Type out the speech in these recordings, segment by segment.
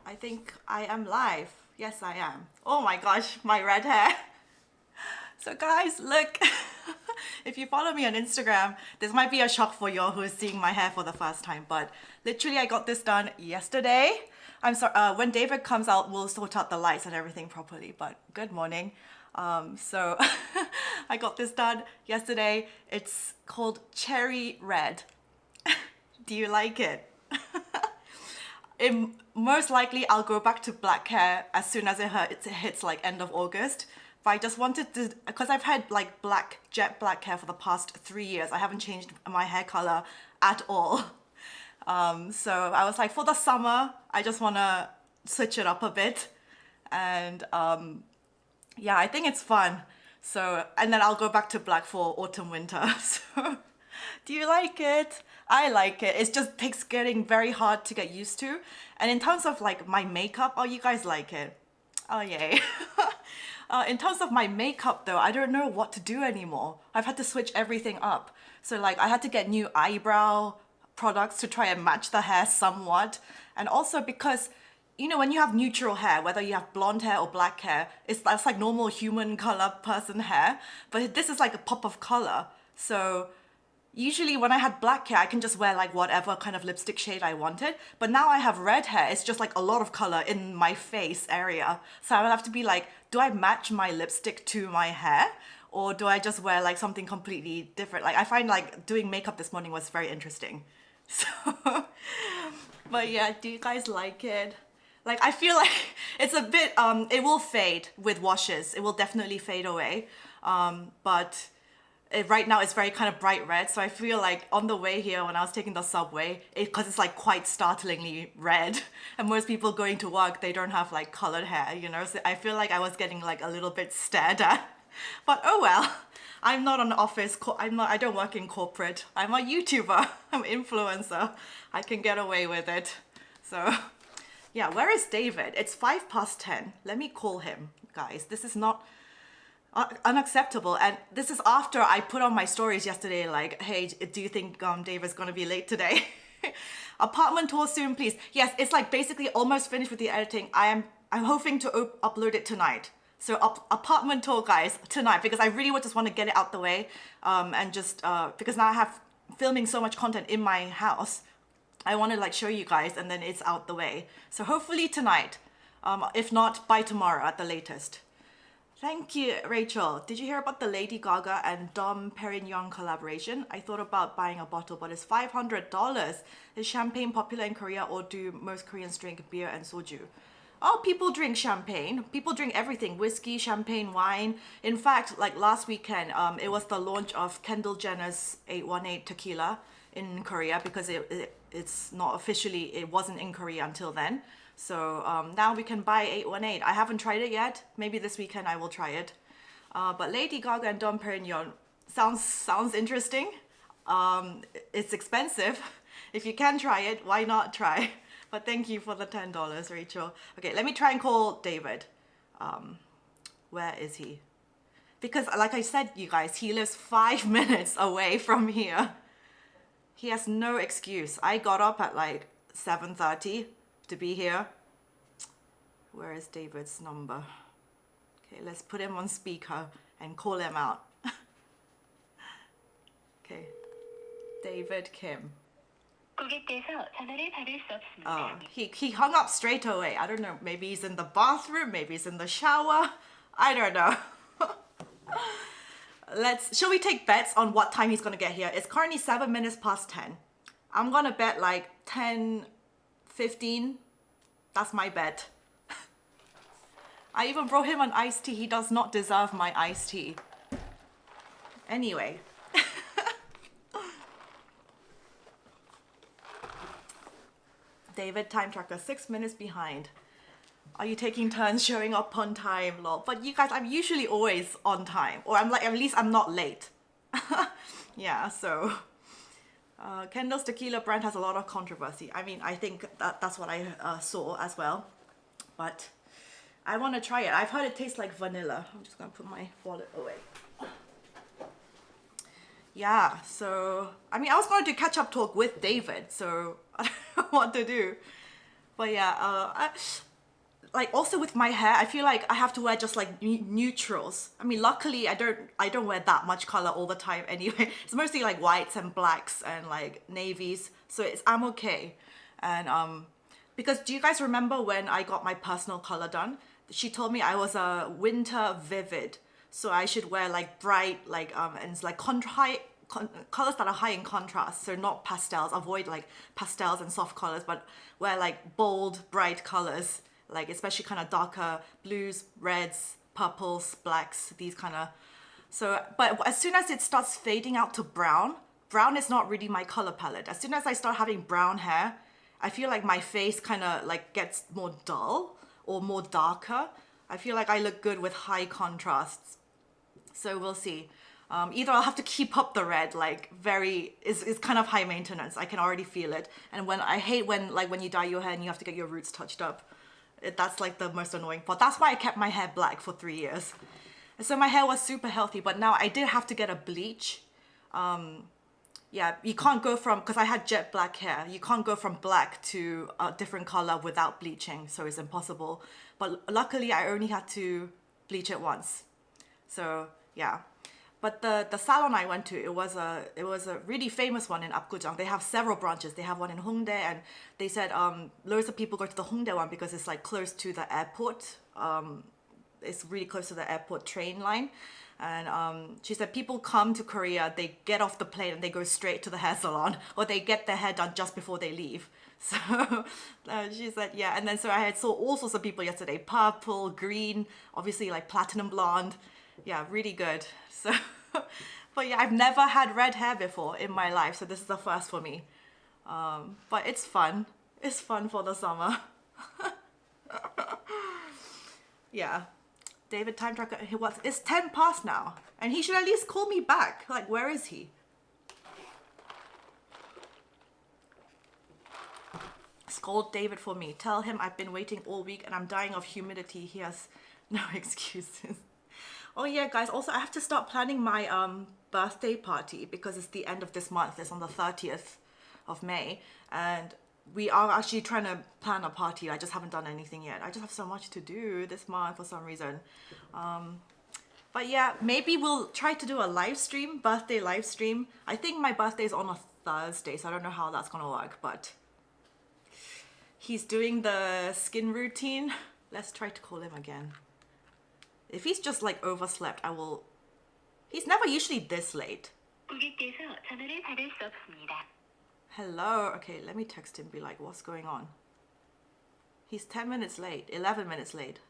I think I am live. Yes, I am. Oh my gosh, my red hair. So guys, look. If you follow me on Instagram, this might be a shock for y'all who is seeing my hair for the first time, but literally I got this done yesterday. I'm sorry, when David comes out, we'll sort out the lights and everything properly, but good morning. So I got this done yesterday. It's called Cherry Red. Do you like it? Most likely I'll go back to black hair as soon as it hits like end of August. But I just wanted to, because I've had like jet black hair for the past 3 years. I haven't changed my hair color at all. So I was like, for the summer, I just want to switch it up a bit. And yeah, I think it's fun. So, and then I'll go back to black for autumn, winter. So, do you like it? I like it. It just takes getting very hard to get used to. And in terms of like my makeup, oh, you guys like it? Oh, yay. In terms of my makeup though, I don't know what to do anymore. I've had to switch everything up. So like I had to get new eyebrow products to try and match the hair somewhat. And also because, you know, when you have neutral hair, whether you have blonde hair or black hair, that's like normal human color person hair. But this is like a pop of color. So usually when I had black hair, I can just wear like whatever kind of lipstick shade I wanted. But now I have red hair. It's just like a lot of color in my face area. So I would have to be like, do I match my lipstick to my hair? Or do I just wear like something completely different? Like I find like doing makeup this morning was very interesting. So, but yeah, do you guys like it? Like I feel like it's a bit, it will fade with washes. It will definitely fade away. But right now it's very kind of bright red, so I feel like on the way here when I was taking the subway, because it's like quite startlingly red, and most people going to work, they don't have like colored hair, you know, so I feel like I was getting like a little bit stared at. But oh well, I'm not an office, I don't work in corporate, I'm a YouTuber, I'm an influencer, I can get away with it. So yeah, where is David? It's 10:05. Let me call him, guys. This is not unacceptable, and this is after I put on my stories yesterday like, hey, do you think David's gonna be late today? Apartment tour soon, please. Yes, it's like basically almost finished with the editing. I'm hoping to upload it tonight. So apartment tour, guys, tonight, because I really just want to get it out the way, and just because now I have filming so much content in my house, I want to like show you guys and then it's out the way. So hopefully tonight, if not by tomorrow at the latest. Thank you, Rachel. Did you hear about the Lady Gaga and Dom Perignon collaboration? I thought about buying a bottle, but it's $500. Is champagne popular in Korea, or do most Koreans drink beer and soju? Oh, people drink champagne. People drink everything. Whiskey, champagne, wine. In fact, like last weekend, it was the launch of Kendall Jenner's 818 tequila in Korea, because it's not officially, it wasn't in Korea until then. So now we can buy 818. I haven't tried it yet. Maybe this weekend I will try it. But Lady Gaga and Dom Perignon sounds interesting. It's expensive. If you can try it, why not try? But thank you for the $10, Rachel. Okay, let me try and call David. Where is he? Because like I said, you guys, he lives 5 minutes away from here. He has no excuse. I got up at like 7:30 to be here. Where is David's number? Okay, let's put him on speaker and call him out. Okay, David Kim. Oh, he hung up straight away. I don't know, maybe he's in the bathroom, maybe he's in the shower. I don't know. Shall we take bets on what time he's gonna get here? It's currently 7 minutes past 10. I'm gonna bet like 10:15. That's my bet. I even brought him an iced tea. He does not deserve my iced tea. Anyway. David, time tracker, 6 minutes behind. Are you taking turns showing up on time? Lol. But you guys, I'm usually always on time. Or I'm like, at least I'm not late. Yeah, so. Kendall's tequila brand has a lot of controversy. I mean, I think that's what I saw as well. But I want to try it. I've heard it tastes like vanilla. I'm just going to put my wallet away. Yeah, so, I mean, I was going to do catch-up talk with David, so I don't know what to do. But yeah, like also with my hair, I feel like I have to wear just like neutrals. I mean, luckily I don't wear that much color all the time anyway. It's mostly like whites and blacks and like navies, so I'm okay. And because do you guys remember when I got my personal color done? She told me I was a winter vivid, so I should wear like bright and it's like colors that are high in contrast, so not pastels. Avoid like pastels and soft colors, but wear like bold, bright colors, like especially kind of darker blues, reds, purples, blacks, these kind of. So, but as soon as it starts fading out to brown, brown is not really my color palette. As soon as I start having brown hair, I feel like my face kind of like gets more dull or more darker. I feel like I look good with high contrasts. So we'll see. Either I'll have to keep up the red, like it's kind of high maintenance. I can already feel it. And when I hate when you dye your hair and you have to get your roots touched up. That's like the most annoying part. That's why I kept my hair black for 3 years. And so my hair was super healthy, but now I did have to get a bleach. Yeah, you can't go from, because I had jet black hair, you can't go from black to a different color without bleaching, so it's impossible. But luckily I only had to bleach it once. So yeah. But the salon I went to, it was a really famous one in Apgujeong. They have several branches. They have one in Hongdae, and they said loads of people go to the Hongdae one because it's like close to the airport. It's really close to the airport train line. And she said people come to Korea, they get off the plane and they go straight to the hair salon, or they get their hair done just before they leave. So she said, yeah. And then so I saw all sorts of people yesterday, purple, green, obviously like platinum blonde. Yeah, really good. So, but yeah, I've never had red hair before in my life, so this is the first for me. But it's fun. It's fun for the summer. Yeah. David time tracker, it's 10 past now, and he should at least call me back. Like, where is he? Scold David for me. Tell him I've been waiting all week and I'm dying of humidity. He has no excuses. Oh yeah, guys, also I have to start planning my birthday party because it's the end of this month. It's on the 30th of May, and we are actually trying to plan a party. I just haven't done anything yet. I just have so much to do this month for some reason. But yeah, maybe we'll try to do a live stream, birthday live stream. I think my birthday is on a Thursday, so I don't know how that's gonna work, but he's doing the skin routine. Let's try to call him again. If he's just like overslept, I will... He's never usually this late. Hello. Okay, let me text him, be like, what's going on? He's 10 minutes late, 11 minutes late.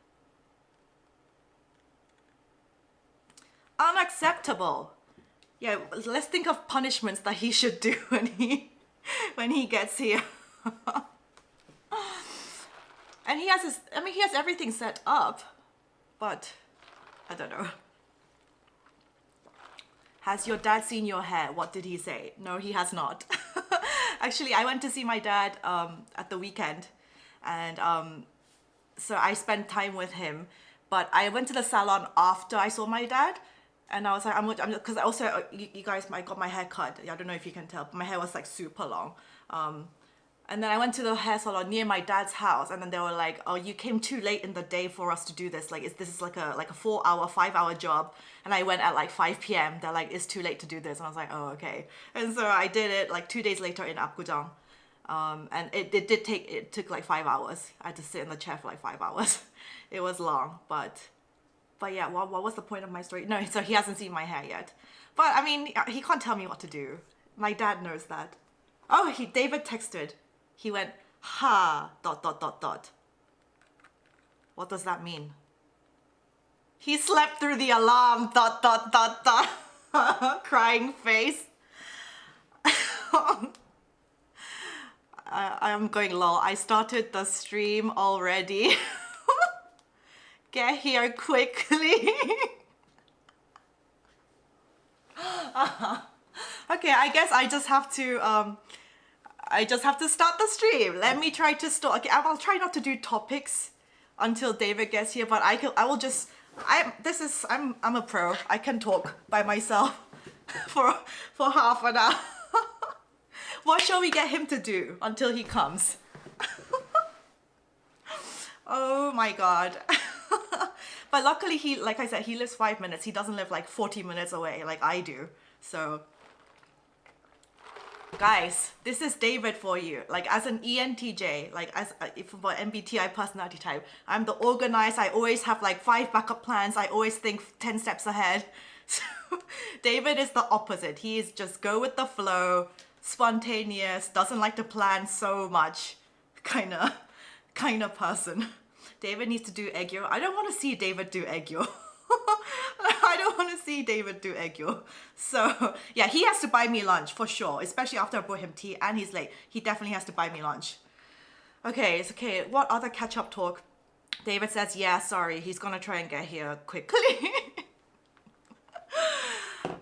Unacceptable. Yeah, let's think of punishments that he should do when he gets here. And he has he has everything set up, but I don't know. Has your dad seen your hair? What did he say? No, he has not. Actually, I went to see my dad at the weekend, and so I spent time with him. But I went to the salon after I saw my dad, and I was like, I'm because also you guys, I got my hair cut. I don't know if you can tell, but my hair was like super long. And then I went to the hair salon near my dad's house, and then they were like, "Oh, you came too late in the day for us to do this. Like, this is like a 5-hour job." And I went at like 5 p.m. They're like, "It's too late to do this," and I was like, "Oh, okay." And so I did it like 2 days later in Apgujeong, and it took like 5 hours. I had to sit in the chair for like 5 hours. It was long, but yeah. What was the point of my story? No, so he hasn't seen my hair yet. But I mean, he can't tell me what to do. My dad knows that. Oh, David texted. He went, ha, ... What does that mean? He slept through the alarm, ... Crying face. I am going lol. I started the stream already. Get here quickly. Okay, I guess I just have to start the stream. Let me try to start. Okay, I'll try not to do topics until David gets here, but I'm a pro. I can talk by myself for half an hour. What shall we get him to do until he comes? Oh my God. But luckily he, like I said, he lives 5 minutes. He doesn't live like 40 minutes away like I do. So guys, this is David for you. Like as an ENTJ, like as if for MBTI personality type, I'm the organized. I always have like 5 backup plans. I always think 10 steps ahead. So David is the opposite. He is just go with the flow, spontaneous, doesn't like to plan so much, kind of person. David needs to do egg yolk. I don't want to see David do egg yolk. I don't want to see David do egg yolk. So yeah, he has to buy me lunch for sure, especially after I brought him tea and he's late. He definitely has to buy me lunch. Okay, it's okay. What other catch-up talk? David says, yeah, sorry, he's gonna try and get here quickly.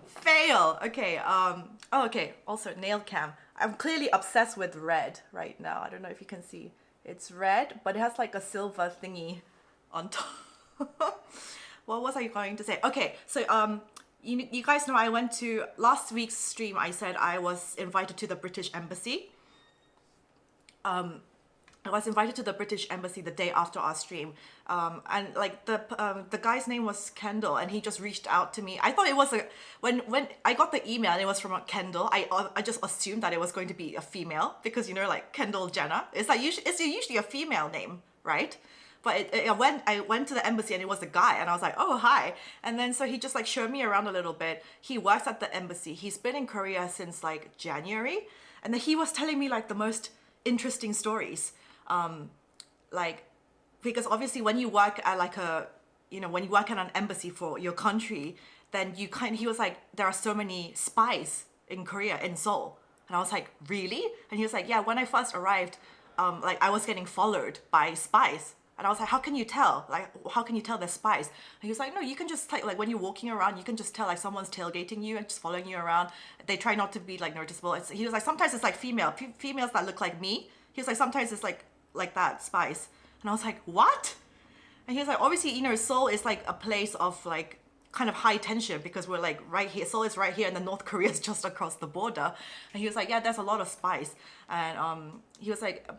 Fail. Okay, oh, okay, also nail cam. I'm clearly obsessed with red right now. I don't know if you can see. It's red, but it has like a silver thingy on top. What was I going to say? Okay, so you guys know I went to last week's stream. I said I was invited to the British Embassy. I was invited to the British Embassy the day after our stream, and like the guy's name was Kendall, and he just reached out to me. I thought it was when I got the email and it was from Kendall. I just assumed that it was going to be a female because you know like Kendall Jenner. It's like it's usually a female name, right? But I went to the embassy and it was a guy and I was like, oh, hi. And then so he just like showed me around a little bit. He works at the embassy. He's been in Korea since like January. And then he was telling me like the most interesting stories. Like, because obviously when you work at like when you work at an embassy for your country, then he was like, there are so many spies in Korea, in Seoul. And I was like, really? And he was like, yeah, when I first arrived, like I was getting followed by spies. And I was like, how can you tell? Like, how can you tell they're spies? And he was like, no, you can just like when you're walking around, you can just tell like someone's tailgating you and just following you around. They try not to be like noticeable. He was like, sometimes it's like females that look like me. He was like, sometimes it's like that, spies. And I was like, what? And he was like, obviously, you know, Seoul is like a place of like kind of high tension because we're like right here. Seoul is right here and then North Korea is just across the border. And he was like, yeah, there's a lot of spies. And he was like,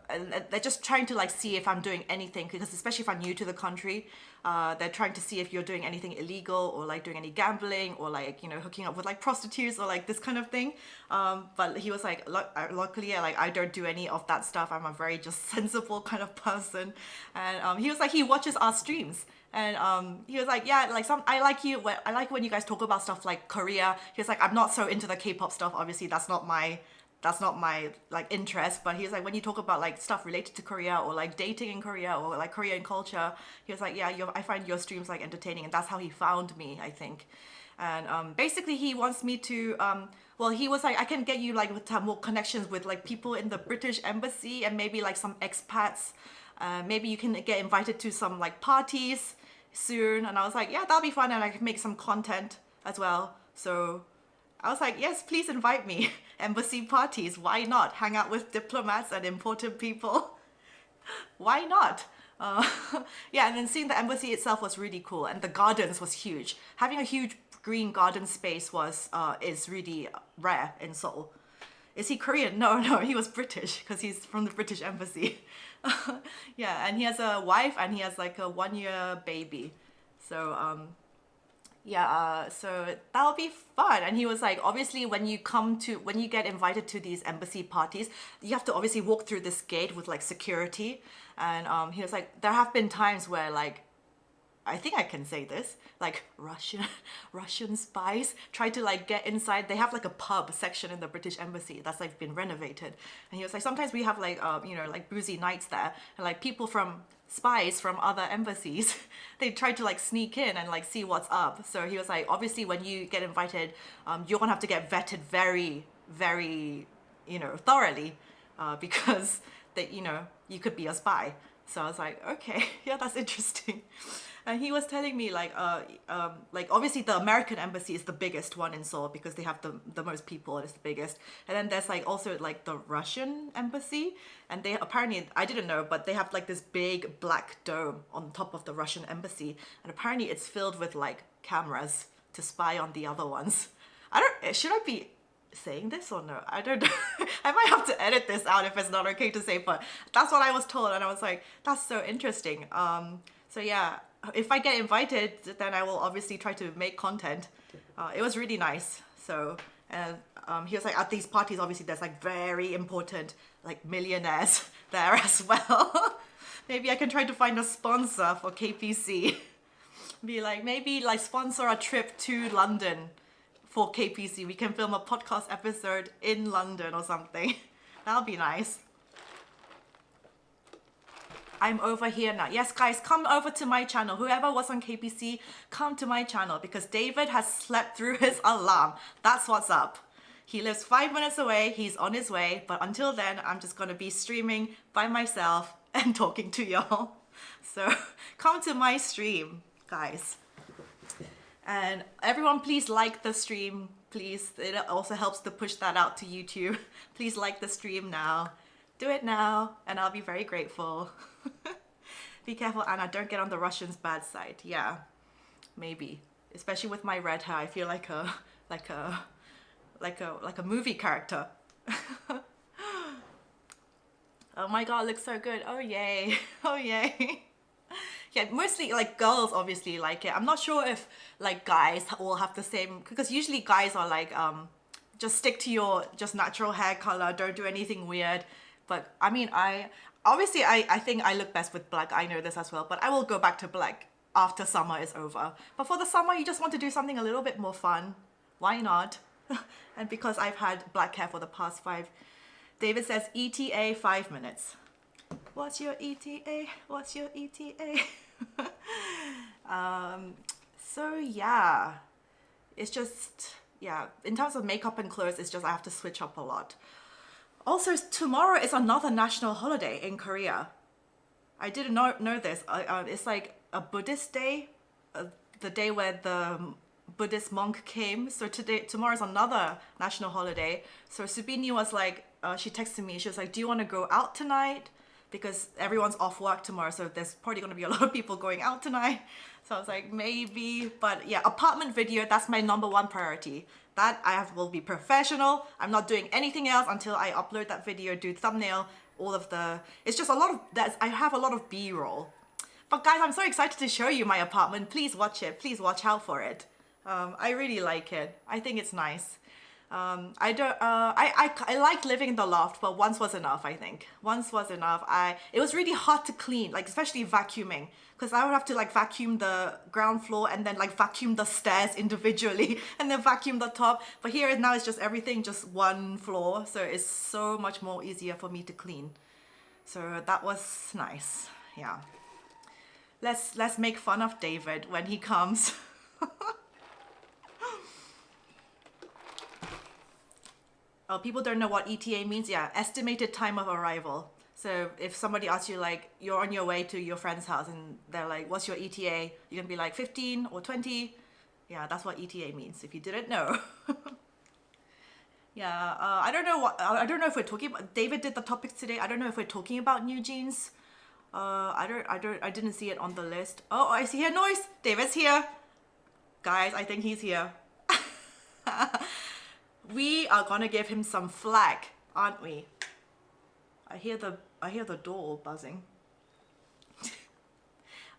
they're just trying to like see if I'm doing anything, because especially if I'm new to the country, they're trying to see if you're doing anything illegal or like doing any gambling or like, you know, hooking up with like prostitutes or like this kind of thing. But he was like, luckily, like I don't do any of that stuff. I'm a very just sensible kind of person. And he was like, he watches our streams. And he was like, yeah, like I like when you guys talk about stuff like Korea. He was like, I'm not so into the K-pop stuff. Obviously, that's not my like interest. But he was like, when you talk about like stuff related to Korea or like dating in Korea or like Korean culture, he was like, yeah, I find your streams like entertaining, and that's how he found me, I think. And basically, he wants me to. Well, he was like, I can get you like to have more connections with like people in the British Embassy and maybe like some expats. Maybe you can get invited to some like parties soon. And I was like, yeah, that'll be fun, and I can make some content as well. So I was like, yes, please invite me. Embassy parties, why not? Hang out with diplomats and important people. Why not? Yeah, and then seeing the embassy itself was really cool, and the gardens was huge. Having a huge green garden space is really rare in Seoul. Is he Korean? No, he was British because he's from the British Embassy. Yeah, and he has a wife and he has like a 1-year baby. So so that'll be fun. And he was like, obviously when you get invited to these embassy parties, you have to obviously walk through this gate with like security. And he was like, there have been times where like, I think I can say this, like Russian spies try to like get inside. They have like a pub section in the British Embassy that's like been renovated. And he was like, sometimes we have like, like boozy nights there, and like spies from other embassies, they try to like sneak in and like see what's up. So he was like, obviously when you get invited, you're gonna have to get vetted very, very, thoroughly, because you could be a spy. So I was like, okay, yeah, that's interesting. And he was telling me like obviously the American embassy is the biggest one in Seoul because they have the most people, and it's the biggest. And then there's like also like the Russian embassy, and they apparently, I didn't know, but they have like this big black dome on top of the Russian embassy, and apparently it's filled with like cameras to spy on the other ones. Should I be saying this or no? I don't know. I might have to edit this out if it's not okay to say, but that's what I was told, and I was like, that's so interesting. So yeah, if I get invited, then I will obviously try to make content. It was really nice. So, and he was like, at these parties, obviously there's like very important like millionaires there as well. Maybe I can try to find a sponsor for KPC. Be like, maybe like sponsor a trip to London for KPC. We can film a podcast episode in London or something. That'll be nice. I'm over here now. Yes, guys, come over to my channel. Whoever was on KPC, come to my channel because David has slept through his alarm. That's what's up. He lives 5 minutes away. He's on his way. But until then, I'm just going to be streaming by myself and talking to y'all. So come to my stream, guys. And everyone, please like the stream. Please, it also helps to push that out to YouTube. Please like the stream now. Do it now, and I'll be very grateful. Be careful, Anna. Don't get on the Russians' bad side. Yeah, maybe. Especially with my red hair, I feel like a movie character. Oh my god, it looks so good. Oh yay. Oh yay. Yeah, mostly like girls obviously like it. I'm not sure if like guys all have the same, because usually guys are like just stick to your just natural hair color, don't do anything weird. But I mean, I think I look best with black. I know this as well, but I will go back to black after summer is over. But for the summer, you just want to do something a little bit more fun. Why not? And because I've had black hair for the past 5, David says ETA 5 minutes. What's your ETA? What's your ETA? So yeah, it's just, yeah, in terms of makeup and clothes, it's just I have to switch up a lot. Also, tomorrow is another national holiday in Korea. I didn't know this. It's like a Buddhist day, the day where the Buddhist monk came. So tomorrow is another national holiday. So Subini was like, she texted me, she was like, do you want to go out tonight? Because everyone's off work tomorrow, so there's probably going to be a lot of people going out tonight. So I was like, maybe. But yeah, apartment video, that's my #1 priority. That will be professional. I'm not doing anything else until I upload that video, do thumbnail, all of the... It's just a lot of... I have a lot of B-roll. But guys, I'm so excited to show you my apartment. Please watch it. Please watch out for it. I really like it. I think it's nice. I like living in the loft, but once was enough, I think. Once was enough. It was really hard to clean, like especially vacuuming, because I would have to like vacuum the ground floor and then like vacuum the stairs individually and then vacuum the top. But here now it's just everything, just one floor. So it's so much more easier for me to clean. So that was nice. Yeah. Let's make fun of David when he comes. Oh, people don't know what ETA means. Yeah, estimated time of arrival. So if somebody asks you like, you're on your way to your friend's house and they're like, what's your ETA? You can be like 15 or 20. Yeah, that's what ETA means, if you didn't know. Yeah, I don't know if we're talking about, David did the topics today. I don't know if we're talking about new jeans. I didn't see it on the list. Oh, I see here noise. David's here. Guys, I think he's here. We are gonna give him some flack, aren't we? I hear the door buzzing.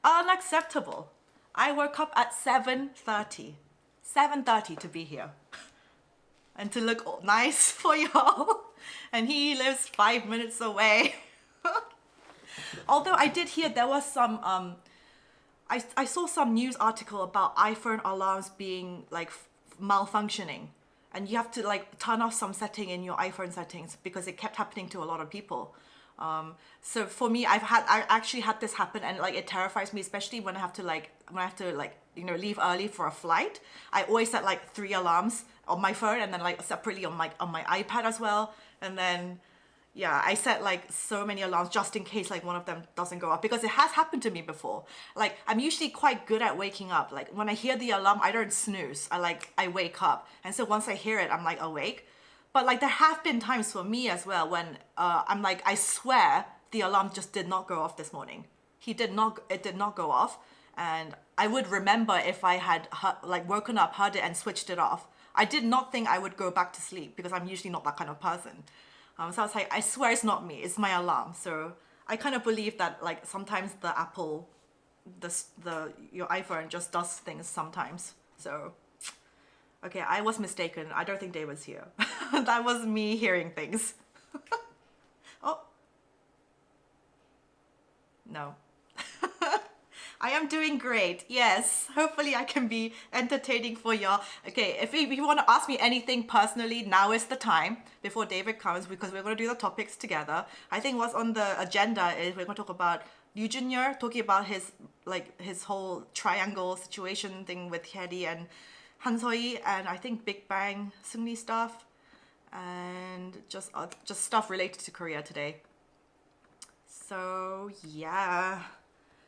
Unacceptable. I woke up at 7:30. 7:30 to be here. And to look nice for y'all. And he lives 5 minutes away. Although I did hear there was some I saw some news article about iPhone alarms being like malfunctioning. And you have to like turn off some setting in your iPhone settings because it kept happening to a lot of people. So for me, I actually had this happen, and like it terrifies me, especially when I have to leave early for a flight. I always set like 3 alarms on my phone, and then like separately on my iPad as well. And then yeah, I set like so many alarms just in case like one of them doesn't go off, because it has happened to me before. Like I'm usually quite good at waking up. Like when I hear the alarm, I don't snooze. I wake up. And so once I hear it, I'm like awake. But like there have been times for me as well when I'm like, I swear the alarm just did not go off this morning. It did not go off. And I would remember if I had like woken up, heard it and switched it off. I did not think I would go back to sleep because I'm usually not that kind of person. So I was like, I swear it's not me, it's my alarm. So I kind of believe that like sometimes the Apple, your iPhone just does things sometimes. So, okay, I was mistaken. I don't think David's here. That was me hearing things. Oh. No. I am doing great. Yes. Hopefully I can be entertaining for y'all. Okay, if you want to ask me anything personally, now is the time before David comes because we're going to do the topics together. I think what's on the agenda is we're going to talk about Ryu Jun Yeol, talking about his whole triangle situation thing with Hyeri and Hansoi, and I think Big Bang Seungri stuff, and just stuff related to Korea today. So yeah.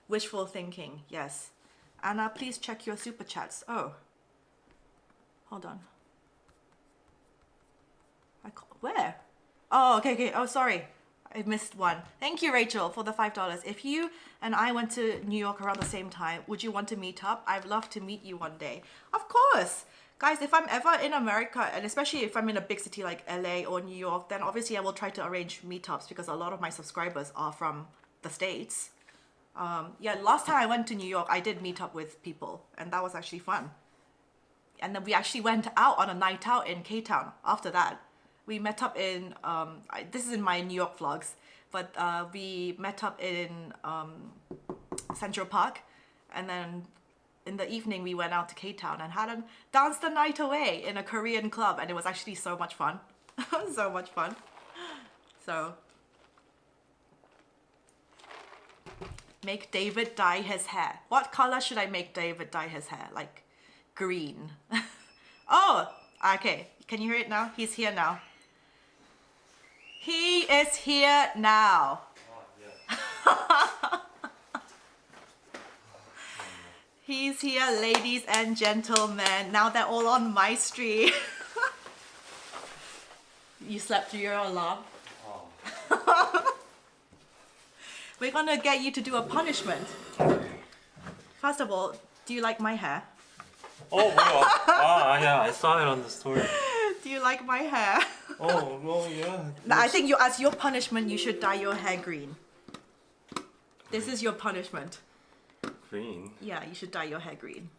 Wishful thinking, yes. Anna, please check your super chats. Oh, hold on. Where? Oh, okay. Oh, sorry. I missed one. Thank you, Rachel, for the $5. If you and I went to New York around the same time, would you want to meet up? I'd love to meet you one day. Of course. Guys, if I'm ever in America, and especially if I'm in a big city like LA or New York, then obviously I will try to arrange meetups because a lot of my subscribers are from the States. Yeah, last time I went to New York, I did meet up with people, and that was actually fun. And then we actually went out on a night out in K-Town after that. We met up in, this is in my New York vlogs, but we met up in Central Park, and then in the evening we went out to K-Town and had danced the night away in a Korean club, and it was actually so much fun. So much fun. So... make David dye his hair. What color should I make David dye his hair? Like green. Oh, okay. Can you hear it now? He's here now. He is here now. Oh, yeah. He's here, ladies and gentlemen. Now they're all on my stream. You slept through your alarm? Oh. We're gonna get you to do a punishment. First of all, do you like my hair? Oh, wow. Ah, yeah, I saw it on the story. Do you like my hair? Oh, well, yeah. Now, I think as your punishment, you should dye your hair green. This is your punishment. Green? Yeah, you should dye your hair green.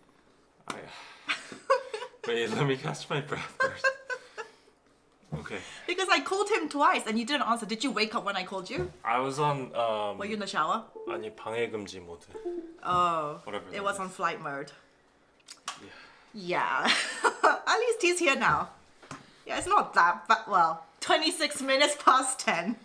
Wait, let me catch my breath first. Okay. Because I called him twice and you didn't answer. Did you wake up when I called you? I was on Were you in the shower? 아니, 방해금지 mode. Oh. Whatever. It was on flight mode. Yeah. Yeah. At least he's here now. Yeah, it's not that bad. Well, 26 minutes past 10.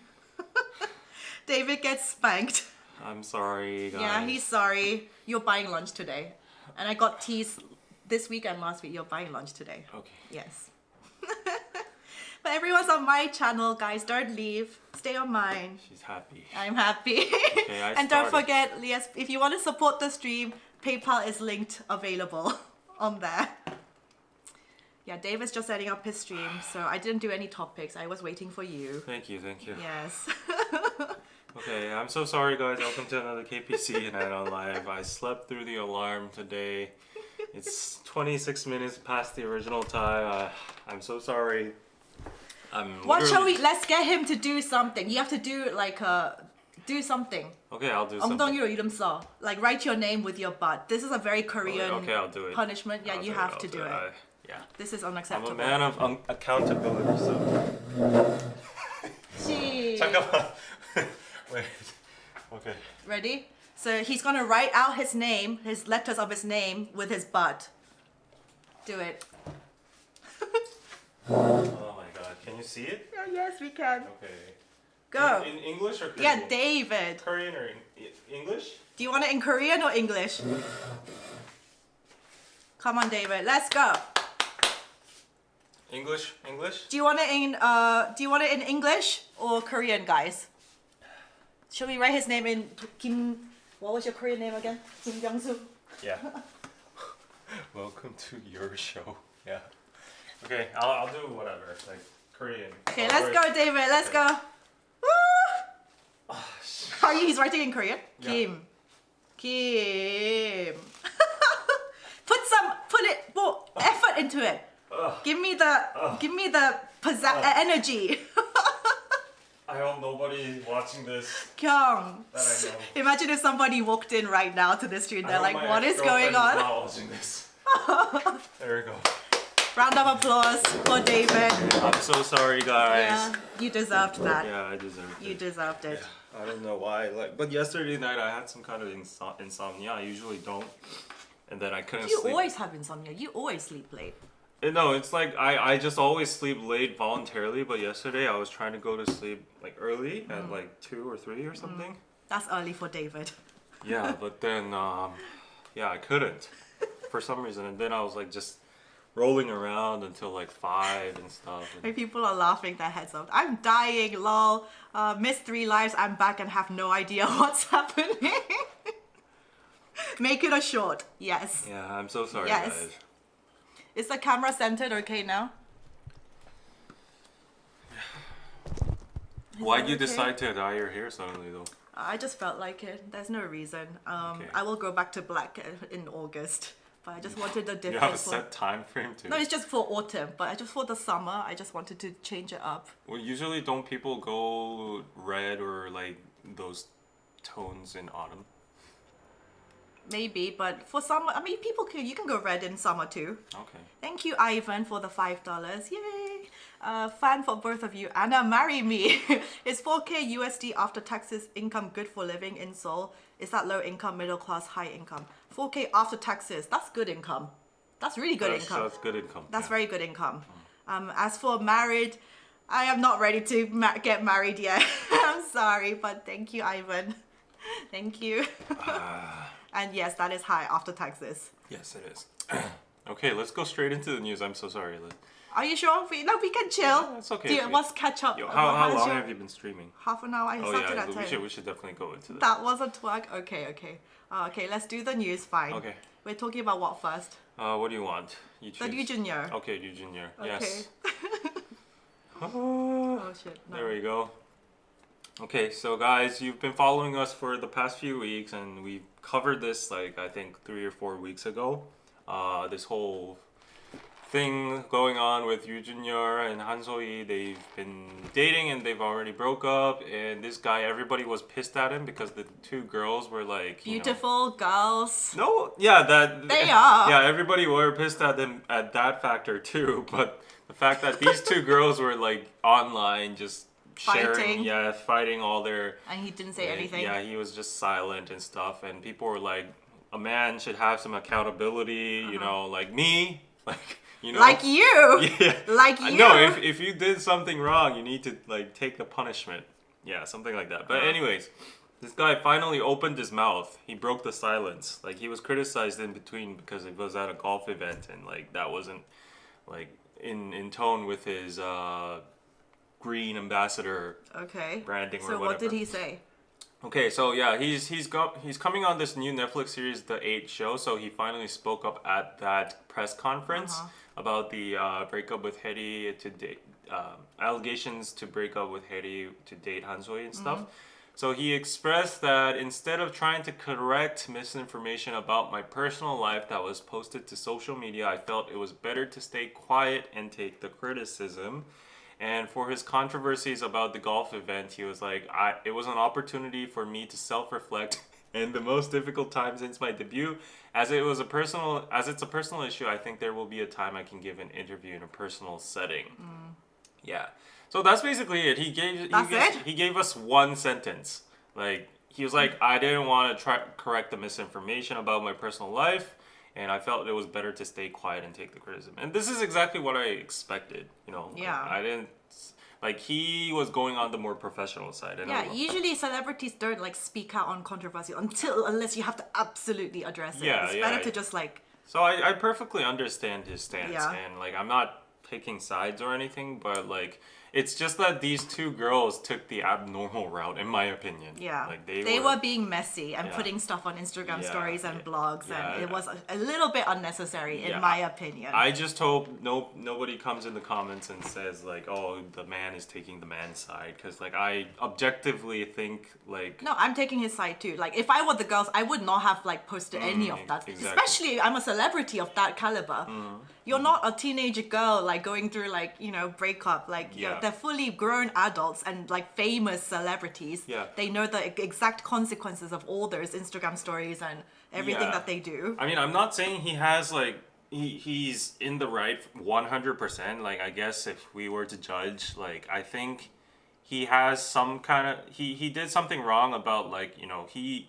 David gets spanked. I'm sorry, guys. Yeah, he's sorry. You're buying lunch today. And I got teased this week and last week. You're buying lunch today. Okay. Yes. But everyone's on my channel, guys. Don't leave. Stay on mine. She's happy. I'm happy. Okay, And don't forget, yes, if you want to support the stream, PayPal is linked available on there. Yeah, David's just setting up his stream, so I didn't do any topics. I was waiting for you. Thank you. Yes. Okay, I'm so sorry, guys. Welcome to another KPC Night on Live. I slept through the alarm today. It's 26 minutes past the original time. I'm so sorry. What shall we? Let's get him to do something. You have to do like do something. Okay, I'll do something. 엉덩이로 이름 써. Like write your name with your butt. This is a very Korean Okay, I'll do it. punishment. Yeah, you have to do it. Yeah. This is I'm unacceptable. a man of accountability, so. Gee. 잠깐만. Wait. Okay. Ready? So he's gonna write out his name, his letters of his name with his butt. Do it. Oh my god, can you see it? Oh, yes, we can. Okay. Go. In English or Korean? Yeah, David. Korean or English? Do you want it in Korean or English? Come on, David. Let's go. English? Do you want it in English or Korean, guys? Should we write his name in Kim? What was your Korean name again? Kim Byung-soo. Yeah. Welcome to your show. Yeah. Okay, I'll do whatever, like Korean. Okay, let's go, David. Let's go. Woo! Oh, shit. How are you? He's writing in Korean. Yeah. Kim. Put more effort into it. Give me the energy. I hope nobody watching this Kyung. that I know. Imagine if somebody walked in right now to the street. I They're hope like, my what is ex-girlfriend going on? Not watching this. There we go. Round of applause for David. I'm so sorry, guys. Yeah, you deserved that. Yeah, I deserved it. You deserved it. I don't know why. But yesterday night I had some kind of insomnia. I usually don't, and then I couldn't You sleep. always have insomnia. You always sleep late. No, it's like I just always sleep late voluntarily. But yesterday I was trying to go to sleep like early at like 2 or 3 or something. That's early for David. Yeah, but then I couldn't for some reason, and then I was like just rolling around until like 5 and stuff. Like, people are laughing their heads off. I'm dying, lol. Missed 3 lives. I'm back and have no idea what's happening. Make it a short. Yes. Yeah, I'm so sorry, Yes. guys. Is the camera centered okay now? Why'd that you okay? decide to dye your hair suddenly, though? I just felt like it. There's no reason. Okay. I will go back to black in August. But I just wanted a different... You have a set time frame too. No, it's just for autumn. But I just for the summer, I just wanted to change it up. Well, usually don't people go red or like those tones in autumn? Maybe, but for summer, I mean, you can go red in summer too. Okay. Thank you, Ivan, for the $5. Yay! Fan for both of you. Anna, marry me. Is 4K USD after taxes income good for living in Seoul? Is that low income, middle class, high income? 4K after taxes, that's good income. That's really good income. That's good income. That's very good income. As for married, I am not ready to get married yet. I'm sorry, but thank you, Ivan. Thank you. And yes, that is high after taxes. Yes, it is. Okay, let's go straight into the news. I'm so sorry. Are you sure? We can chill. Yeah, it's okay. Do you, let's catch up. How How's long your- have you been streaming? Half an hour. I Oh started yeah, at 10. we should definitely go into that. That was a twerk. Okay. Okay, let's do the news. Fine. Okay. We're talking about what first? What do you want? You The choose. Ryu Jun Yeol. Okay, Ryu Jun Yeol. Okay. Yes. Oh shit. No. There we go. Okay, so guys, you've been following us for the past few weeks, and we covered this like I think 3 or 4 weeks ago. This whole thing going on with Ryu Jun Yeol and Han So-hee. They've been dating and they've already broke up. And this guy, everybody was pissed at him because the 2 girls were like Beautiful girls. No, yeah, that They are. Yeah, everybody were pissed at them at that factor too. But the fact that these 2 girls were like online just sharing, fighting all their. And he didn't say anything. Yeah, he was just silent and stuff, and people were like, a man should have some accountability, you know, like me, like. You know? Like you. Yeah. Like you. No, if you did something wrong, you need to like take the punishment. Yeah, something like that. But anyways, this guy finally opened his mouth. He broke the silence. Like he was criticized in between because it was at a golf event and like that wasn't like in tone with his green ambassador Okay. branding or So whatever. what did he say? Okay, so yeah, he's coming on this new Netflix series, The 8 Show. So he finally spoke up at that press conference about the breakup with Hedy to date, allegations to break up with Hedy to date Han So-hee and stuff. So he expressed that instead of trying to correct misinformation about my personal life that was posted to social media, I felt it was better to stay quiet and take the criticism. And for his controversies about the golf event, he was like, it was an opportunity for me to self-reflect in the most difficult time since my debut. As it's a personal issue, I think there will be a time I can give an interview in a personal setting. Yeah. So that's basically it. He gave us one sentence. Like he was like, I didn't want to try correct the misinformation about my personal life. And I felt it was better to stay quiet and take the criticism. And this is exactly what I expected. You know, Yeah. I didn't like he was going on the more professional side. And Yeah, usually celebrities don't like speak out on controversy unless you have to absolutely address it. Yeah, It's yeah. better to just like. So I perfectly understand his stance, Yeah. and like I'm not taking sides or anything, but like It's just that these two girls took the abnormal route, in my opinion. Yeah, like they were being messy and Yeah. putting stuff on Instagram Yeah, stories and blogs, yeah, and it yeah. was a little bit unnecessary, in Yeah, my opinion. I just hope nobody comes in the comments and says like, "Oh, the man is taking the man's side," because like I objectively think like No, I'm taking his side too. Like, if I were the girls, I would not have like posted any of that. exactly. Especially, I'm a celebrity of that caliber. You're not a teenage girl like going through like, you know, breakup. Like, Yeah. they're fully grown adults and like famous celebrities. Yeah. They know the exact consequences of all those Instagram stories and everything Yeah. that they do. I mean, I'm not saying he has like he's in the right 100%. Like, I guess if we were to judge, like, I think he has some kind of he did something wrong about like, you know, he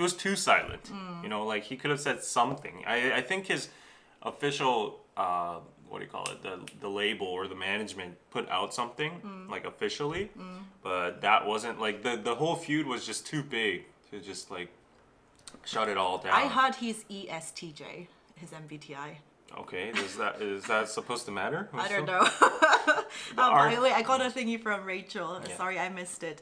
was too silent. You know, like he could have said something. I think his official what do you call it, the label or the management put out something like officially, but that wasn't like the whole feud was just too big to just like shut it all down. I heard he's ESTJ, his MBTI. Okay, is that supposed to matter? I don't know. By the way, I got a thingy from Rachel. Yeah. Sorry, I missed it.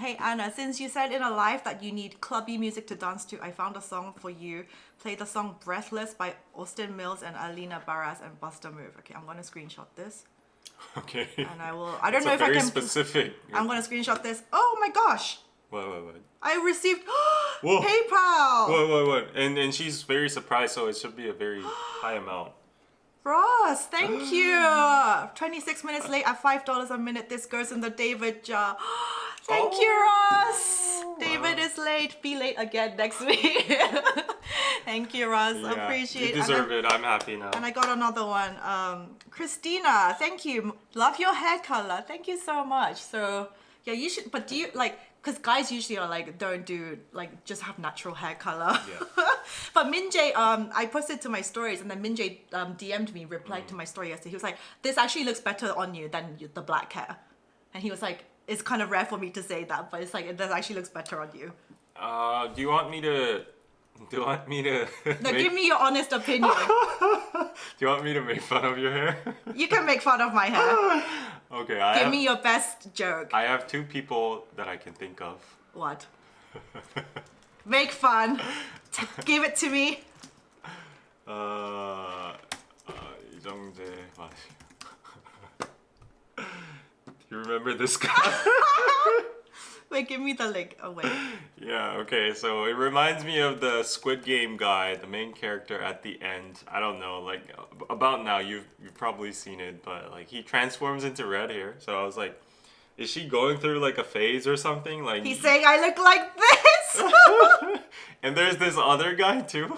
Hey Anna, since you said in a live that you need clubby music to dance to, I found a song for you. Play the song Breathless by Austin Mills and Alina Baraz and Busta Move. Okay, I'm gonna screenshot this. Okay. And I will. I don't It's know a if I very can. specific. I'm gonna screenshot this. Oh my gosh! What? I received Whoa. PayPal. What? And she's very surprised, so it should be a very high amount. Ross, thank you. 26 minutes late at $5 a minute. This goes in the David jar. Thank you, Ross. David is late. Be late again next week. Thank you, Ross. Yeah, Appreciate it. you deserve it. I'm happy now. And I got another one. Christina, thank you. Love your hair color. Thank you so much. So yeah, you should. But do you like? Because guys usually are like, don't do like just have natural hair color. Yeah. But Minjae, I posted to my stories, and then Minjae DM'd me, replied to my story yesterday. He was like, "This actually looks better on you than the black hair," and he was like, "It's kind of rare for me to say that, but it's like it actually looks better on you." Do you want me to? No, give me your honest opinion. Do you want me to make fun of your hair? You can make fun of my hair. Okay, Give me your best joke. I have two people that I can think of. What? Make fun. Give it to me. 이정재 맞. Do you remember this guy? Wait, give me the link. Oh wait. Yeah, okay, so it reminds me of the Squid Game guy, the main character at the end. I don't know, like about now you've probably seen it, but like he transforms into red hair. So I was like, is she going through like a phase or something? Like He's saying I look like this. And there's this other guy too.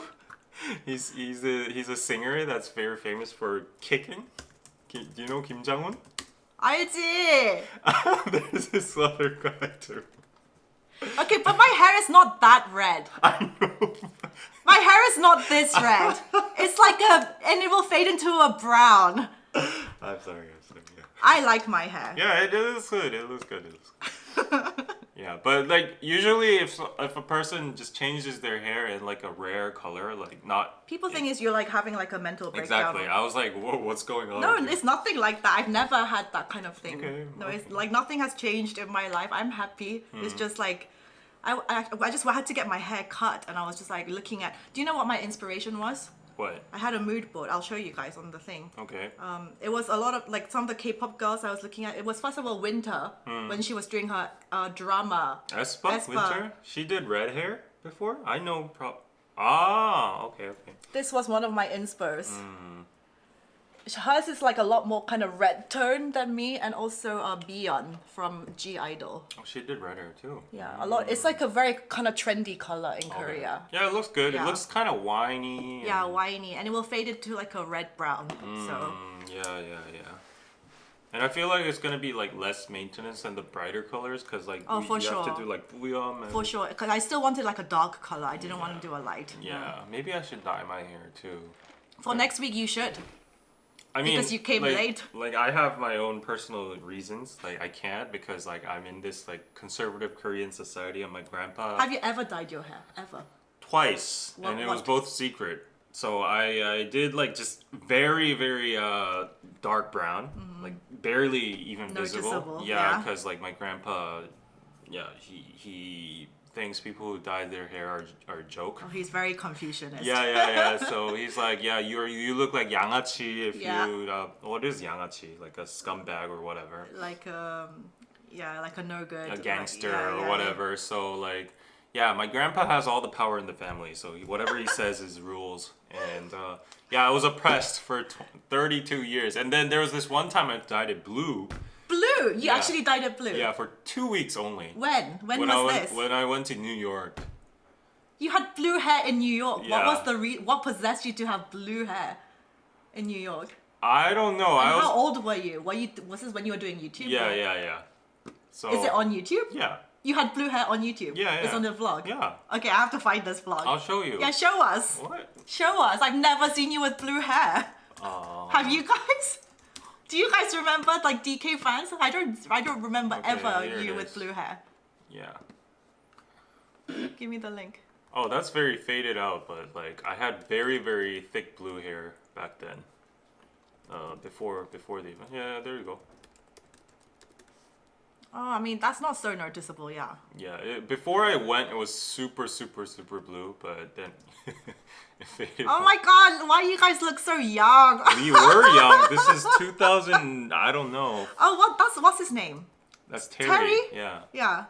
He's a singer that's very famous for kicking. Do you know Kim Jong-un? 알지. There's this other guy too. Okay, but my hair is not that red. I know. My hair is not this red. It's like and it will fade into a brown. I'm sorry. Yeah. I like my hair. Yeah, it looks good. It looks good. Yeah, but like usually if a person just changes their hair in like a rare color, like not People think is you're like having like a mental breakdown. exactly. I was like, whoa, what's going on? No, here? it's nothing like that. I've never had that kind of thing. Okay, No, it's like nothing has changed in my life. I'm happy. It's just like I just had to get my hair cut, and I was just like looking at. Do you know what my inspiration was? What? I had a mood board. I'll show you guys on the thing. Okay. It was a lot of like some of the K-pop girls I was looking at. It was first of all Winter when she was doing her drama. Aespa Winter? She did red hair before? I know okay. This was one of my inspos. Hers is like a lot more kind of red tone than me, and also Beyond from G Idol. Oh, she did red hair too. Yeah, a lot. It's like a very kind of trendy color in Korea. Yeah, it looks good. Yeah. It looks kind of whiny. Yeah, whiny, and it will fade into like a red brown. So Yeah. And I feel like it's gonna be like less maintenance than the brighter colors, cause like Oh, for you have sure. to do like bouillon and for sure, because I still wanted like a dark color. I didn't want to do a light. yeah. Maybe I should dye my hair too. For next week, you should. I mean, Because you came like, late. Like I have my own personal reasons. Like I can't because like I'm in this like conservative Korean society, and my grandpa Have you ever dyed your hair? Ever? twice, What- and it was what? both secret. So I did like just very dark brown, like barely even visible. Noticeable, Yeah, yeah. because like my grandpa, yeah, he thinks people who dye their hair are a joke. Oh, he's very Confucianist. Yeah. So he's like, yeah, you look like 양아치 if Yeah. you what is 양아치? Like a scumbag or whatever, Like like a no good. a gangster like, or whatever. So like, yeah, my grandpa has all the power in the family. So whatever he says is rules. And yeah, I was oppressed for 32 years. And then there was this one time I dyed it blue. Blue. You Yeah. actually dyed it blue. Yeah, for 2 weeks only. When? When was this? When I went to New York. You had blue hair in New York. What Yeah. was what possessed you to have blue hair in New York? I don't know. And I was. how old were you? Was this when you were doing YouTube? Yeah, or- yeah. So. Is it on YouTube? Yeah. You had blue hair on YouTube? Yeah. It's on the vlog? Yeah. Okay, I have to find this vlog. I'll show you. Yeah, show us. What? Show us. I've never seen you with blue hair. Have you guys? Do you guys remember like DK fans? I don't remember Okay, ever here it you with is. blue hair. Yeah. Give me the link. Oh, that's very faded out, but like I had very thick blue hair back then. Before the event. Yeah, there you go. Oh, I mean that's not so noticeable, yeah. Yeah, before I went, it was super blue, but then it faded. Oh my god, why you guys look so young? We were young. This is 2000. I don't know. Oh, what's his name? That's Terry. Terry? Yeah. Yeah.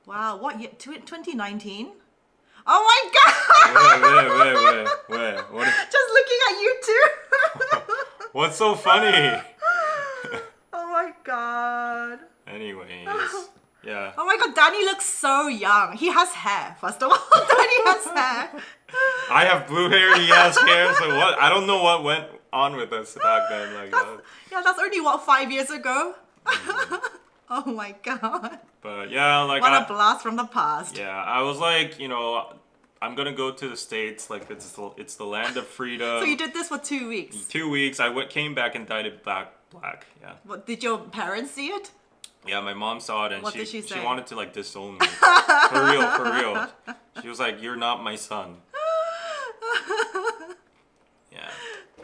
Wow, what year? 2019? Oh my god! Wait. What? Just looking at you two. What's so funny? Oh my god. Anyways, yeah. Oh my god, Danny looks so young. He has hair, first of all. Danny has hair. I have blue hair. He has hair. So what? I don't know what went on with us back then. Like that. Yeah, that's only 5 years ago? Oh my god. But yeah, like What a blast from the past. yeah, I was like, I'm gonna go to the States. Like it's the land of freedom. So you did this for 2 weeks. 2 weeks. Came back and dyed it black. Yeah. What, did your parents see it? Yeah, my mom saw it and What did she say? wanted to like disown me. For real. She was like, "You're not my son." Yeah.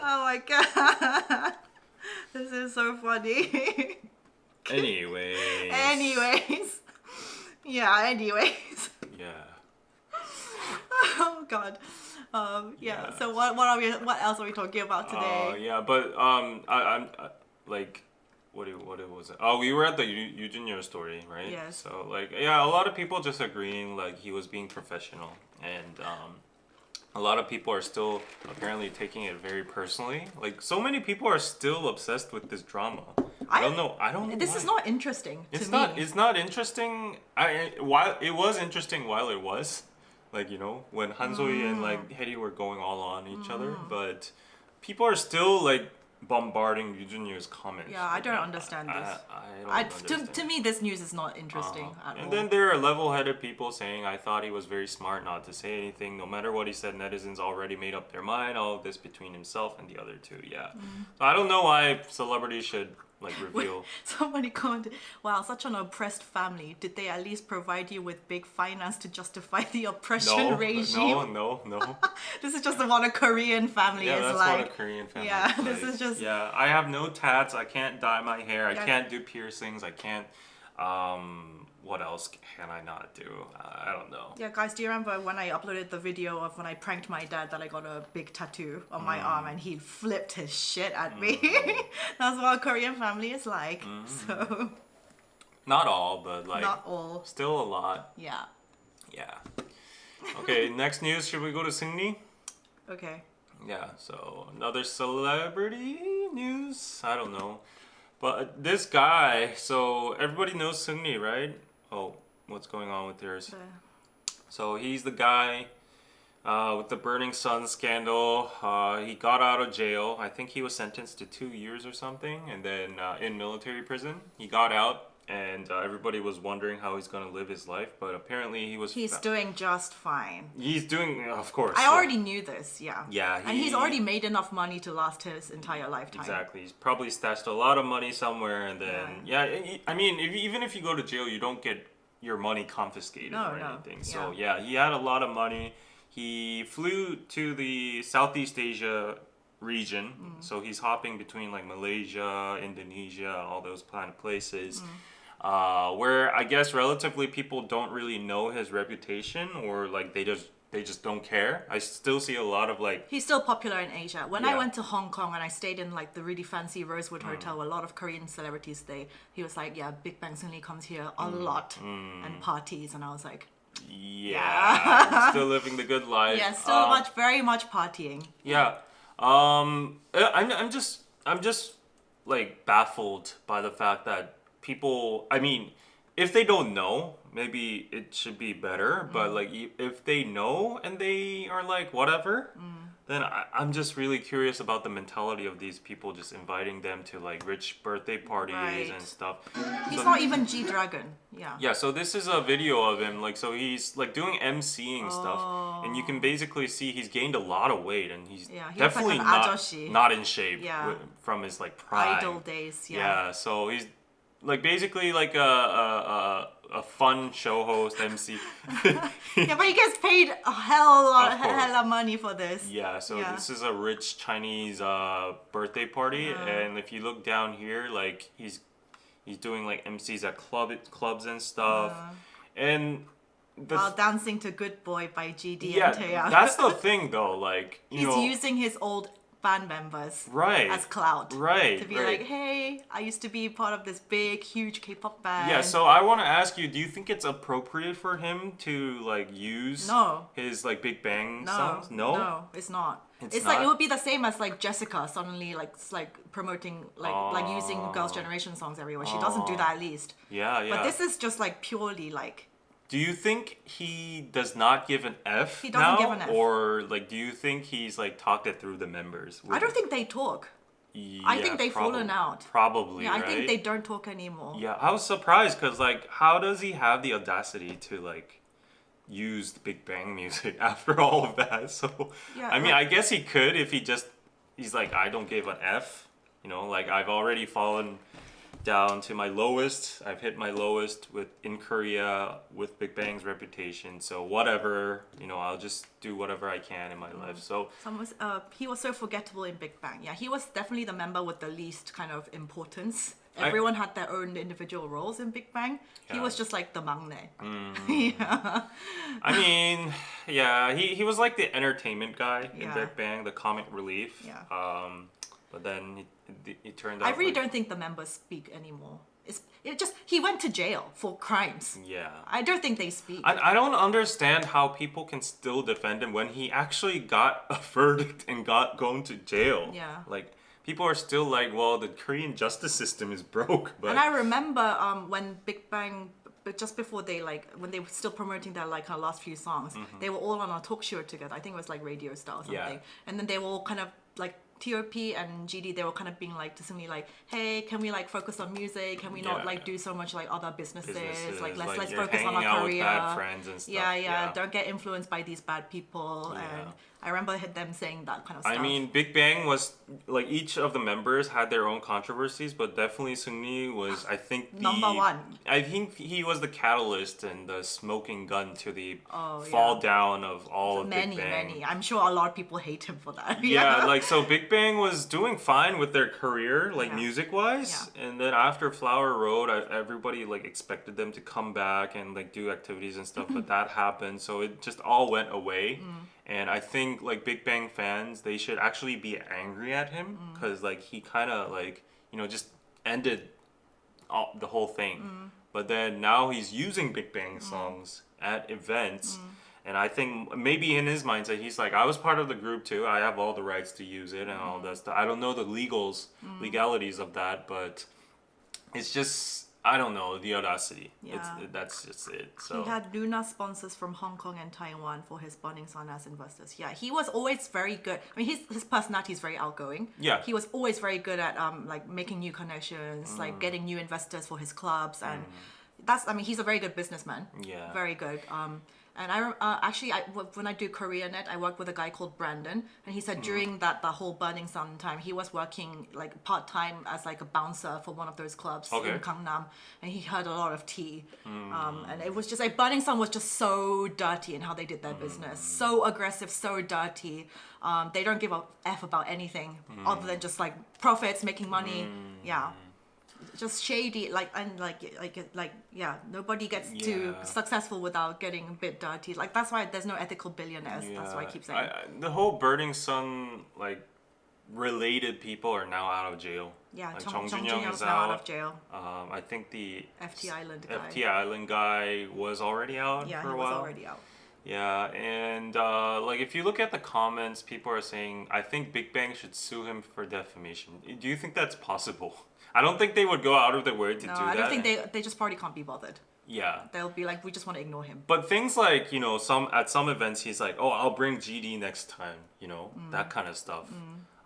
Oh my god. This is so funny. Anyways. Yeah, anyways. Yeah. Oh god. Yeah. So what else are we talking about today? Yeah, but I'm like, what was it? Oh, we were at the Ryu Jun Yeol story, right? Yes. So like, yeah, a lot of people just agreeing like he was being professional, and a lot of people are still apparently taking it very personally. Like, so many people are still obsessed with this drama. I don't know. This why. is not interesting to It's me. not. It's not interesting. While it was interesting while it was, like, when Hansoi and like Hedy were going all on each other, but people are still like bombarding Ryu Jun Yeol's comments. Yeah, I don't understand this. I don't understand. To me, this news is not interesting at all. And then there are level-headed people saying, I thought he was very smart not to say anything. No matter what he said, netizens already made up their mind. All of this between himself and the other two. Yeah. So I don't know why celebrities should like reveal. Somebody commented, wow, such an oppressed family. Did they at least provide you with big finance to justify the oppression regime? No. This is just what a Korean family Yeah, is that's like. what a Korean family Yeah, is this like. is just... Yeah, I have no tats. I can't dye my hair. I Yeah. can't do piercings. I can't... what else can I not do? I don't know. Yeah, guys, do you remember when I uploaded the video of when I pranked my dad that I got a big tattoo on my arm and he flipped his shit at me? That's what a Korean family is like. So... Not all, but like... Not all. Still a lot. Yeah. Yeah. Okay, next news. Should we go to Seungri? Okay. Yeah, so another celebrity news. I don't know. But this guy, so everybody knows Seungri, right? Oh, what's going on with yours? So he's the guy with the Burning Sun scandal. He got out of jail. I think he was sentenced to 2 years or something. And then in military prison, he got out. And everybody was wondering how he's going to live his life. But apparently He's doing just fine. He's doing, of course. I already knew this, yeah. Yeah. And he's already made enough money to last his entire lifetime. Exactly. He's probably stashed a lot of money somewhere, and then I mean, even if you go to jail, you don't get your money confiscated or anything. So yeah, he had a lot of money. he flew to the Southeast Asia region. So he's hopping between like Malaysia, Indonesia, all those kind of places. Where I guess relatively people don't really know his reputation, or like they just don't care. I still see a lot of like He's still popular in Asia. When I Yeah. went to Hong Kong and I stayed in like the really fancy Rosewood Hotel where a lot of Korean celebrities stay, he was like, yeah, Big Bang Seungri comes here a lot and parties. And I was like, yeah, still living the good life. yeah, still very much partying. Yeah. I'm just like baffled by the fact that people, I mean, if they don't know, maybe it should be better, but like if they know and they are like whatever, then I'm just really curious about the mentality of these people just inviting them to like rich birthday parties Right. and stuff. He's So- not even G-Dragon. Yeah. Yeah, so this is a video of him, like, so he's like doing MCing stuff, and you can basically see he's gained a lot of weight, and he's Yeah, he looks definitely like an not ajoshi. not in shape Yeah. from his like prime. Idol days. Yeah. Yeah, so he's like basically like a fun show host MC. Yeah, but he gets paid a hella Of course. hella money for this. Yeah, so Yeah. this is a rich Chinese birthday party, and if you look down here, like he's doing like MCs at clubs and stuff, and the While dancing to "Good Boy" by GD yeah, and Taeyang. that's the thing though, like you He's know, using his old band members right, as clout. right, To be right. like, hey, I used to be part of this big, huge K-pop band. Yeah, so I want to ask you, do you think it's appropriate for him to like use No. his like Big Bang No, songs? No, it's not. It's like not? it would be the same as like Jessica suddenly like promoting like using Girls' Generation songs everywhere. She doesn't do that at least. Yeah, yeah. But this is just like purely like Do you think he does not give an F He doesn't now? give an F. Or like do you think he's like talked it through the members? I don't think they talk. I think they've fallen out. Probably, Yeah, right? I think they don't talk anymore. Yeah, I was surprised because like how does he have the audacity to like use the Big Bang music after all of that? So Yeah, I mean, like- I guess he could if he's like, I don't give an F. You know, like I've already fallen down to my lowest. I've hit my lowest in Korea with Big Bang's reputation. So whatever, you know, I'll just do whatever I can in my life. So He was so forgettable in Big Bang. Yeah, he was definitely the member with the least kind of importance. Everyone had their own individual roles in Big Bang. He Yeah. was just like the maknae. I mean, yeah, he was like the entertainment guy in Yeah. Big Bang, the comic relief. Yeah. But then he turned out. I really like- don't think the members speak anymore. He went to jail for crimes. Yeah. I don't think they speak. I don't understand how people can still defend him when he actually got a verdict and got going to jail. Yeah. Like people are still like, well, the Korean justice system is broke. But And I remember when Big Bang, but just before when they were still promoting their like last few songs, they were all on a talk show together. I think it was like Radio Star or something. Yeah. And then they were all kind of like TOP and GD. They were kind of being like to suddenly like, hey, can we like focus on music? Can we not Yeah. like do so much like other businesses? Like like, let's you're focus on hanging our out with career. bad friends and stuff. Yeah. Don't get influenced by these bad people. Yeah. And I remember them saying that kind of stuff. I mean, Big Bang was like each of the members had their own controversies, but definitely Seungri was, I think, Number one. I think he was the catalyst and the smoking gun to the Oh, fall yeah. down of all of many, Big Bang. many. I'm sure a lot of people hate him for that. Yeah, like so Big Bang was doing fine with their career, like Yeah. music wise, and then after Flower Road, everybody like expected them to come back and like do activities and stuff, but that happened, so it just all went away. And I think like Big Bang fans, they should actually be angry at him because like he kind of like just ended the whole thing. But then now he's using Big Bang songs at events. And I think maybe in his mindset, he's like, I was part of the group too. I have all the rights to use it and all that stuff. I don't know the legalities of that, but it's just, I don't know, the audacity. Yeah. That's just it. So He had Luna sponsors from Hong Kong and Taiwan for his Burning Sun as investors. Yeah, he was always very good. I mean, his personality is very outgoing. Yeah. He was always very good at like making new connections, like getting new investors for his clubs, and he's a very good businessman. Yeah. Very good. And actually, when I do CareerNet, I work with a guy called Brandon, and he said during the whole Burning Sun time, he was working like part-time as like a bouncer for one of those clubs in Gangnam, and he heard a lot of tea. And it was just like Burning Sun was just so dirty in how they did their business, so aggressive, so dirty. They don't give a F about anything other than just like profits, making money. Yeah. Just shady, nobody gets too successful without getting a bit dirty. Like that's why there's no ethical billionaires. That's why I keep saying. The whole Burning Sun like related people are now out of jail. Yeah, like Jung Jun Jun Young is now out of jail. I think the FT Island guy was already out Yeah, for he a was while. already out. Yeah, and like if you look at the comments, people are saying, I think Big Bang should sue him for defamation. Do you think that's possible? I don't think they would go out of their way to do that. No, I don't think they just probably can't be bothered. Yeah. They'll be like, we just want to ignore him. But things like, at some events he's like, oh, I'll bring GD next time, that kind of stuff.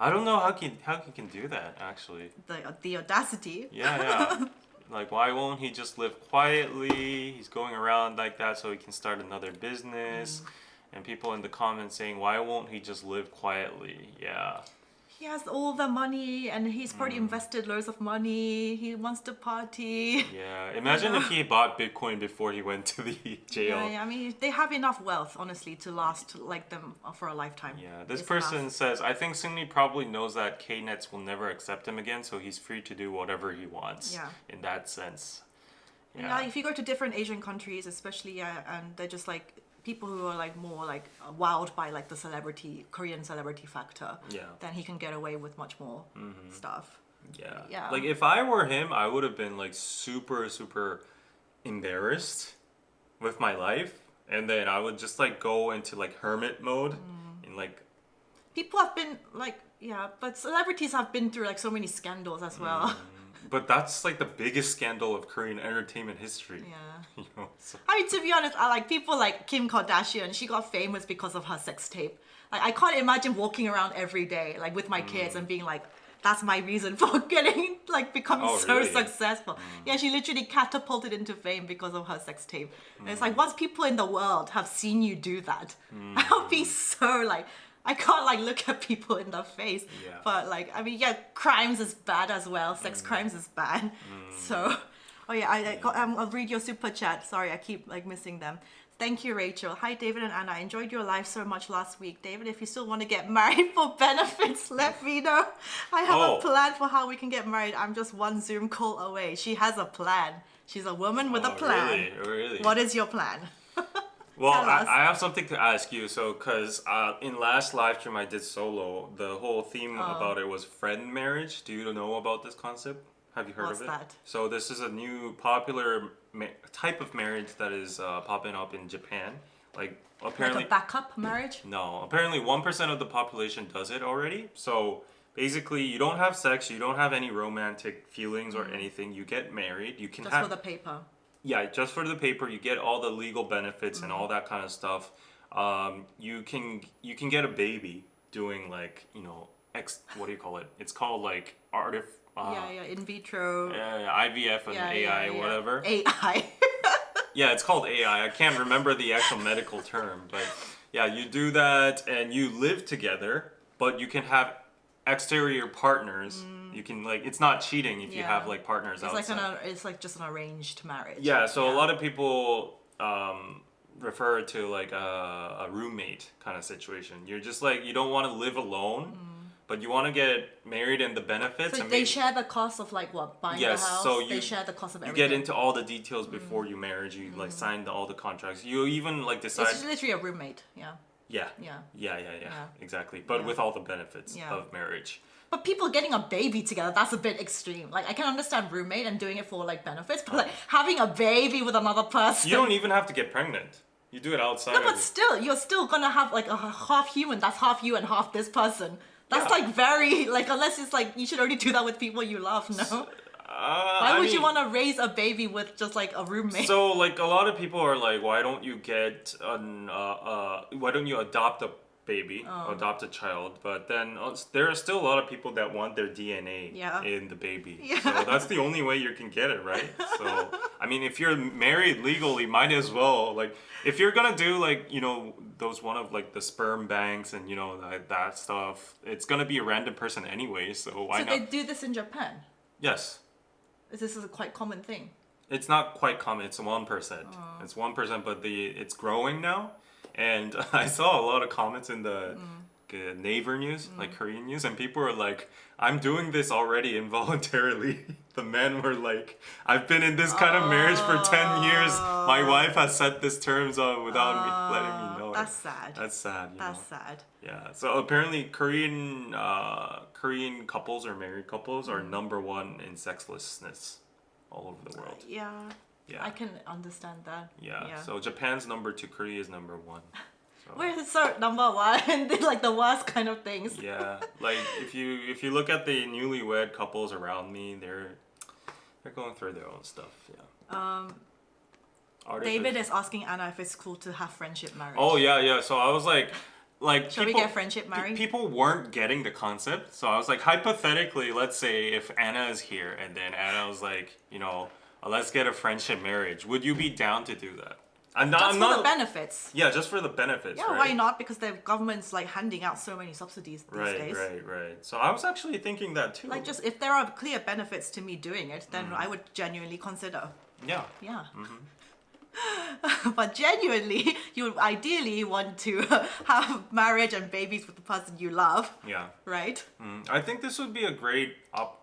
I don't know how he can do that, actually. The audacity. Yeah. Like, why won't he just live quietly? He's going around like that so he can start another business. And people in the comments saying, why won't he just live quietly? Yeah. He has all the money and he's probably invested loads of money. He wants to party. Yeah, imagine if he bought Bitcoin before he went to the jail. Yeah, I mean, they have enough wealth, honestly, to last like them for a lifetime. Yeah, this person says, I think Seungri probably knows that K-Nets will never accept him again, so he's free to do whatever he wants. Yeah. In that sense. Yeah, if you go to different Asian countries, especially, and they're just like people who are like more like wowed by like the Korean celebrity factor, then he can get away with much more stuff. Yeah. Like if I were him, I would have been like super, super embarrassed with my life. And then I would just like go into like hermit mode and like... People have been like, but celebrities have been through like so many scandals as well. But that's like the biggest scandal of Korean entertainment history. Yeah. So. I mean, to be honest, I like people like Kim Kardashian. She got famous because of her sex tape. Like, I can't imagine walking around every day, like with my kids and being like, that's my reason for becoming really? successful. Yeah, she literally catapulted into fame because of her sex tape. And it's like, once people in the world have seen you do that, I'll be so like, I can't like look at people in the face. Yeah. But like, I mean, crimes is bad as well. Sex crimes is bad. So, I'll read your super chat. Sorry, I keep like missing them. Thank you, Rachel. Hi, David and Anna. I enjoyed your live so much last week. David, if you still want to get married for benefits, let me know. I have a plan for how we can get married. I'm just one Zoom call away. She has a plan. She's a woman with a plan. Really? What is your plan? Well, I have something to ask you. So, because in last live stream I did solo, the whole theme about it was friend marriage. Do you know about this concept? Have you heard of it? What's that? So this is a new popular type of marriage that is popping up in Japan. Like apparently. Like a backup marriage? No, apparently 1% of the population does it already. So basically, you don't have sex, you don't have any romantic feelings or anything. You get married. You can just for the paper. Yeah, just for the paper. You get all the legal benefits and all that kind of stuff. You can get a baby doing like what do you call it? It's called like in vitro. IVF and AI, whatever. AI. Yeah, it's called AI. I can't remember the actual medical term, but yeah, you do that and you live together, but you can have exterior partners. You can like, it's not cheating if you have like partners outside. It's like just an arranged marriage. Yeah, so a lot of people refer to like a roommate kind of situation. You're just like, you don't want to live alone. But you want to get married and the benefits. So they share the cost of like what, buying the house? So they share the cost of everything. You get into all the details before you marriage. You like sign all the contracts. You even like decide. It's literally a roommate. Yeah. Exactly. But with all the benefits of marriage. But people getting a baby together, that's a bit extreme. Like I can understand roommate and doing it for like benefits, but like having a baby with another person. You don't even have to get pregnant. You do it outside. No, but still, you're still gonna have like a half human. That's half you and half this person. That's like very, like, unless it's like, you should only do that with people you love, no? Why would you want to raise a baby with just like a roommate? So like a lot of people are like, why don't you get why don't you adopt baby, adopt a child, but then there are still a lot of people that want their DNA Yeah. in the baby. Yeah. So that's the only way you can get it, right? So, I mean, if you're married legally, might as well. Like, if you're gonna do, like, you know, those one of, like, the sperm banks and, you know, that stuff, it's gonna be a random person anyway, so why So not? they do this in Japan. Yes. This is a quite common thing. It's not quite common. It's 1%. It's 1%, but it's growing now. And I saw a lot of comments in the Naver news, like Korean news, and people were like, "I'm doing this already involuntarily." The men were like, "I've been in this kind of marriage for 10 years. My wife has set this terms on without me letting me know." That's sad. That's sad. That's sad. Yeah. So apparently, Korean couples or married couples are number one in sexlessness all over the world. Yeah. Yeah. I can understand that. Yeah. So Japan's number 2, Korea is number 1. So, We're so number one and they're like the worst kind of things. yeah. Like if you look at the newlywed couples around me, they're going through their own stuff. Yeah. David is asking Anna if it's cool to have friendship marriage. Oh yeah. So I was like Shall we get friendship married? People weren't getting the concept. So I was like, hypothetically, let's say if Anna is here and then Anna was like, you know, let's get a friendship marriage. Would you be down to do that? Just for the benefits. Yeah, just for the benefits. Yeah, right? why not? Because the government's like handing out so many subsidies these days. Right. So I was actually thinking that too. Like, just if there are clear benefits to me doing it, then I would genuinely consider. Yeah. Yeah. But genuinely, you would ideally want to have marriage and babies with the person you love. Yeah. Right? I think this would be a great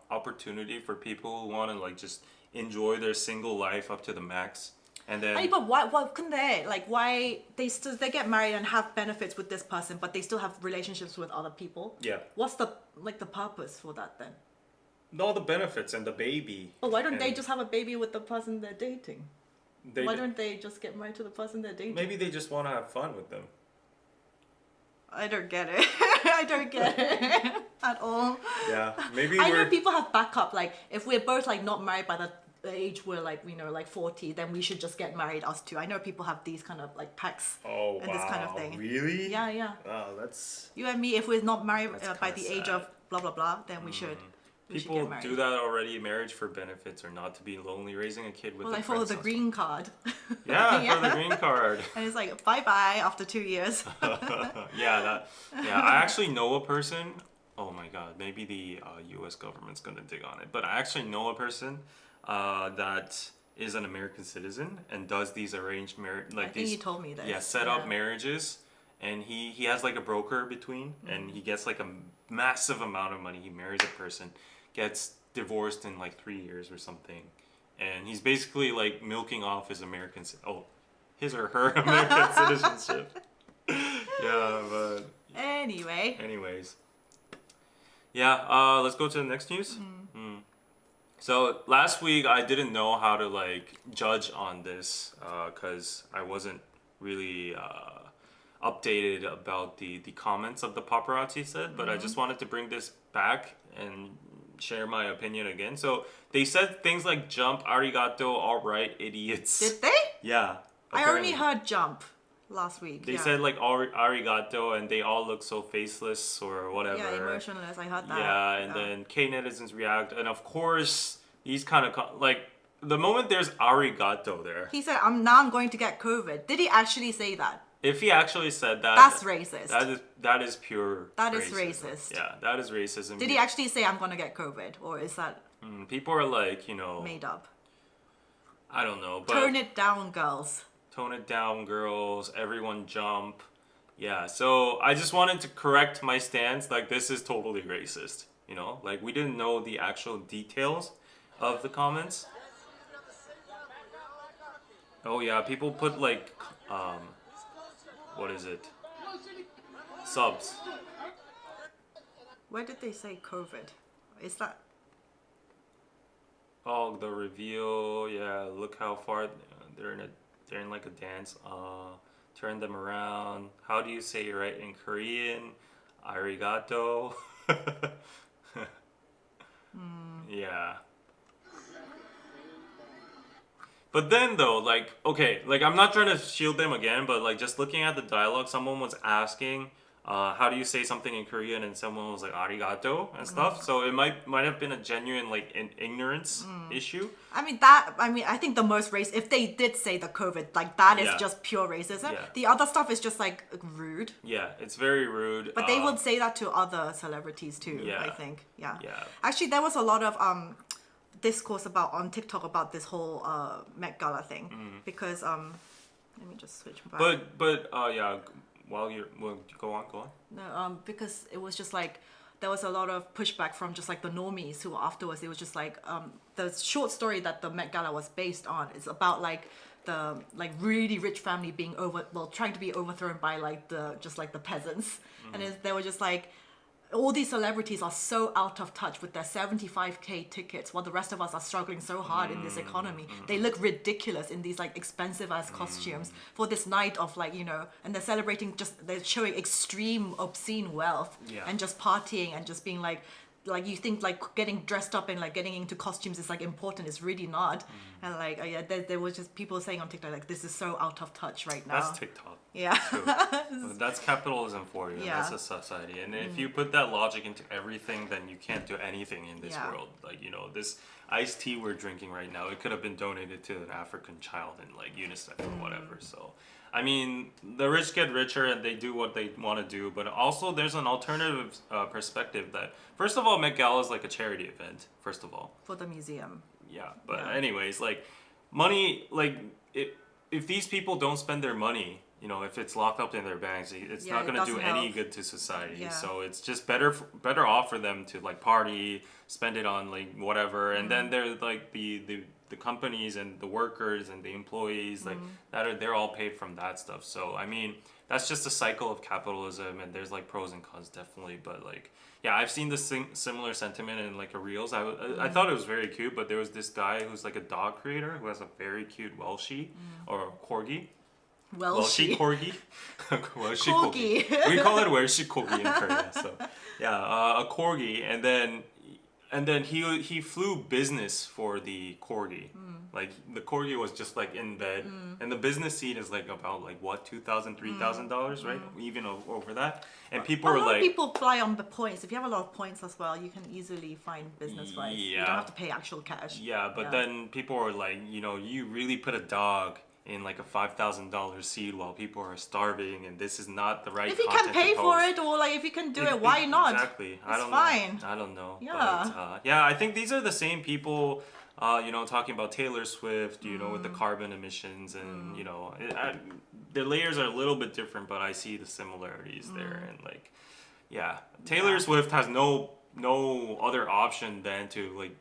opportunity for people who want to like just enjoy their single life up to the max. And then, but why couldn't they? Like, why they get married and have benefits with this person, but they still have relationships with other people? yeah, What's the purpose for that then? all the benefits and the baby. But why don't they just have a baby with the person they're dating? They Why don't they just get married to the person they're dating? Maybe they just want to have fun with them. I don't get it. I don't get it at all. Yeah, maybe I know people have backup. Like, if we're both like not married by the age we're like, you know, like 40, then we should just get married, us two. I know people have these kind of like pacts and this kind of thing. Really? Yeah. Wow, that's... You and me, if we're not married by kinda the age sad. of blah blah blah, then we should. We should People get married. do that already. Marriage for benefits or not to be lonely. Raising a kid with Well, a I follow the friend's green card. Yeah, for the green card. And it's like bye bye after 2 years. Yeah, I actually know a person. Oh my god, maybe the U.S. government's gonna dig on it. But I actually know a person that is an American citizen and does these arranged marriage, like I think these. you told me this. Yeah, set up marriages, and he has like a broker between, and he gets like a massive amount of money. He marries a person, gets divorced in like 3 years or something, and he's basically like milking off his his or her American citizenship. Yeah, but anyways, yeah. Let's go to the next news. So last week I didn't know how to like judge on this because I wasn't really updated about the comments of the paparazzi said, but I just wanted to bring this back and share my opinion again. So they said things like jump, arigato, all right, idiots. Did they? Yeah. I only apparently. heard jump last week. They said like arigato and they all look so faceless or whatever. Yeah, emotionless. I heard that. Yeah, and then K-netizens react. And of course, these kind of like the moment there's arigato there. He said, I'm going to get COVID. Did he actually say that? If he actually said that, That's racist. That is pure. That is racism. racist. Yeah, that is racism. Did he actually say I'm gonna get COVID, or is that People are like, you know, made up? I don't know, but Tone it down, girls. Tone it down, girls. Everyone jump. Yeah. So I just wanted to correct my stance. Like this is totally racist. You know, like we didn't know the actual details of the comments. Oh yeah, people put like what is it? Subs. Where did they say COVID? Is that? Oh, the reveal. Yeah, look how far they're in like a dance. Turn them around. How do you say it right in Korean? Arigato. Yeah. But then though, like, okay, like I'm not trying to shield them again, but like just looking at the dialogue, someone was asking, how do you say something in Korean and someone was like arigato and stuff. So it might have been a genuine like ignorance issue. I think the most race, if they did say the COVID, like that is Yeah. just pure racism. Yeah. The other stuff is just like rude. Yeah, it's very rude. But they would say that to other celebrities too, Yeah. I think. Yeah. Yeah. Actually, there was a lot of discourse on TikTok about this whole Met Gala thing because let me just switch back. But yeah, go on. No, because it was just like there was a lot of pushback from just like the normies who afterwards it was just like the short story that the Met Gala was based on is about like the like really rich family being trying to be overthrown by like the peasants, and they were just like all these celebrities are so out of touch with their 75k tickets while the rest of us are struggling so hard in this economy. They look ridiculous in these like expensive ass costumes for this night of like, and they're celebrating they're showing extreme obscene wealth and just partying and just being like you think like getting dressed up and like getting into costumes is like important. It's really not. And like there was just people saying on TikTok like this is so out of touch right now. That's TikTok. Yeah. That's capitalism for you. Yeah. That's a society. And if you put that logic into everything, then you can't do anything in this world. Like, this iced tea we're drinking right now, it could have been donated to an African child in like UNICEF or whatever. So, I mean, the rich get richer and they do what they want to do. But also there's an alternative perspective that, first of all, Met Gala is like a charity event, first of all. For the museum. Yeah. But anyways, like money, like if these people don't spend their money, if it's locked up in their banks, it's not going to do any good to society. Yeah. So it's just better off for them to like party, spend it on like whatever, and then there's like the companies and the workers and the employees like they're all paid from that stuff. So I mean that's just a cycle of capitalism, and there's like pros and cons definitely. But like I've seen this similar sentiment in like a reels. I thought it was very cute, but there was this guy who's like a dog creator who has a very cute Welshie or corgi. Welshie corgi. Welshie corgi. We call it Welshie corgi in Korea. So a corgi, and then he flew business for the corgi. Like the corgi was just like in bed, and the business seat is like about like what $2,000, $3,000, right? Even over that. And people were like, a lot of people fly on the points. If you have a lot of points as well, you can easily find business flights. Yeah. You don't have to pay actual cash. Yeah, but then people were like, you really put a dog in like a $5,000 seat while people are starving, and this is not the right. If you can pay for it, or like if you can do it, why not? Exactly. It's fine. I don't know. Yeah. But, I think these are the same people. Talking about Taylor Swift, with the carbon emissions, and the layers are a little bit different, but I see the similarities there, and like, Taylor Swift has no other option than to like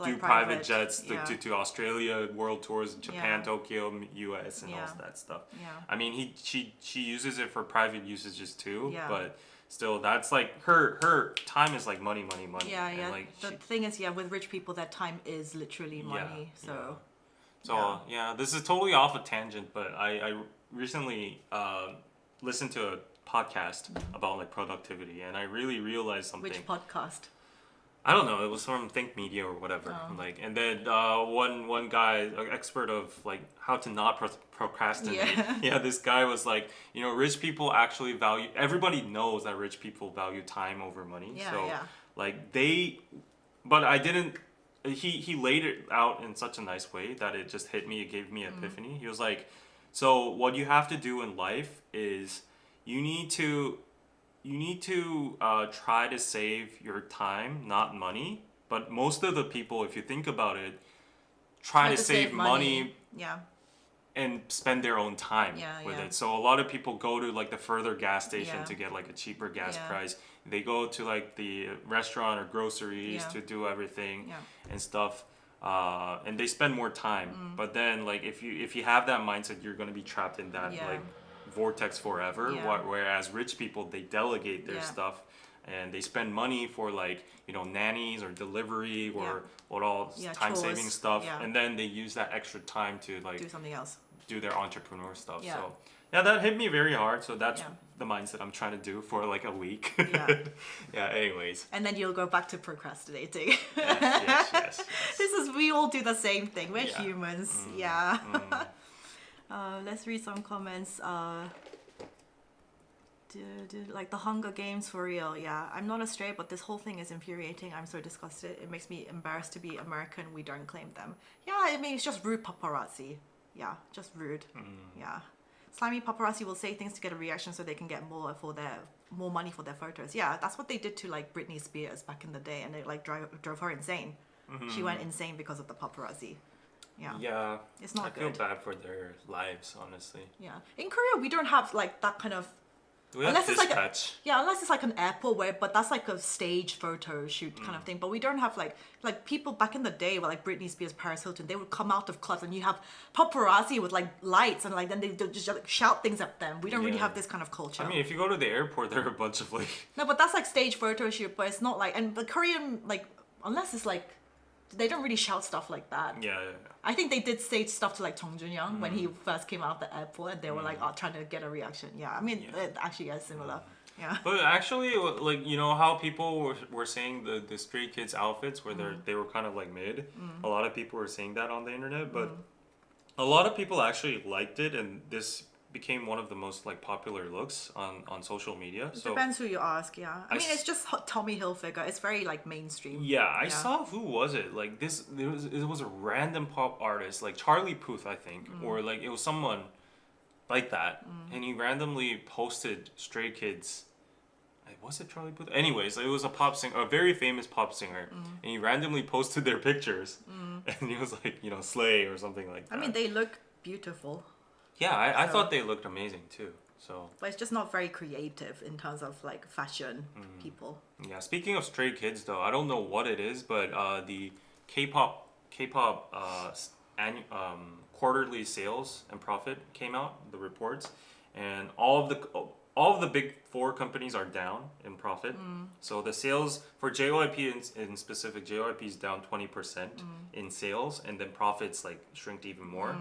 do private jets to Australia, world tours, Japan, Tokyo, US, and all that stuff. Yeah. I mean, she uses it for private usages too, but still, that's like her time is like money. Yeah, and like the thing is, with rich people, that time is literally money. So. This is totally off a tangent, but I recently listened to a podcast about like productivity, and I really realized something. Which podcast? I don't know. It was from Think Media or whatever. Like, and then one guy, an expert of like how to not procrastinate. Yeah, this guy was like, rich people actually value. Everybody knows that rich people value time over money. Like but I didn't. He laid it out in such a nice way that it just hit me. It gave me an epiphany. He was like, so what you have to do in life is you need to try to save your time, not money. But most of the people, if you think about it, try to save money and spend their own time with it. So a lot of people go to like the further gas station to get like a cheaper gas price. They go to like the restaurant or groceries to do everything and stuff. And they spend more time. But then like if you have that mindset, you're going to be trapped in that like vortex forever. Whereas rich people, they delegate their stuff and they spend money for like nannies or delivery or what all time saving stuff, and then they use that extra time to like do something else, do their entrepreneur stuff. So that hit me very hard. So that's the mindset I'm trying to do for like a week. Anyways, and then you'll go back to procrastinating. yes. We all do the same thing. We're humans. Let's read some comments. Like the Hunger Games for real. Yeah, I'm not a stray, but this whole thing is infuriating. I'm so disgusted. It makes me embarrassed to be American. We don't claim them. Yeah, I mean it's just rude paparazzi. Yeah, just rude. Yeah, slimy paparazzi will say things to get a reaction so they can get more money for their photos. Yeah, that's what they did to like Britney Spears back in the day, and it like drove her insane. She went insane because of the paparazzi. Yeah. Yeah. It's not I feel good. bad for their lives, honestly. Yeah. In Korea, we don't have like that kind of. We have Unless it's like dispatch. unless it's like an airport but that's like a stage photo shoot kind of thing. But we don't have like people back in the day where like Britney Spears, Paris Hilton, they would come out of clubs and you have paparazzi with like lights and like then they just like shout things at them. We don't really Yeah. have this kind of culture. I mean, if you go to the airport, there are a bunch of like. No, but that's like stage photo shoot, but it's not like, and the Korean like unless it's like they don't really shout stuff like that. Yeah. I think they did say stuff to like Jung Jun-young when he first came out of the airport, and they were like trying to get a reaction. Yeah, I mean it actually is similar. Yeah. But actually, like you know how people were saying the Stray Kids outfits where they were kind of like mid. A lot of people were saying that on the internet, but a lot of people actually liked it, and this became one of the most like popular looks on social media. So Depends who you ask, yeah. I mean, s- it's just Tommy Hilfiger. It's very like mainstream. yeah, I saw who was it? Like it was a random pop artist, like Charlie Puth, I think, or like it was someone like that, and he randomly posted Stray Kids. Was it Charlie Puth? Anyways, it was a pop singer, a very famous pop singer, and he randomly posted their pictures, and he was like, you know, slay or something like that. I mean, they look beautiful, yeah, I thought they looked amazing too. So but it's just not very creative in terms of like fashion people. yeah, speaking of Stray Kids though, I don't know what it is, but the K-pop quarterly sales and profit came out, the reports, and all of the big four companies are down in profit. So the sales for JYP in specific, JYP is down 20% in sales, and then profits like shrinked even more.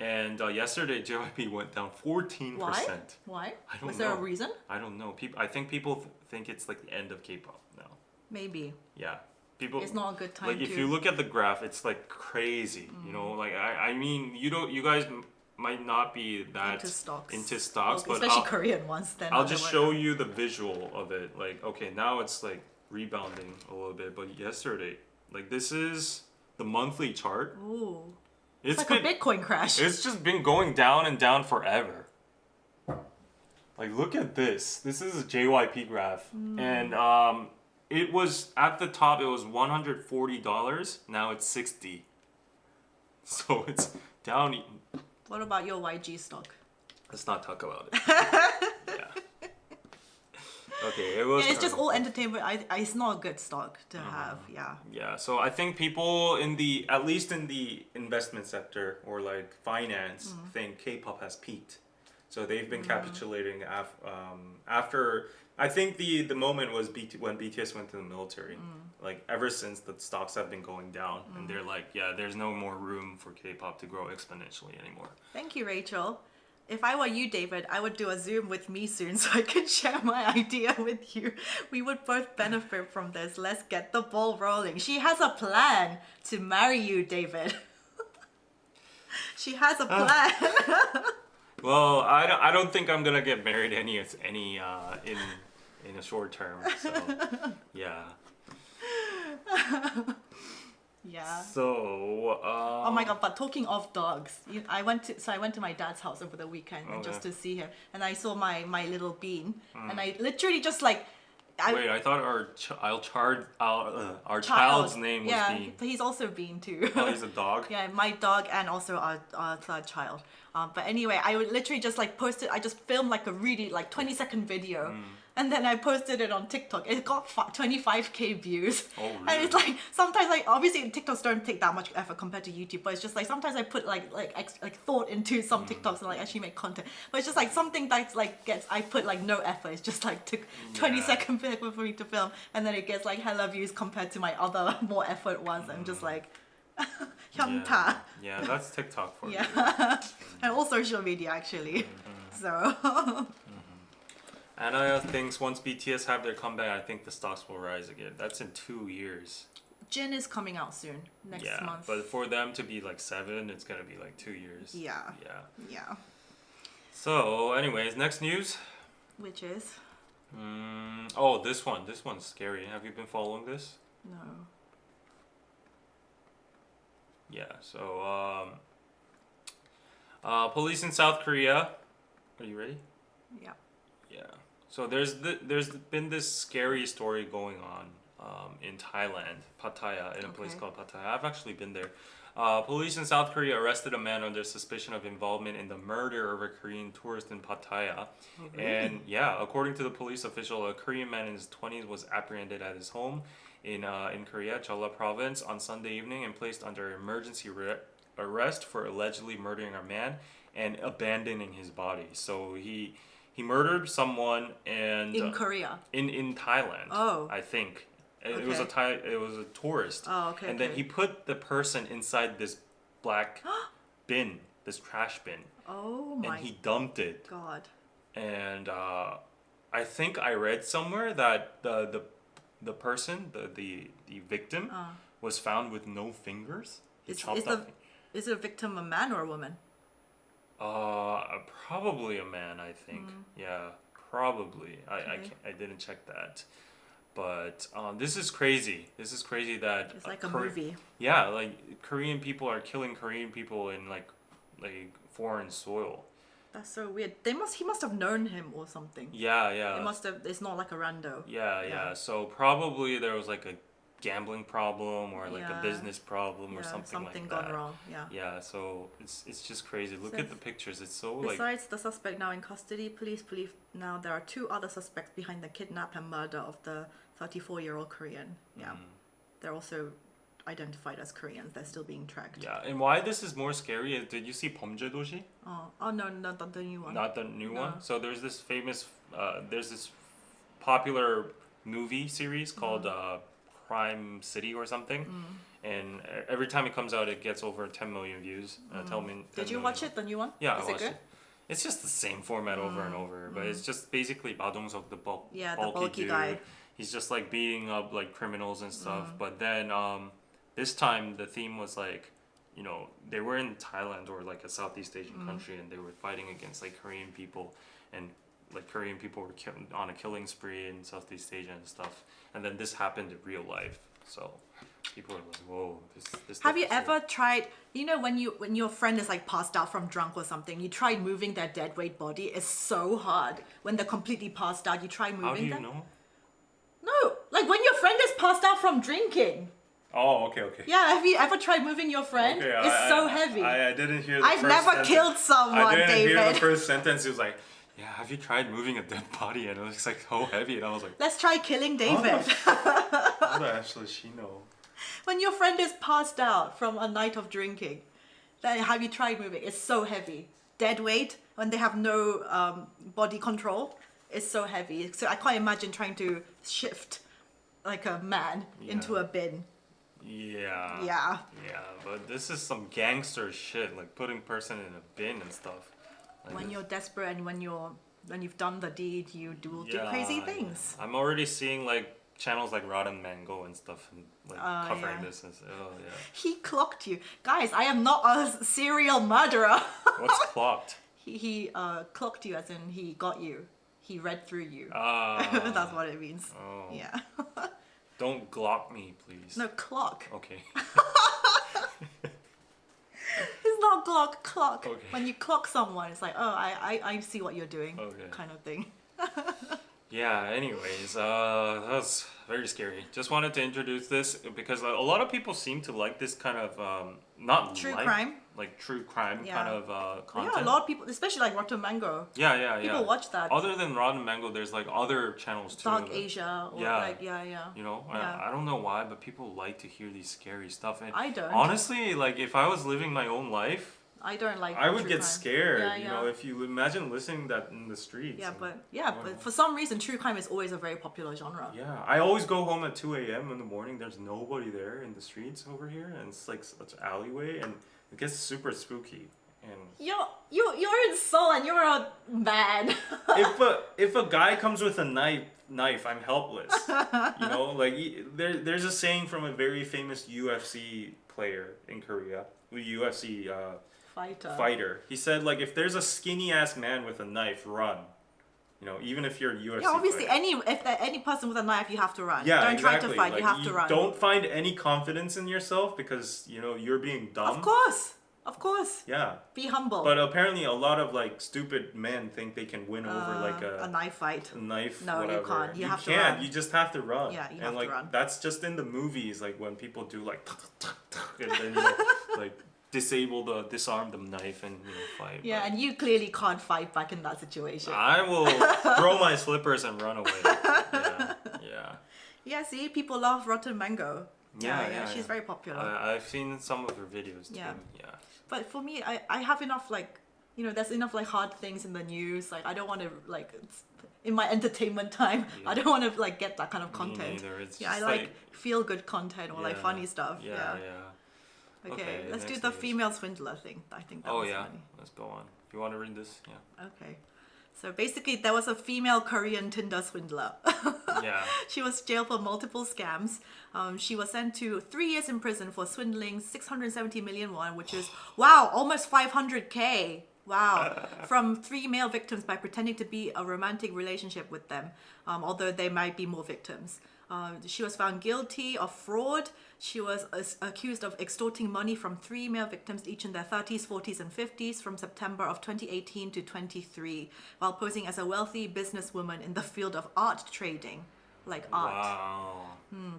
And yesterday JYP went down 14%. Why? I don't Was there a know. reason? I don't know. I think people think it's like the end of K-pop now. Maybe. Yeah. People, It's not a good time like to. if you look at the graph, it's like crazy. You know, like I mean, you guys might not be that into stocks. but Especially Korean ones. Then I'll just show you the visual of it. Like, okay, now it's like rebounding a little bit, but yesterday, like this is the monthly chart. Ooh. It's Like been, a Bitcoin crash. it's just been going down and down forever. Like, look at this. This is a JYP graph, and it was at the top. It was $140. Now it's 60. So it's down. What about your YG stock? Let's not talk about it. Yeah. Okay, it was. Yeah, it's just all entertainment. It's not a good stock to have. Yeah. Yeah, so I think people at least in the investment sector or like finance, think K-pop has peaked. So they've been capitulating after. I think the moment was when BTS went to the military. Like ever since, the stocks have been going down, and they're like, yeah, there's no more room for K-pop to grow exponentially anymore. Thank you, Rachel. If I were you, David, I would do a Zoom with me soon so I could share my idea with you. We would both benefit from this. Let's get the ball rolling. She has a plan to marry you, David. She has a plan. Well, I don't think I'm gonna get married any in a short term. So yeah. Yeah. So. Oh my god! But talking of dogs, I went to my dad's house over the weekend and just to see him, and I saw my little bean, and I literally just like. Wait, I thought our child's name was yeah, Bean. he's also Bean too. Oh, he's a dog? Yeah, my dog and also our third child. But anyway, I would literally just like post it. I just filmed like a really like 20-second video. And then I posted it on TikTok. It got 25k views. Oh, really? And it's like sometimes like obviously TikToks don't take that much effort compared to YouTube, but it's just like sometimes I put like thought into some TikToks and like actually make content. But it's just like something that's like I put like no effort. It's just like took 20-second video for me to film, and then it gets like hella views compared to my other more effort ones. I'm just like hyungta. Yeah, that's TikTok for you. Yeah. And all social media actually. So Anna thinks once BTS have their comeback, I think the stocks will rise again. That's in 2 years. Jin is coming out soon, next month. But for them to be like 7, it's gonna be like 2 years. Yeah. Yeah. Yeah. So, anyways, next news. Which is? Oh, this one. This one's scary. Have you been following this? No. Yeah. So, police in South Korea. Are you ready? Yeah. Yeah. So there's been this scary story going on in Thailand, Pattaya, in a place called Pattaya. I've actually been there. Police in South Korea arrested a man under suspicion of involvement in the murder of a Korean tourist in Pattaya. Oh, really? And yeah, according to the police official, a Korean man in his 20s was apprehended at his home in Korea, Gala province, on Sunday evening and placed under emergency arrest for allegedly murdering a man and abandoning his body. So he murdered someone and In Korea. in Thailand. Oh. I think. It was a tourist. Oh, okay. And then he put the person inside this black bin, this trash bin. Oh my And he dumped it. God. And I think I read somewhere that the person, the victim, was found with no fingers. He chopped off. Is the victim a man or a woman? Probably a man, I think. Yeah, probably. I didn't check that. But this is crazy. This is crazy that It's like a movie. Yeah, like Korean people are killing Korean people in like foreign soil. That's so weird. He must have known him or something. Yeah, yeah. It must have. It's not like a rando. Yeah. So probably there was like a gambling problem or like a Yeah. business problem or something like that. Something gone wrong. Yeah. Yeah, so it's just crazy. Look at the pictures. It's so Besides the suspect now in custody, police believe now there are 2 other suspects behind the kidnap and murder of the 34-year-old Korean. Yeah. They're also identified as Koreans. They're still being tracked. Yeah, and why this is more scary is, did you see 범죄도시? Oh no, not the new one. Not the new one. So there's this famous, there's this popular movie series called Crime City or something, and every time it comes out, it gets over 10 million views. Did you watch it, the new one? Yeah, Is I it watched good? it. It's just the same format over and over, but it's just basically 마동석, the Yeah, the bulky bulky dude. guy. He's just like beating up like criminals and stuff. But then this time the theme was like, you know, they were in Thailand or like a Southeast Asian country, and they were fighting against like Korean people, and like Korean people were on a killing spree in Southeast Asia and stuff. And then this happened in real life, so people are like, whoa, this Have you stuff is ever tried, you know, when your friend is like passed out from drunk or something, you try moving their dead weight body? It's so hard. When they're completely passed out, you try moving How do you them. know? No, like when your friend is passed out from drinking. Oh, okay. Yeah, have you ever tried moving your friend? Okay, It's so heavy. I didn't hear the I've first never sentence. killed someone, I didn't David. hear the first sentence. It was like, yeah, have you tried moving a dead body? And it was like so heavy. And I was like, Let's try killing David. how the actually she know? When your friend is passed out from a night of drinking, then have you tried moving? It's so heavy. Dead weight, when they have no body control, it's so heavy. So I can't imagine trying to shift like a man into a bin. Yeah. Yeah. Yeah, but this is some gangster shit, like putting person in a bin and stuff. Like When this- you're desperate and when you've done the deed, you do crazy things. I'm already seeing like channels like Rotten Mango and stuff, and like covering yeah. this. And, oh yeah. He clocked you. Guys, I am not a serial murderer. What's clocked? He clocked you as in he got you. He read through you. Ah. That's what it means. Oh. Yeah. Don't Glock me, please. No, clock. Okay. It's not clock. Okay. When you clock someone, it's like, oh, I see what you're doing. Okay. Kind of thing. Yeah, anyways, that was very scary. Just wanted to introduce this because a lot of people seem to like this kind of not True like, crime? like true crime Yeah. kind of content. Yeah, a lot of people, especially like Rotten Mango. Yeah. People watch that. Other than Rotten Mango, there's like other channels too. Dark that- Asia. Or Yeah. like, yeah. You know, Yeah. I don't know why, but people like to hear these scary stuff. And I don't. honestly, like if I was living my own life, I don't like I would true get crime. scared. Yeah, You yeah. know, if you imagine listening that in the streets. Yeah, and- but for some reason, true crime is always a very popular genre. Yeah, I always go home at 2 a.m. in the morning. There's nobody there in the streets over here, and it's like such an alleyway, and it gets super spooky. And You're in Seoul and you're a man. if a guy comes with a knife, I'm helpless. You know, like there's a saying from a very famous UFC player in Korea, a UFC Fighter. fighter. He said like if there's a skinny ass man with a knife, run. You know, even if you're a UFC Yeah, obviously, fighter. if there any person with a knife, you have to run. Yeah, Don't exactly. try to fight. Like, you have to run. Don't find any confidence in yourself because you know you're being dumb. Of course. Yeah. Be humble. But apparently, a lot of like stupid men think they can win over like a knife fight. a knife. No, whatever. you can't. You have to can't. run. You just have to run. Yeah, you and have like to run. that's just in the movies, like when people do like and then you know, like disarm the knife and you know fight. Yeah, but and you clearly can't fight back in that situation. I will throw my slippers and run away. Yeah, yeah. Yeah, see, people love Rotten Mango. Yeah, She's very popular. I've seen some of her videos too. Yeah. Yeah. But for me, I have enough like, you know, there's enough like hard things in the news. Like I don't want to like in my entertainment time, I don't want to like get that kind of content. Me neither. It's Yeah, I just, like feel good content or like funny stuff. Yeah. Okay, let's do next the news. female swindler thing. I think that was funny. Let's go on. If you want to read this, yeah. Okay. So basically, there was a female Korean Tinder swindler. Yeah. She was jailed for multiple scams. She was sent to 3 years in prison for swindling 670 million won, which is, wow, almost 500K. Wow. From 3 male victims by pretending to be a romantic relationship with them, although there might be more victims. She was found guilty of fraud. She was accused of extorting money from 3 male victims, each in their 30s, 40s, and 50s, from September of 2018 to 23, while posing as a wealthy businesswoman in the field of art trading, like art. Wow.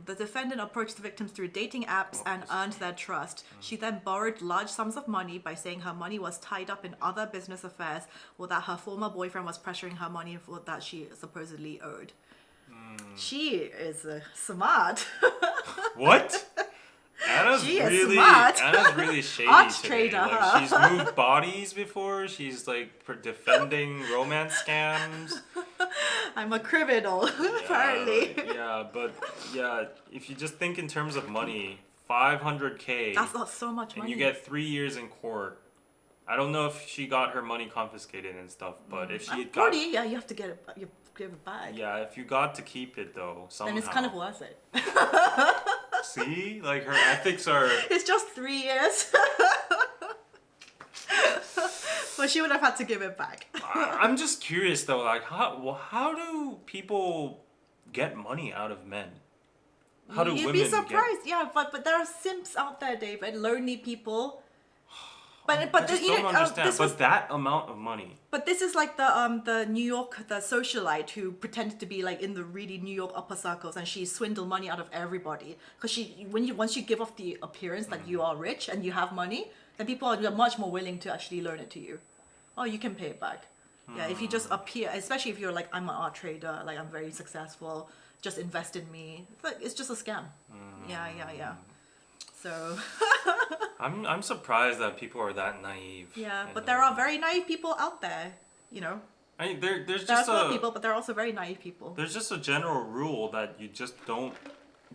The defendant approached the victims through dating apps and earned their trust. She then borrowed large sums of money by saying her money was tied up in other business affairs, or that her former boyfriend was pressuring her money for that she supposedly owed. She is smart. What? Anna's She is really, smart. Anna's really shady Art today. trader, Like, huh? she's moved bodies before. She's like defending romance scams. I'm a criminal, apparently. But if you just think in terms of money, 500K. That's not so much and money. you get 3 years in court. I don't know if she got her money confiscated and stuff, but if she got 40, yeah, you have to get it. You give it back. yeah, if you got to keep it though, somehow. Then it's kind of worth it. See, like her ethics are. It's just 3 years. But she would have had to give it back. I'm just curious though, like how do people get money out of men? How do You'd women be surprised, yeah. But there are simps out there, David. Lonely people. But I just you don't know, understand. this But was, that amount of money. but this is like the New York socialite who pretended to be like in the really New York upper circles, and she swindled money out of everybody. Because once you give off the appearance that you are rich and you have money, then people are much more willing to actually loan it to you. Oh, you can pay it back. Yeah, if you just appear, especially if you're like, I'm an art trader, like I'm very successful, just invest in me. It's just a scam. Yeah. So I'm surprised that people are that naive. yeah, And, but there are very naive people out there. You know, I mean, there's there are just smart people, but there are also very naive people. there's just a general rule that you just don't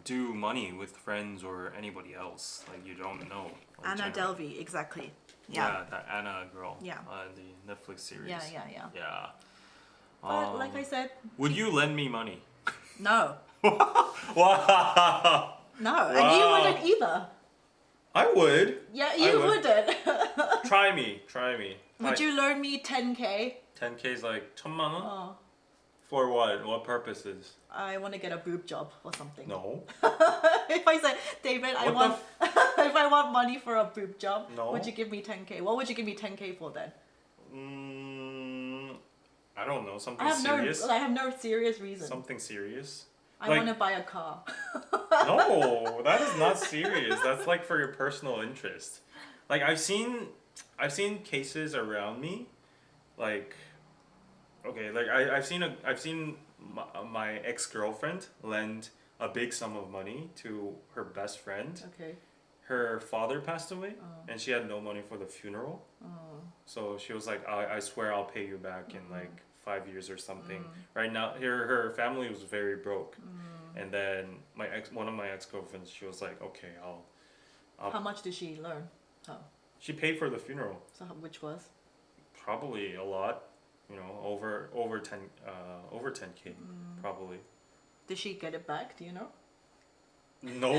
do money with friends or anybody else. Like you don't know. like, Anna generally. Delvey, exactly. Yeah, that Anna girl. Yeah. The Netflix series. Yeah. Yeah. But like I said, Would you lend me money? no, Wow. no, and you wouldn't either. I would. Yeah, I you would. wouldn't. Try me. Would you loan me 10K? 10K is like 1,000,000 won? Oh, For what? What purposes? I want to get a boob job or something. No. If I said, David, I What want, if I want money for a boob job, No. would you give me 10K? What would you give me 10K for then? I don't know. Something I have serious. no, I have no serious reason. Something serious. I like- want to buy a car. No, that is not serious. That's like for your personal interest. Like I've seen cases around me, like, okay, like I've seen my ex-girlfriend lend a big sum of money to her best friend. Okay. Her father passed away, and she had no money for the funeral. So she was like, I swear I'll pay you back in like 5 years or something. Right now, her family was very broke. And then one of my ex-girlfriends, she was like, okay, I'll How much did she learn? Oh, she paid for the funeral. so which was? Probably a lot, you know, over 10K, probably. Did she get it back? Do you know? No,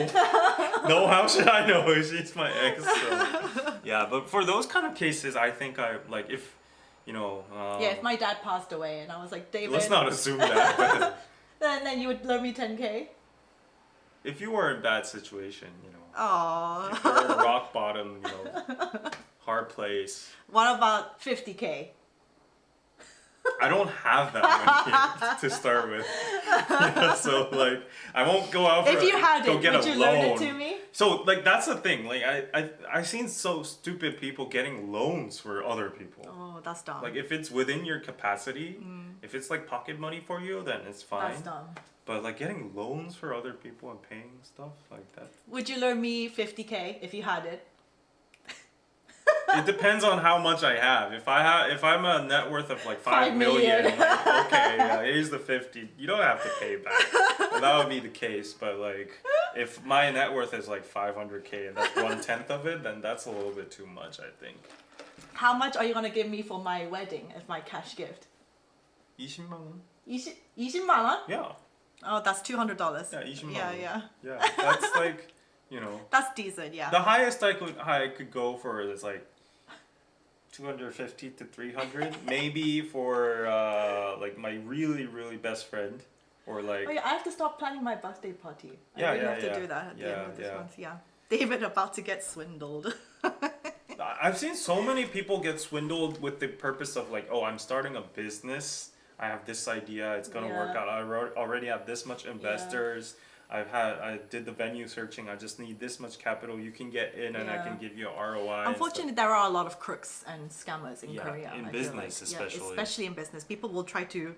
no. How should I know? She's my ex. So. Yeah, but for those kind of cases, I think if you know. Yeah, if my dad passed away and I was like, David. Let's not assume that. But then you would loan me 10K. if you were in a bad situation, you know. Oh. If you're in rock bottom, you know, hard place. What about 50K? I don't have that money to start with. Yeah, so like I won't go out for If you had go it, get would a you loan. loan it to me? So like that's the thing. Like I've seen so stupid people getting loans for other people. Oh, that's dumb. Like if it's within your capacity, if it's like pocket money for you, then it's fine. That's dumb. But like getting loans for other people and paying stuff like that. Would you loan me 50K if you had it? It depends on how much I have. If I'm a net worth of like 5 million, like, okay, yeah, here's the 50. You don't have to pay back. Well, that would be the case. But like, if my net worth is like 500K and that's 1/10 of it, then that's a little bit too much, I think. How much are you gonna give me for my wedding as my cash gift? 20만 원? 20만 원? Yeah. Oh, that's $200. Yeah, 20만 Yeah, 원. yeah. Yeah, that's like, you know. That's decent, yeah. The highest I could go for is like 250 to 300, maybe for like my really best friend, or like. Oh yeah, I have to stop planning my birthday party. I Yeah, really yeah, have yeah. to do that at the end of this Yeah. month. Yeah. David about to get swindled. I've seen so many people get swindled with the purpose of like, oh, I'm starting a business. I have this idea. It's gonna work Yeah. out. I already have this much investors. I did the venue searching. I just need this much capital. You can get in, and I Yeah. can give you ROI. Unfortunately, there are a lot of crooks and scammers in Yeah, Korea. in I feel business like. especially. Yeah, especially in business. People will try to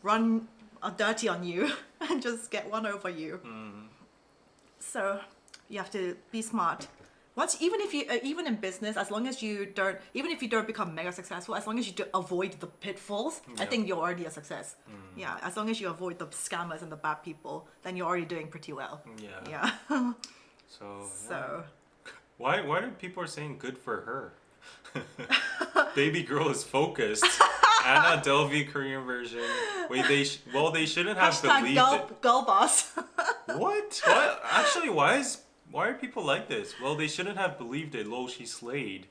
run dirty on you and just get one over you. So you have to be smart. Even in business, as long as you don't, even if you don't become mega successful, as long as you do avoid the pitfalls, I think you're already a success. Yeah, as long as you avoid the scammers and the bad people, then you're already doing pretty well. Yeah. Yeah. So. Why do people are saying good for her? Baby girl is focused. Anna Delvey Korean version. Wait, they shouldn't have believed it. Girl boss. What? Actually, why are people like this? Well, they shouldn't have believed it. Lol, she slayed.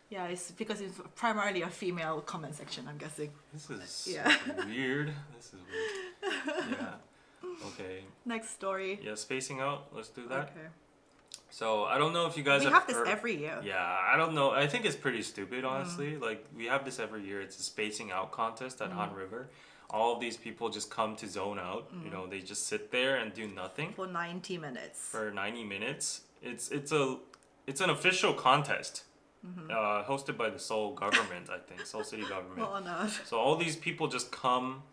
Yeah, it's because it's primarily a female comment section, I'm guessing. This is Yeah. weird. This is weird. Yeah. Okay. Next story. Yeah, spacing out. Let's do that. Okay. So I don't know if you guys We have this heard- every year. Yeah, I don't know. I think it's pretty stupid, honestly. Like we have this every year. It's a spacing out contest at Han River. All of these people just come to zone out. You know, they just sit there and do nothing For 90 minutes. for 90 minutes. It's an official contest, hosted by the Seoul government, I think, Seoul city government. What on earth? So all these people just come,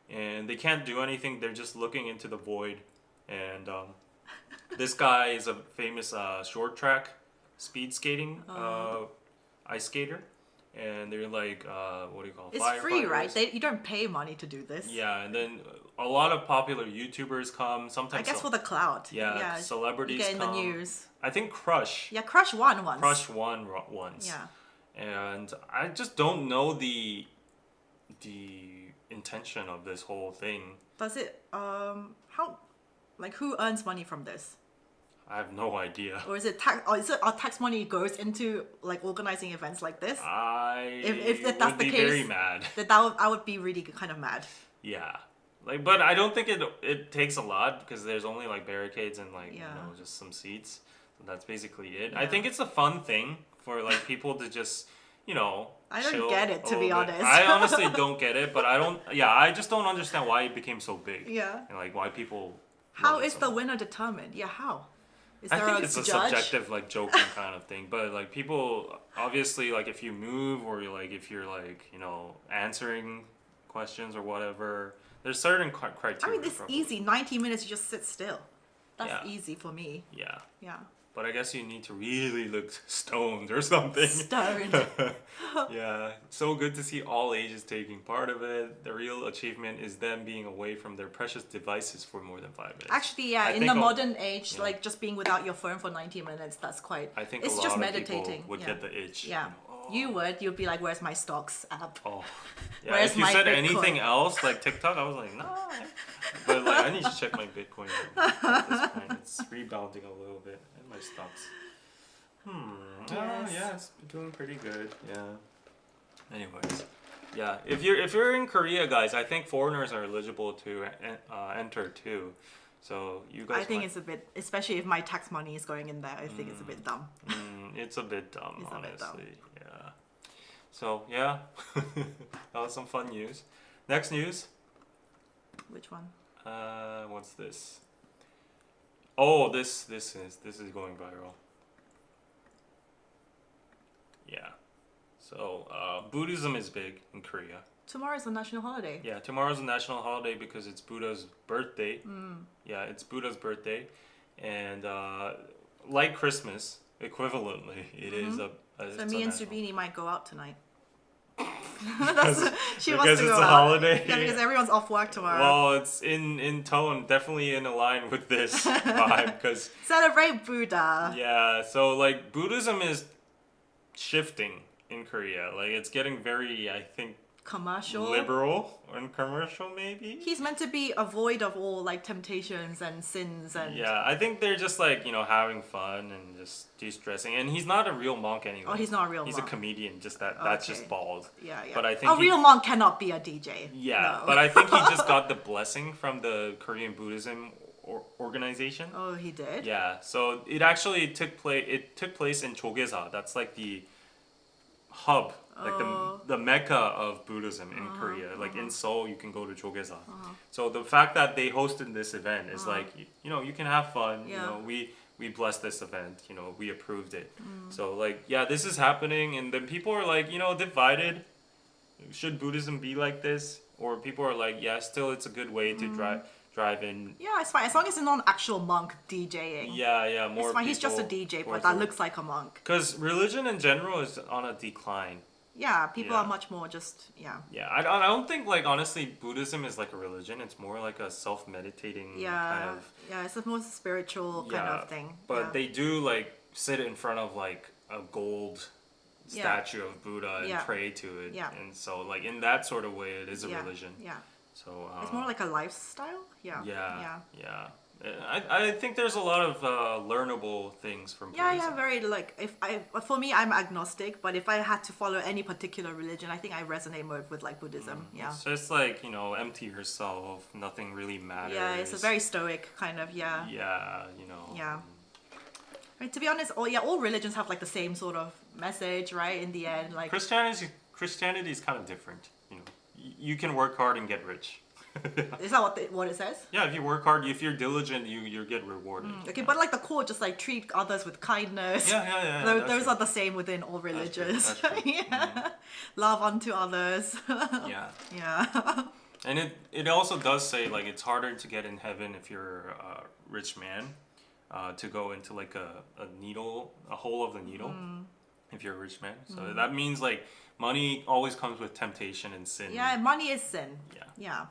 and they can't do anything. They're just looking into the void, and this guy is a famous short track speed skating ice skater, and they're like what do you call it? It's free, Firefighters. right? You don't pay money to do this. Yeah, and then a lot of popular YouTubers come. I Sometimes guess for the clout. yeah, celebrities You get in come. the news. I think Crush. Yeah, Crush won once. Crush won once. Yeah. And I just don't know the intention of this whole thing. Does it who earns money from this? I have no idea. Or is it our tax money goes into like organizing events like this? If that's would the be case, very mad. I would be really kind of mad. Yeah. Like, but I don't think it takes a lot because there's only like barricades and like just some seats. So that's basically it. I think it's a fun thing for like people to just I don't chill get it, a to be little bit. honest. I honestly don't get it, but I just don't understand why it became so big. Yeah. And like why people. How love it is so the much. winner determined? Yeah, how? Is I there think a it's a judge? subjective like joking kind of thing, but like people obviously like if you move or if you're like answering questions or whatever, there's certain criteria. I mean, it's probably. easy. 90 minutes, you just sit still. That's Yeah. easy for me. Yeah, Yeah. but I guess you need to really look stoned or something. Stoned. Yeah, so good to see all ages taking part of it. The real achievement is them being away from their precious devices for more than 5 minutes. Actually, yeah, I in think the a- modern age, like just being without your phone for 90 minutes, that's quite. I think it's a lot just of meditating. people would yeah. get the itch. Yeah. You would. You'd be like, "Where's my stocks app?" Oh, yeah. Where's If you my said Bitcoin? anything else like TikTok, I was like, no. But like, I need to check my Bitcoin at this point. It's rebounding a little bit, and my stocks. Yes. Yeah, it's doing pretty good. Yeah. Anyways, Yeah, if you're in Korea, guys, I think foreigners are eligible to enter too. So you guys. I think it's a bit, especially if my tax money is going in there. I think it's a bit dumb. It's a bit dumb, It's a bit dumb. honestly. Yeah. So yeah, that was some fun news. Next news. Which one? What's this? Oh, this is going viral. Yeah. So Buddhism is big in Korea. Tomorrow's a national holiday. Yeah, tomorrow's a national holiday because it's Buddha's birthday. Yeah, it's Buddha's birthday, and like Christmas, equivalently, it is a. So me and Subini might go out tonight. Because She wants to it's go a out. holiday. Yeah, because everyone's off work tomorrow. Well, it's in tone, definitely in line with this vibe, because Celebrate Buddha. yeah, so like Buddhism is shifting in Korea. Like it's getting very, I think, Commercial. liberal and commercial, maybe. He's meant to be avoid of all like temptations and sins and. Yeah, I think they're just like, having fun and just de-stressing. And he's not a real monk anyway. Oh, he's not a real He's monk. a comedian, just that's Okay. just bald. Yeah, yeah. But I think a real monk cannot be a DJ. Yeah, No. but I think he just got the blessing from the Korean Buddhism organization. Oh, he did. Yeah, so it actually took place. It took place in Jogesa. That's like the hub, like the mecca of Buddhism in Korea. Like in Seoul, you can go to Jogesa. So the fact that they hosted this event is like, you can have fun. Yeah. We blessed this event. We approved it. So like, yeah, this is happening, and then people are like, divided. Should Buddhism be like this? Or people are like, yeah, still it's a good way to drive in. Yeah, it's fine as long as it's not an actual monk DJing. Yeah, more. It's fine. He's just a DJ, but that looks like a monk. Because religion in general is on a decline. Yeah, people Yeah. are much more just Yeah, I don't think like honestly Buddhism is like a religion. It's more like a self-meditating kind of. Yeah, it's a more spiritual kind of thing. But yeah. they do like sit in front of like a gold statue of Buddha and pray to it. Yeah. And so like in that sort of way, it is a religion. Yeah, So it's more like a lifestyle. Yeah. Yeah. I think there's a lot of learnable things from Buddhism. Yeah, very like for me I'm agnostic, but if I had to follow any particular religion, I think I resonate more with like Buddhism. Yeah. So it's like, empty yourself, nothing really matters. Yeah, it's a very stoic kind of Yeah, Yeah. I mean, to be honest, all religions have like the same sort of message, right? In the end, like Christianity is kind of different. You can work hard and get rich. is that what it says? Yeah, if you work hard, if you're diligent, you get rewarded. Okay, but like the core, just like treat others with kindness. Yeah. Those are the same within all religions. That's true. Yeah. Love unto others. Yeah. Yeah. And it also does say like it's harder to get in heaven if you're a rich man, to go into like a hole of the needle, if you're a rich man. So that means like money always comes with temptation and sin. Yeah, money is sin. Yeah.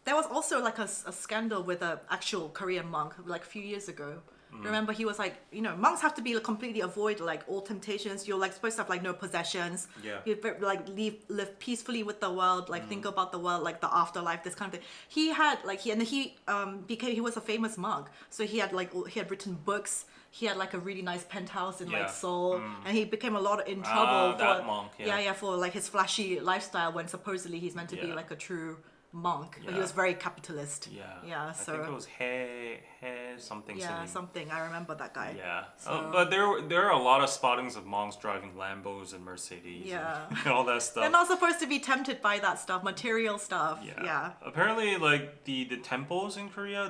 There was also like a scandal with an actual Korean monk like a few years ago. Remember, he was like, monks have to be completely avoid like all temptations. You're like supposed to have like no possessions. Yeah. You like live peacefully with the world. Like think about the world, like the afterlife, this kind of thing. He had like he was a famous monk. So he had written books. He had like a really nice penthouse in like Seoul, and he became a lot in trouble that monk, for like his flashy lifestyle when supposedly he's meant to be like a true monk, but he was very capitalist. I So think it was He something. yeah, something. I remember that guy. Yeah, So- but there are a lot of spottings of monks driving Lambos and Mercedes. Yeah. and all that stuff. They're not supposed to be tempted by that stuff, material stuff. Yeah. Apparently, like the temples in Korea,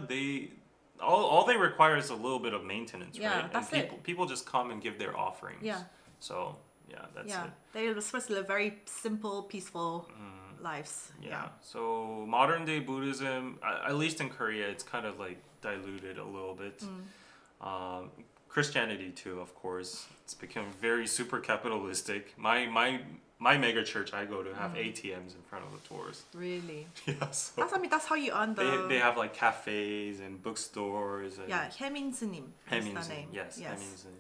all they require is a little bit of maintenance, Yeah, right? that's and it. people just come and give their offerings. Yeah. So that's Yeah. it. They're supposed to live very simple, peaceful lives. Yeah. So modern day Buddhism, at least in Korea, it's kind of like diluted a little bit. Christianity too, of course. It's become very super capitalistic. My mega church I go to have ATMs in front of the doors. Really. Yeah. So That's how you earn the. they have like cafes and bookstores. And Yeah, 해민스님 is the Haeminsin, name. yes. Haeminsin.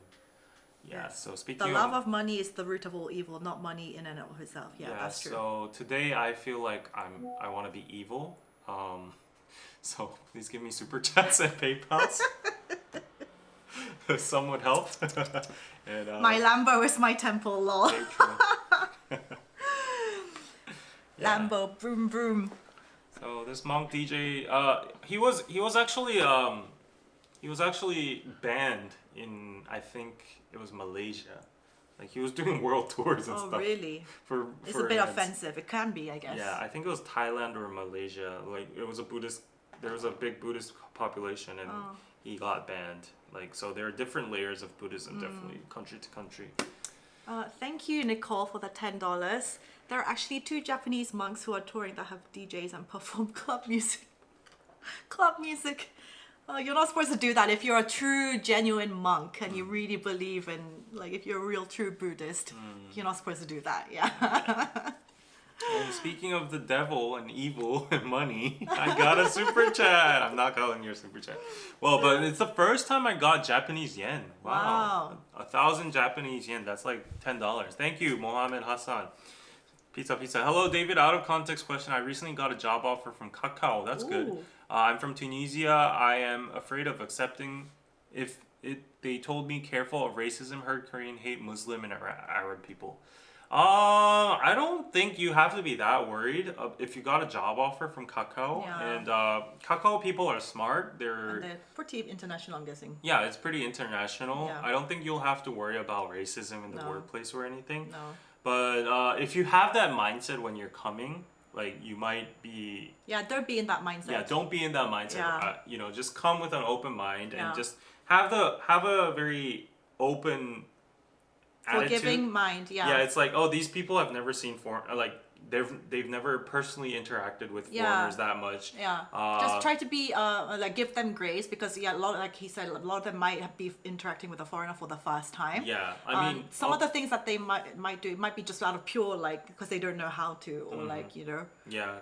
Yeah. Yes. So The speaking love of money is the root of all evil, not money in and of itself. Yeah, that's true. So today I feel like I want to be evil. So please give me super chats and PayPals. Some would help. And My Lambo is my temple, lol. Patreon. Lambo, vroom vroom. So this monk DJ, he was actually banned in, I think it was Malaysia. Like he was doing world tours and Oh, stuff. really? For It's a bit events. offensive. It can be, I guess. Yeah, I think it was Thailand or Malaysia. Like it was a Buddhist. There was a big Buddhist population, and he got banned. Like so, there are different layers of Buddhism, definitely country to country. Thank you, Nicole, for the $10. There are actually 2 Japanese monks who are touring that have DJs and perform club music. Club music. You're not supposed to do that if you're a true, genuine monk and you really believe in, like, if you're a real, true Buddhist. You're not supposed to do that, yeah. And speaking of the devil and evil and money, I got a super chat. I'm not calling your super chat. Well, but it's the first time I got Japanese yen. Wow. 1,000 Japanese yen. That's like $10. Thank you, Mohammed Hassan. Pizza. Hello, David. Out of context question. I recently got a job offer from Kakao. That's good. I'm from Tunisia. I am afraid of accepting if they told me careful of racism, heard Korean hate Muslim and Arab people. I don't think you have to be that worried if you got a job offer from Kakao. Yeah. And Kakao people are smart. And they're pretty international, I'm guessing. Yeah, it's pretty international. Yeah. I don't think you'll have to worry about racism in the workplace or anything. No. But if you have that mindset when you're coming, like you might be... Yeah, don't be in that mindset. Yeah, don't be in that mindset. Yeah. Just come with an open mind and just have a very open forgiving attitude. mind, yeah. Yeah, it's like, oh, these people have never seen they've never personally interacted with foreigners that much. Yeah. Just try to be like give them grace because a lot, like he said, a lot of them might be interacting with a foreigner for the first time. Yeah, I mean some of the things that they might do, it might be just out of pure like because they don't know how to or like Yeah,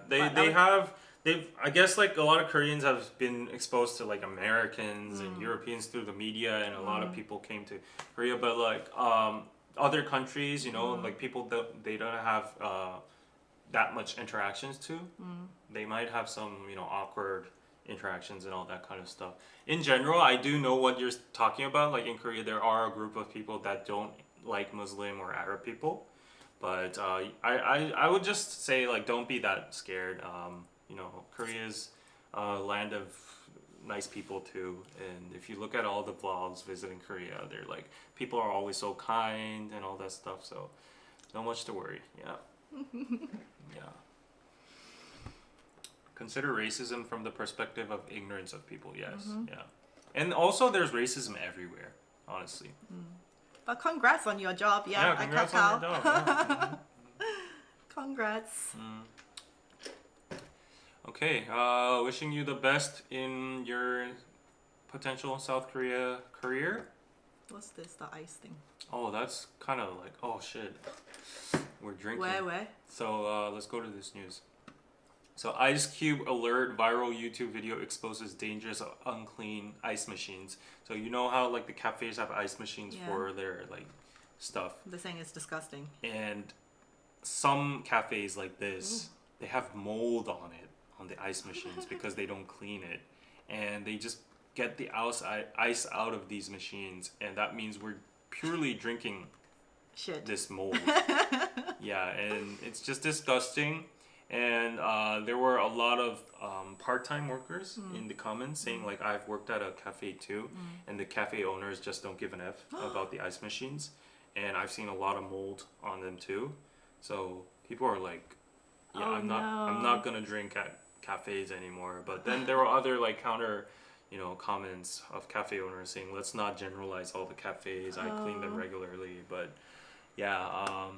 I guess like a lot of Koreans have been exposed to like Americans and Europeans through the media, and a lot of people came to Korea, but like other countries, like people they don't have that much interactions to. They might have some awkward interactions and all that kind of stuff. In general, I do know what you're talking about. Like in Korea, there are a group of people that don't like Muslim or Arab people, but I would just say like don't be that scared. Korea's a land of nice people too, and if you look at all the vlogs visiting Korea, they're like people are always so kind and all that stuff, so not much to worry. Yeah. Consider racism from the perspective of ignorance of people. Yes. Yeah, and also there's racism everywhere, honestly. But congrats on your job, Yeah, congrats on your job. Yeah. Congrats. Okay, wishing you the best in your potential South Korea career. What's this? The ice thing. Oh, that's kind of like, oh shit. We're drinking. Where? So let's go to this news. So Ice Cube alert, viral YouTube video exposes dangers of unclean ice machines. So you know how like the cafes have ice machines for their like stuff. The thing is disgusting. And some cafes like this, they have mold on it, on the ice machines because they don't clean it. And they just get the ice out of these machines, and that means we're purely drinking this mold. Yeah, and it's just disgusting. And there were a lot of part-time workers in the comments saying like, I've worked at a cafe too, and the cafe owners just don't give an F about the ice machines, and I've seen a lot of mold on them too. So people are like, I'm not gonna drink at cafes anymore. But then there were other like counter comments of cafe owners saying, let's not generalize all the cafes, I clean them regularly. But yeah,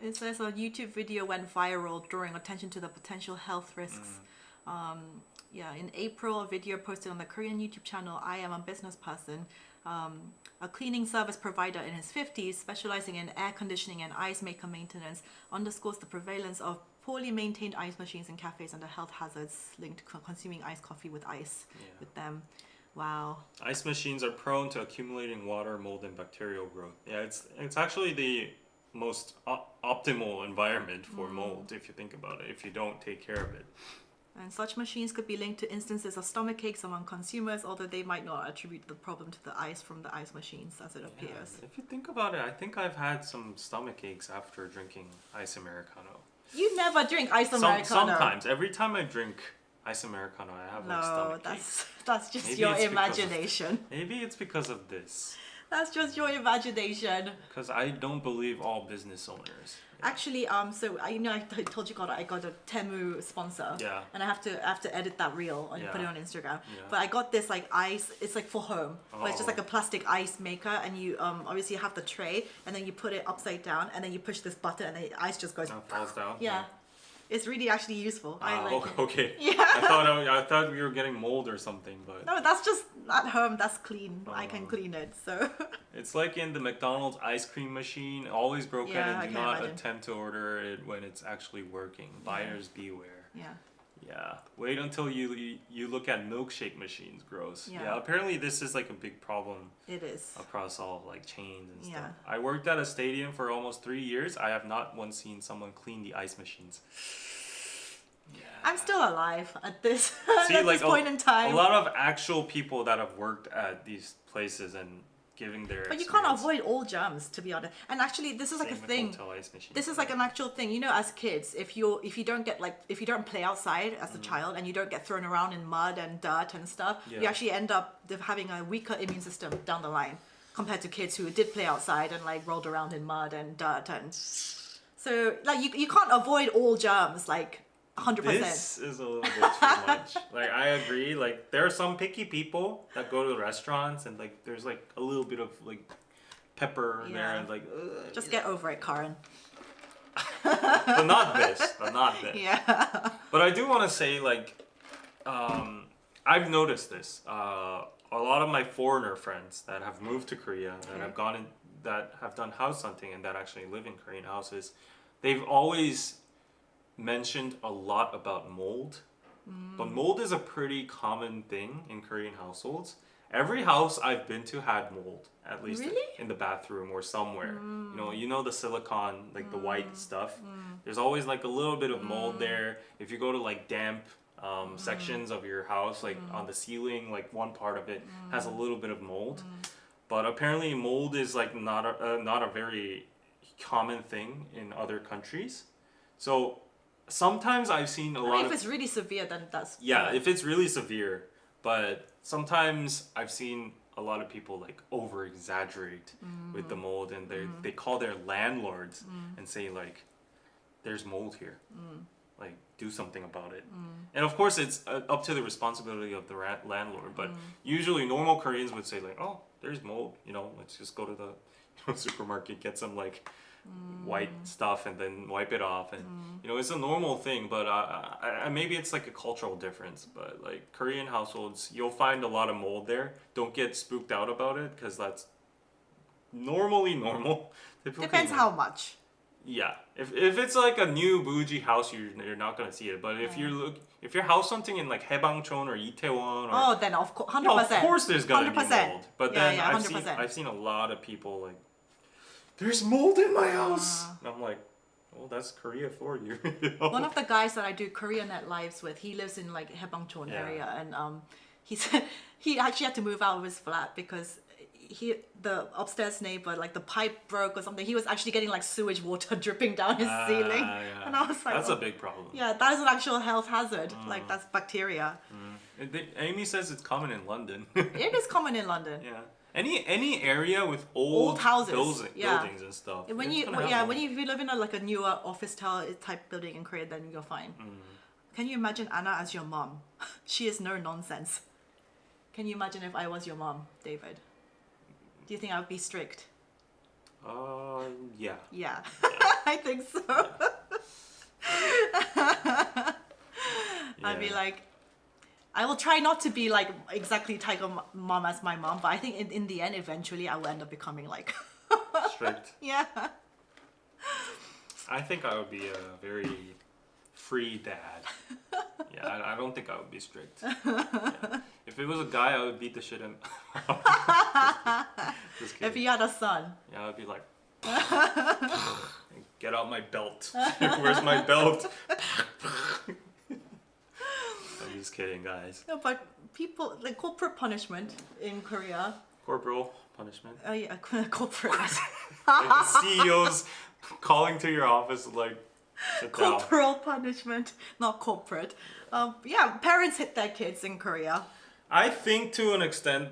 it says a YouTube video went viral drawing attention to the potential health risks. In April, a video posted on the Korean YouTube channel I Am a Business Person, a cleaning service provider in his 50s specializing in air conditioning and ice maker maintenance, underscores the prevalence of poorly maintained ice machines in cafes and the health hazards linked to consuming iced coffee with ice with them. Wow. Ice machines are prone to accumulating water, mold, and bacterial growth. Yeah, it's actually the most optimal environment for mold if you think about it, if you don't take care of it. And such machines could be linked to instances of stomach aches among consumers, although they might not attribute the problem to the ice from the ice machines as it appears. If you think about it, I think I've had some stomach aches after drinking ice Americano. You never drink ice Americano. Sometimes. Every time I drink ice Americano, I have like No, stomach ache. that's just Maybe your it's because of- imagination. Maybe it's because of this. That's just your imagination. Because I don't believe all business owners. Actually, so I told you I got a Temu sponsor. Yeah. And I have to edit that reel and put it Yeah. on Instagram. Yeah. But I got this like ice. It's like for home, but it's just like a plastic ice maker, and you obviously have the tray, and then you put it upside down, and then you push this button, and the ice just goes. It falls down. Yeah. It's really actually useful. I like it. Okay. Yeah. I thought we were getting mold or something, but No, that's just at home. That's clean. I can clean it. So. it's like in the McDonald's ice cream machine, always broken, Yeah, I and do can not imagine. attempt to order it when it's actually working. Buyers beware. Yeah. Yeah. Wait until you look at milkshake machines. Gross. Yeah. Apparently this is like a big problem It is. across all like chains and stuff. Yeah. I worked at a stadium for almost 3 years. I have not once seen someone clean the ice machines. Yeah. I'm still alive at this See, at like this point in time. a lot of actual people that have worked at these places and giving their. But you can't experience. avoid all germs, to be honest. And actually, this is like Same a with thing. hotel ice machines. This is like an actual thing. You know, as kids, if you don't play outside as a child and you don't get thrown around in mud and dirt and stuff, you Yeah. actually end up having a weaker immune system down the line compared to kids who did play outside and like rolled around in mud and dirt and. So like you can't avoid all germs like 100%. This is a little bit too much. Like I agree. Like there are some picky people that go to the restaurants and like there's like a little bit of like pepper in there Yeah. and like. Just get over it, Karen. But not this. But not this. Yeah. But I do want to say like, I've noticed this. A lot of my foreigner friends that have moved to Korea and have gone in, that have done house hunting and that actually live in Korean houses, they've always mentioned a lot about mold. But mold is a pretty common thing in Korean households. Every house I've been to had mold, at least Really? in the bathroom or somewhere. You know the silicone, like the white stuff. There's always like a little bit of mold there. If you go to like damp sections of your house, like on the ceiling, like one part of it has a little bit of mold. But apparently mold is like not a very common thing in other countries. So sometimes I've seen a I lot mean, of if it's really severe, then that's yeah, if it's really severe. But sometimes I've seen a lot of people like over exaggerate with the mold, and they call their landlords and say like, "There's mold here, like do something about it." And of course, it's up to the responsibility of the landlord. But usually, normal Koreans would say like, "Oh, there's mold. Let's just go to the supermarket, get some like." White stuff and then wipe it off, and it's a normal thing, but maybe it's like a cultural difference, but like Korean households, you'll find a lot of mold there. Don't get spooked out about it because that's normally normal. Typically depends how much. yeah, if it's like a new bougie house, you're not gonna see it, but if you're house hunting in like Haebangchon or Itaewon or Oh, then of course, 100%. yeah, of course there's gonna be 100%. mold, but Yeah, then yeah, I've 100%. seen a lot of people like, there's mold in my house. And I'm like, well, that's Korea for you. One of the guys that I do Korean Net Lives with, he lives in like Haebangchon Yeah. area, and he said he actually had to move out of his flat because the upstairs neighbor, like the pipe broke or something. He was actually getting like sewage water dripping down his ceiling, Yeah. and I was like, That's oh, a big problem. yeah, that is an actual health hazard. Like that's bacteria. Amy says it's common in London. It is common in London. Yeah. Any area with Old houses, yeah. buildings and stuff. When it's you gonna have yeah mold. when you live in a newer office type building in Korea, then you're fine. Can you imagine Anna as your mom? She is no nonsense. Can you imagine if I was your mom, David? Do you think I would be strict? Yeah. Yeah, I think so. I'd be Yeah. like, I will try not to be like exactly tiger mom as my mom, but I think in the end, eventually, I will end up becoming like, Strict. yeah. I think I would be a very free dad. Yeah, I don't think I would be strict. Yeah. If it was a guy, I would beat the shit in. Just kidding. If you had a son. Yeah, I'd be like, get out my belt. Where's my belt? I'm just kidding, guys. No, but people like corporate punishment in Korea. Corporal punishment. Oh yeah, corporate. Like the CEOs calling to your office like, Sit down. Corporal punishment, not corporate. Yeah, parents hit their kids in Korea. I think to an extent,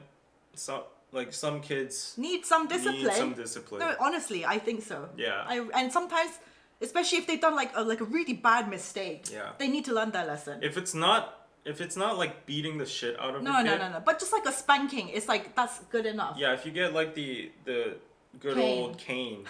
some kids Need some discipline. need some discipline. No, honestly, I think so. Yeah. And sometimes, especially if they've done like a really bad mistake, Yeah. they need to learn their lesson. If it's not like beating the shit out of No, a no, kid, no, no. But just like a spanking, it's like that's good enough. yeah, if you get like the good Cane. old cane,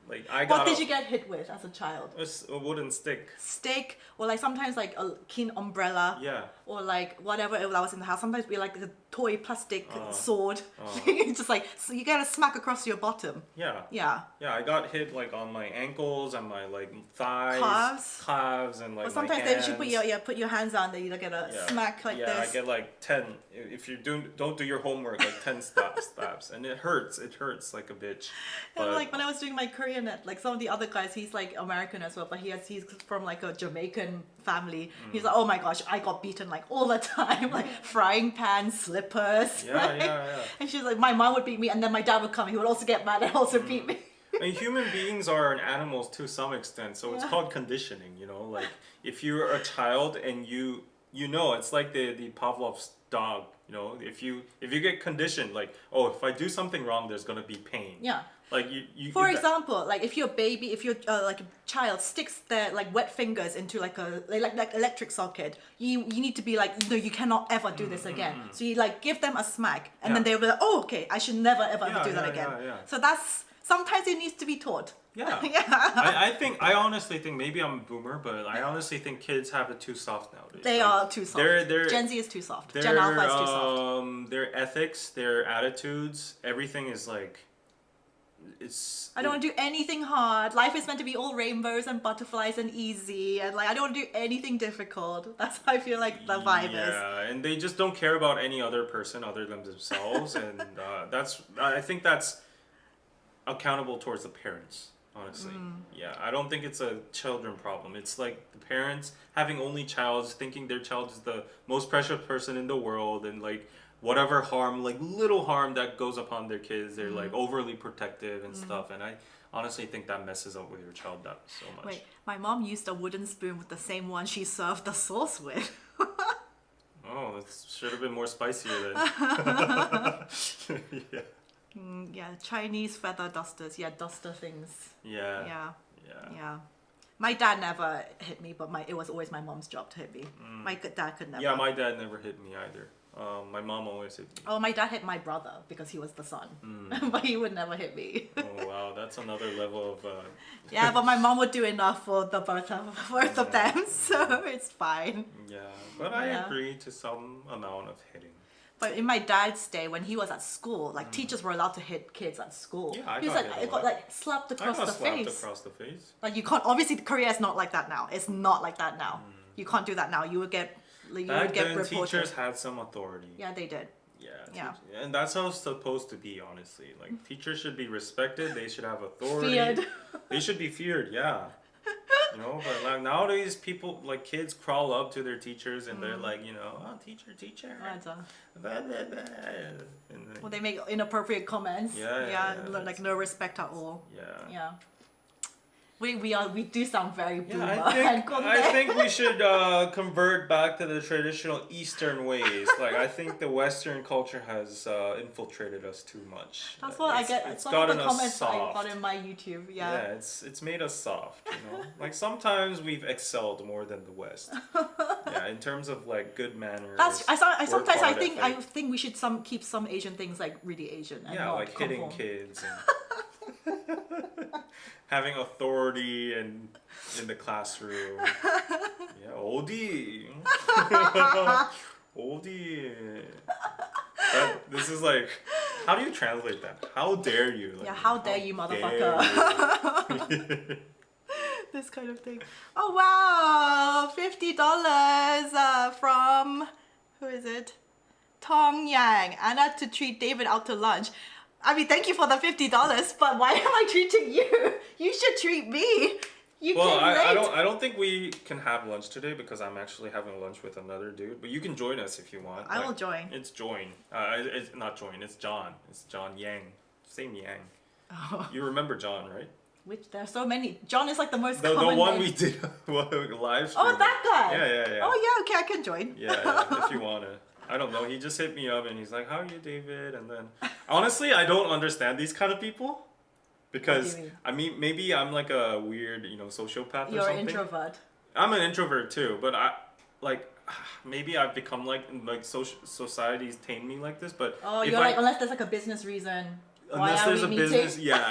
like I What got did you get hit with as a child? a wooden stick. Stick, or like sometimes like a keen umbrella. Yeah. Or like whatever it was in the house. Sometimes we like a toy plastic sword. Oh. It's just like so you get a smack across your bottom. Yeah. Yeah. Yeah, I got hit like on my ankles and my like thighs, Calves. and like Or sometimes my they hands. should put your hands on. Then you get a smack like yeah, this. I get like 10. If you don't do your homework, like 10 stabs, and it hurts. It hurts like a bitch. And But like when I was doing my Korean net, like some of the other guys, he's like American as well, but he's from like a Jamaican family. He's like, oh my gosh, I got beaten like all the time, like frying pan, slippers. Yeah, right? yeah. And she's like, my mom would beat me, and then my dad would come. He would also get mad and also beat me. I mean, human beings are animals to some extent, so it's Yeah. called conditioning. You know, like if you're a child and you know, it's like the Pavlov's dog. You know, if you get conditioned, like, oh, if I do something wrong, there's gonna be pain. Yeah. Like you. For example, like if your baby, if your like a child sticks their like wet fingers into like a like electric socket, you need to be like, no, you cannot ever do this again. So you like give them a smack, and then Yeah. they'll be like, oh, okay, I should never ever Yeah, do that yeah, again. yeah, yeah. So that's sometimes it needs to be taught. Yeah. Yeah. I honestly think maybe I'm a boomer, but I honestly think kids have it too soft nowadays. They Like, are too soft. they're- Gen Z is too soft. Gen Alpha is too soft. Their ethics, their attitudes, everything is like, it's. I don't want to do anything hard. Life is meant to be all rainbows and butterflies and easy, and like I don't want to do anything difficult. That's how I feel like the vibe is. Yeah, and they just don't care about any other person other than themselves, and I think that's accountable towards the parents. Honestly, yeah, I don't think it's a children problem. It's like the parents having only child, thinking their child is the most precious person in the world, and like whatever harm, like little harm that goes upon their kids, they're like overly protective and stuff. And I honestly think that messes up with your child that so much. Wait, my mom used a wooden spoon with the same one she served the sauce with. Oh, that should have been more spicier then. Yeah. Yeah, Chinese feather dusters. Yeah, duster things. Yeah. Yeah, Yeah. yeah. My dad never hit me, but it was always my mom's job to hit me. My dad could never. Yeah, my dad never hit me either. My mom always hit me. Oh, my dad hit my brother because he was the son, but he would never hit me. Oh wow, that's another level of. Yeah, but my mom would do enough for the both of them, so it's fine. Yeah, but I Yeah. agree to some amount of hitting. But in my dad's day, when he was at school, like teachers were allowed to hit kids at school. Yeah, I he was got like, hit a it got lot. like slapped I across got the slapped face. across the face. Like you can't. Obviously, Korea is not like that now. It's not like that now. You can't do that now. You would get Back then, reported. teachers had some authority. Yeah, they did. Yeah. Yeah. And that's how it's supposed to be, honestly. Like teachers should be respected. They should have authority. Feared. They should be feared. Yeah. You know, but like nowadays, people like kids crawl up to their teachers and they're like, you know, oh, teacher. Right, Blah, blah, blah. And then, well, they make inappropriate comments. Yeah, like no respect at all. yeah. Yeah. We do sound very boomer. Yeah, and I think we should convert back to the traditional Eastern ways. Like I think the Western culture has infiltrated us too much. That's what I get. It's Some of the gotten us comments I soft. got in my YouTube. Yeah, Yeah. it's made us soft. You know, like sometimes we've excelled more than the West. Yeah, in terms of like good manners. I sometimes I work think ethic. we should keep some Asian things like really Asian and Yeah, not like hitting conform. kids and having authority and in the classroom. Yeah, OD. OD. This is like, how do you translate that? How dare you? Like, Yeah, how dare you, motherfucker. dare you? This kind of thing. Oh wow, $50 from who is it? Tong Yang. Anna to treat David out to lunch. I mean, thank you for the $50, but why am I treating you? You should treat me. You Well, came late. I don't think we can have lunch today because I'm actually having lunch with another dude. But you can join us if you want. I will join. It's join. It's not join. It's John. It's John Yang. Same Yang. Oh. You remember John, right? Which there are so many. John is like the most The common one name. we did live stream. Oh, that guy. Yeah. Oh yeah, okay, I can join. Yeah, if you wanna. I don't know. He just hit me up and he's like, "How are you, David?" And then, honestly, I don't understand these kind of people, because mean? I mean, maybe I'm like a weird, sociopath or You're something. an introvert. I'm an introvert too, but maybe I've become like society's tamed me like this. But Oh, if you're like, unless there's like a business reason. Why unless are there's we a meeting? business, yeah.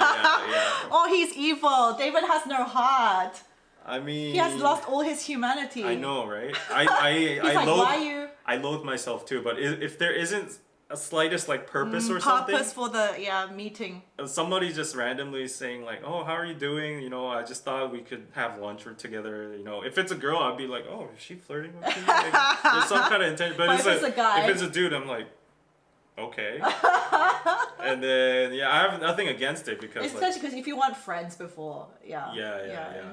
Oh, he's evil. David has no heart. I mean, He has lost all his humanity. I know, right? He's like, why you? I loathe myself too, but if there isn't a slightest like purpose or something, Purpose for the meeting. somebody just randomly saying like, "Oh, how are you doing? I just thought we could have lunch together." If it's a girl, I'd be like, "Oh, is she flirting with me?" Like, there's some kind of intention. But if it's a guy, if it's a dude, I'm like, okay. And then I have nothing against it because especially because if you want friends before, Yeah.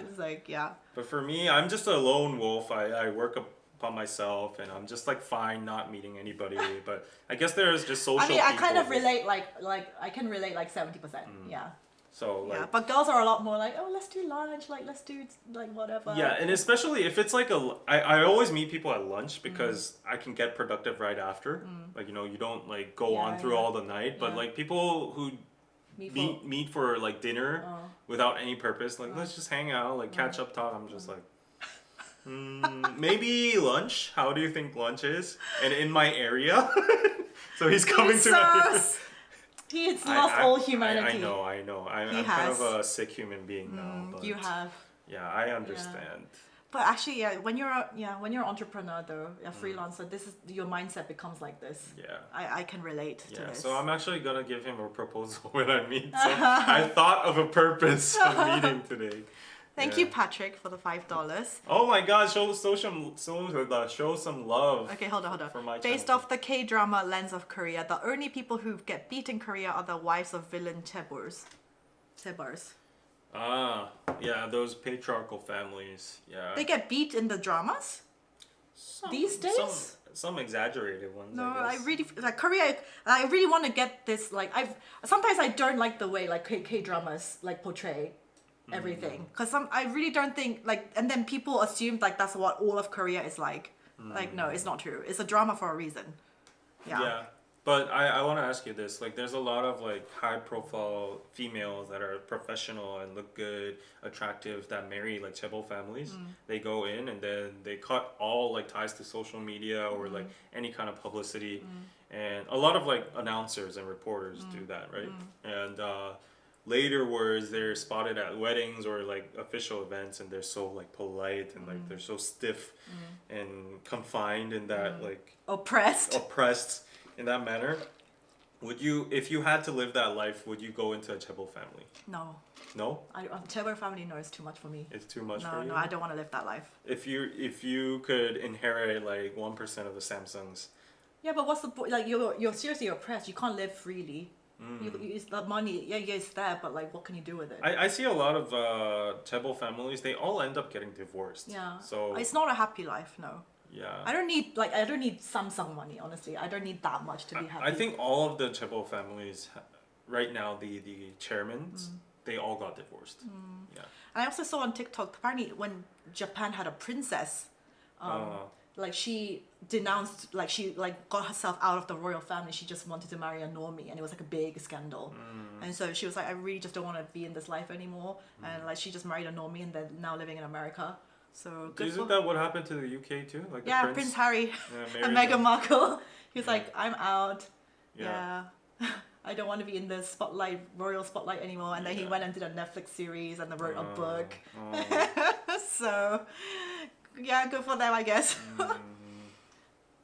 it's like But for me, I'm just a lone wolf. I work upon myself, and I'm just like fine not meeting anybody. But I guess there's just social. I mean, I kind of people. relate like I can relate like 70%. Yeah. So like, Yeah, but girls are a lot more like, oh, let's do lunch, like let's do like whatever. yeah, and especially if it's like I always meet people at lunch because I can get productive right after. Like you don't like go on through all the night, but like people who meet for like dinner without any purpose, like let's just hang out, like catch up talk. I'm just like, maybe lunch. How do you think lunch is? And in my area, so he's coming to my. He's lost all humanity. I know. I'm kind of a sick human being now. But you have. Yeah, I understand. But actually, when you're an entrepreneur though, a freelancer, this is your mindset becomes like this. Yeah. I can relate to this. So I'm actually gonna give him a proposal when I meet. So I thought of a purpose of meeting today. Thank you, Patrick, for the $5. Oh my God! Show some love. Okay, hold on. For my Based channel. off the K-drama lens of Korea, the only people who get beat in Korea are the wives of villain chaebols. Ah, yeah, those patriarchal families. Yeah. They get beat in the dramas these days. Some exaggerated ones. No, I I guess. really like Korea. I really want to get this. Like, sometimes I don't like the way like K dramas like portray everything, because I really don't think like, and then people assume like that's what all of Korea is like. Like, no, it's not true. It's a drama for a reason. Yeah. But I want to ask you this. Like, there's a lot of like high-profile females that are professional and look good, attractive, that marry like chaebol families. They go in and then they cut all like ties to social media or like any kind of publicity, and a lot of like announcers and reporters do that, right? And later, whereas they're spotted at weddings or like official events, and they're so like polite and like they're so stiff and confined in that like Oppressed. In that manner. Would you, if you had to live that life, would you go into a chaebol family? No. No? Chaebol family, no, it's too much for me. It's too much for you? No, I don't want to live that life. If you could inherit like 1% of the Samsungs. Yeah, but what's the point? Like, you're seriously oppressed. You can't live freely. It's the money, it's there, but like, what can you do with it? I see a lot of chaebol families, they all end up getting divorced. Yeah. So it's not a happy life, no. yeah. I don't need Samsung money, honestly. I don't need that much to be happy. I think all of the chaebol families right now, the chairmen, they all got divorced. Yeah. And I also saw on TikTok, apparently when Japan had a princess, like she denounced, like she like got herself out of the royal family. She just wanted to marry a normie, and it was like a big scandal. And so she was like, I really just don't want to be in this life anymore. And like she just married a normie, and then now living in America. So good. Isn't that what happened to the UK too? Like yeah, the Prince Harry and married Meghan Markle. He was like, I'm out. Yeah. I don't want to be in the spotlight, royal spotlight anymore. And then he went and did a Netflix series and then wrote a book. So, yeah, good for them, I guess.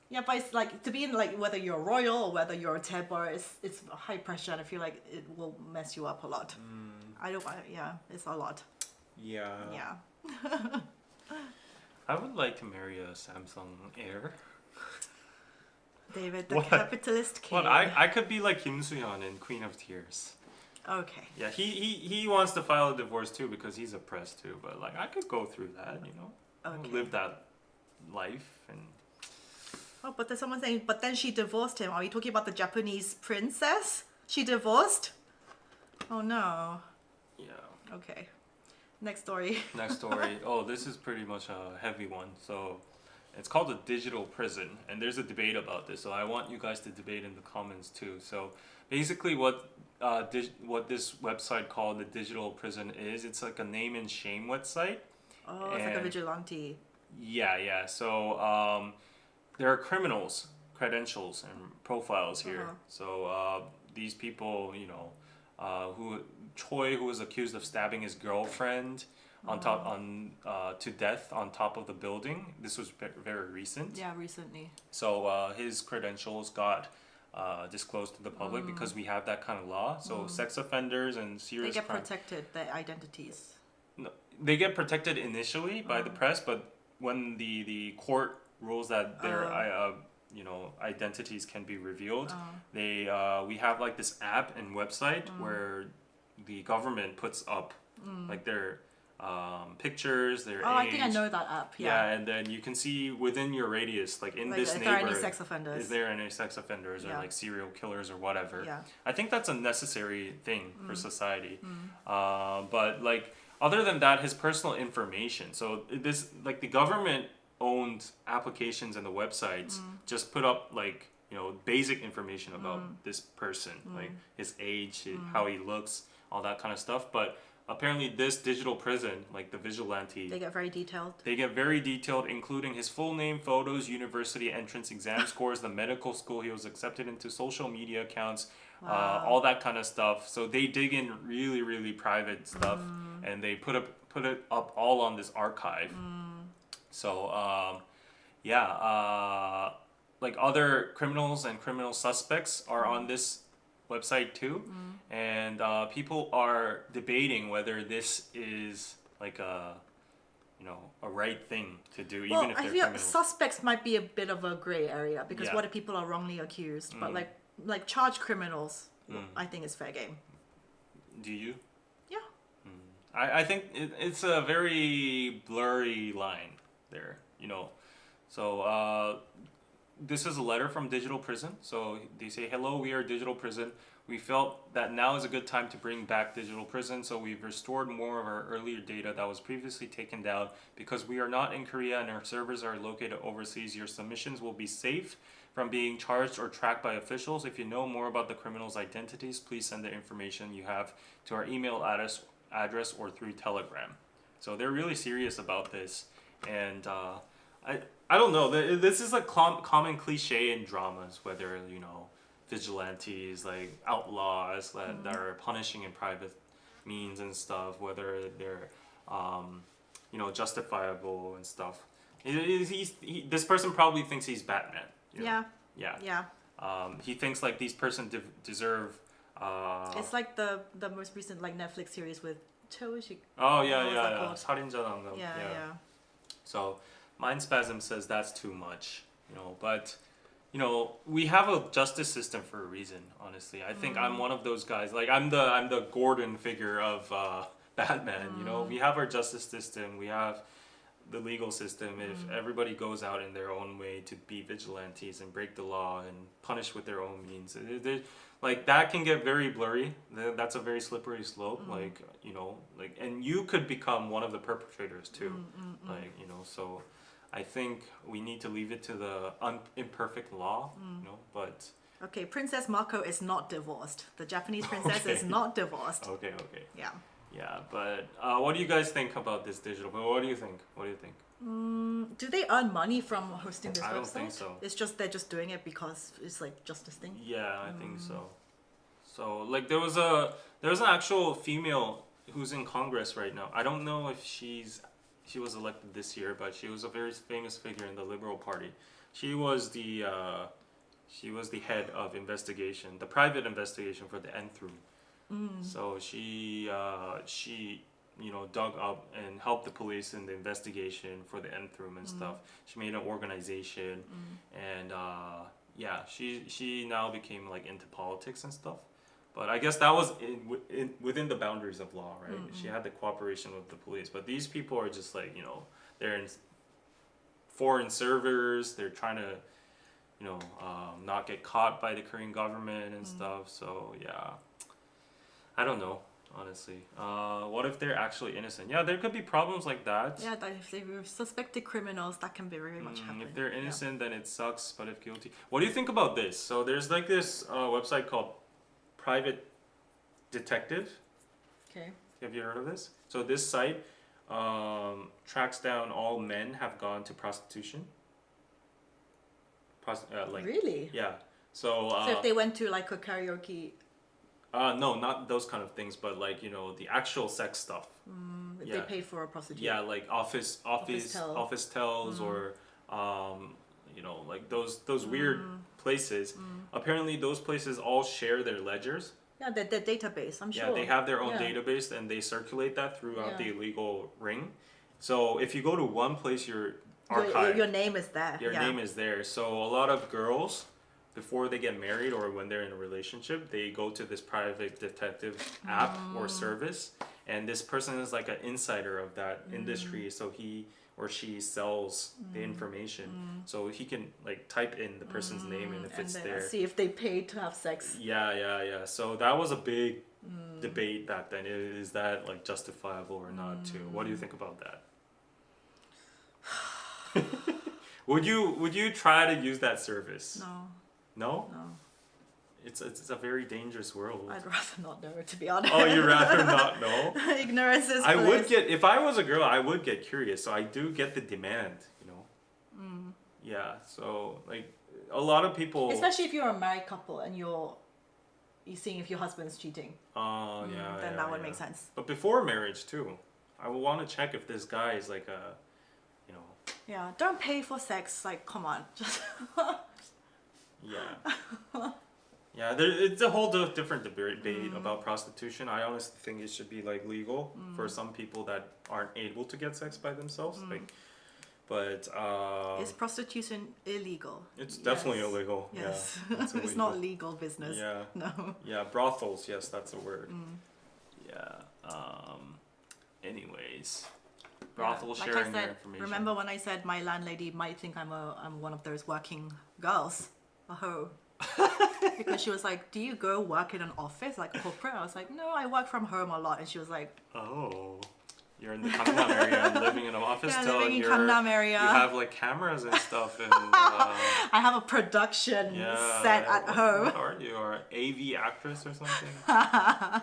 Yeah, but it's like, to be in like, whether you're royal or whether you're a chaebol, it's high pressure, and I feel like it will mess you up a lot. I don't want, it's a lot. Yeah. Yeah. I would like to marry a Samsung Air. David, the capitalist king. Well, I could be like Kim Soo-yeon in Queen of Tears. Okay. Yeah, he wants to file a divorce too because he's oppressed too. But like, I could go through that, Okay. live that life and. Oh, but there's someone saying, but then she divorced him. Are you talking about the Japanese princess? She divorced? Oh no. Yeah. Okay. Next story. Next story. Oh, this is pretty much a heavy one. So it's called a digital prison, and there's a debate about this. So I want you guys to debate in the comments too. So basically, what this website called the digital prison is, it's like a name and shame website. Oh, it's like a And- vigilante. Yeah. So there are criminals' credentials and profiles here. Uh-huh. So these people, who Choi, who was accused of stabbing his girlfriend to death on top of the building. This was very recent. Yeah, recently. So his credentials got disclosed to the public because we have that kind of law. So sex offenders and They serious get crime. protected, their identities. No, they get protected initially by the press, but when the court rules that their identities can be revealed, we have like this app and website where the government puts up like their pictures, their age. I think I know that app. Yeah, and then you can see within your radius, like in Like, this if there are any neighborhood, sex offenders. is there any sex offenders or Yeah. like serial killers or whatever. Yeah. I think that's a necessary thing for society. But like other than that, his personal information. So this like the government owned applications and the websites just put up like basic information about this person, like his age, how he looks, all that kind of stuff. But apparently this digital prison, like the Vigilante, They get very detailed. they get very detailed, including his full name, photos, university entrance exam scores, the medical school he was accepted into, social media accounts, all that kind of stuff. So they dig in really, really private stuff, and they put it up all on this archive. So like other criminals and criminal suspects are on this website too, and people are debating whether this is like a right thing to do, even Well, if I they're feel criminals. suspects might be a bit of a gray area because Yeah. what if people are wrongly accused? But like charged criminals, I think is fair game. Do you? Yeah. I think it's a very blurry line there, So this is a letter from Digital Prison. So they say, hello, we are Digital Prison. We felt that now is a good time to bring back Digital Prison, so we've restored more of our earlier data that was previously taken down. Because we are not in Korea and our servers are located overseas, your submissions will be safe from being charged or tracked by officials. If you know more about the criminals' identities, please send the information you have to our email address or through Telegram. So they're really serious about this, and I don't know. This is like common cliche in dramas, whether vigilantes, like outlaws that are punishing in private means and stuff, whether they're justifiable and stuff. This person probably thinks he's Batman. Yeah. Yeah. Yeah. He thinks like these person deserve. It's like the most recent like Netflix series with Choshi. Oh What was that yeah. called? 살인자 남금. Yeah. So Mind Spasm says that's too much, but we have a justice system for a reason, honestly. I think I'm one of those guys. Like I'm the Gordon figure of Batman, We have our justice system, we have the legal system. If everybody goes out in their own way to be vigilantes and break the law and punish with their own means, like that can get very blurry. That's a very slippery slope. And you could become one of the perpetrators too. So I think we need to leave it to the imperfect law, but Okay, Princess Mako is not divorced. The Japanese princess is not divorced. okay. Yeah. Yeah, but what do you guys think about this digital? What do you think? Do they earn money from hosting this website? I don't think so. It's just they're just doing it because it's like justice thing. Yeah, I think so. So like there was an actual female who's in Congress right now. I don't know if she was elected this year, but she was a very famous figure in the Liberal Party. She was the head of investigation, the private investigation for the nth room. So she dug up and helped the police in the investigation for the nth room and stuff. She made an organization, and she now became like into politics and stuff. But I guess that was within the boundaries of law, right? She had the cooperation with the police. But these people are just like, they're in foreign servers. They're trying to, not get caught by the Korean government and stuff. So, yeah. I don't know. honestly. What if they're actually innocent? Yeah, there could be problems like that. Yeah, that if they were suspected criminals, that can be very much happen. If they're innocent, then it sucks. But if guilty, what do you think about this? So there's like this website called Private Detective. Okay. Have you heard of this? So this site tracks down all men have gone to prostitution. Really? Yeah. So So if they went to like a karaoke, no, not those kind of things, but like the actual sex stuff. if Yeah. they paid for a prostitute. Yeah, like office tells, or like those weird places. Apparently, those places all share their ledgers. Yeah, the database. I'm sure. Yeah, they have their own Yeah. database and they circulate that throughout the Yeah. illegal ring. So if you go to one place, you're archived. Your name is there. Your name is there. So a lot of girls, before they get married or when they're in a relationship, they go to this private detective app or service, and this person is like an insider of that industry. So he or she sells the information, so he can like type in the person's name, and if it's then there, see if they paid to have sex. yeah. So that was a big debate back then. Is that like justifiable or not too? What do you think about that? Would you try to use that service? No. No? No. It's a very dangerous world. I'd rather not know, to be honest. Oh, you'd rather not know? Ignorance is I bliss. would get, if I was a girl, I would get curious. So I do get the demand, Yeah, so like a lot of people. Especially if you're a married couple and you're seeing if your husband's cheating. Oh, yeah. Then yeah, that would yeah. make sense. But before marriage too, I would want to check if this guy is like a, Yeah, don't pay for sex. Like, come on. Just Yeah. Yeah, it's a whole different debate about prostitution. I honestly think it should be like legal for some people that aren't able to get sex by themselves. But is prostitution illegal? it's definitely Yes. illegal. Yes. Yeah, it's It's not legal business. Yeah. No. Yeah, brothels. Yes, that's a word. Yeah. Anyways, brothels Like sharing I their said, information. remember when I said my landlady might think I'm one of those working girls, a hoe, because she was like, "Do you go work in an office like corporate?" I was like, "No, I work from home a lot," and she was like, Oh, you're in the Gangnam area and living in an office. "Yeah, till living in you're- Gangnam area. You have like cameras and stuff, and I have a production yeah. set at home." What are you, or an AV actress or something? Yeah,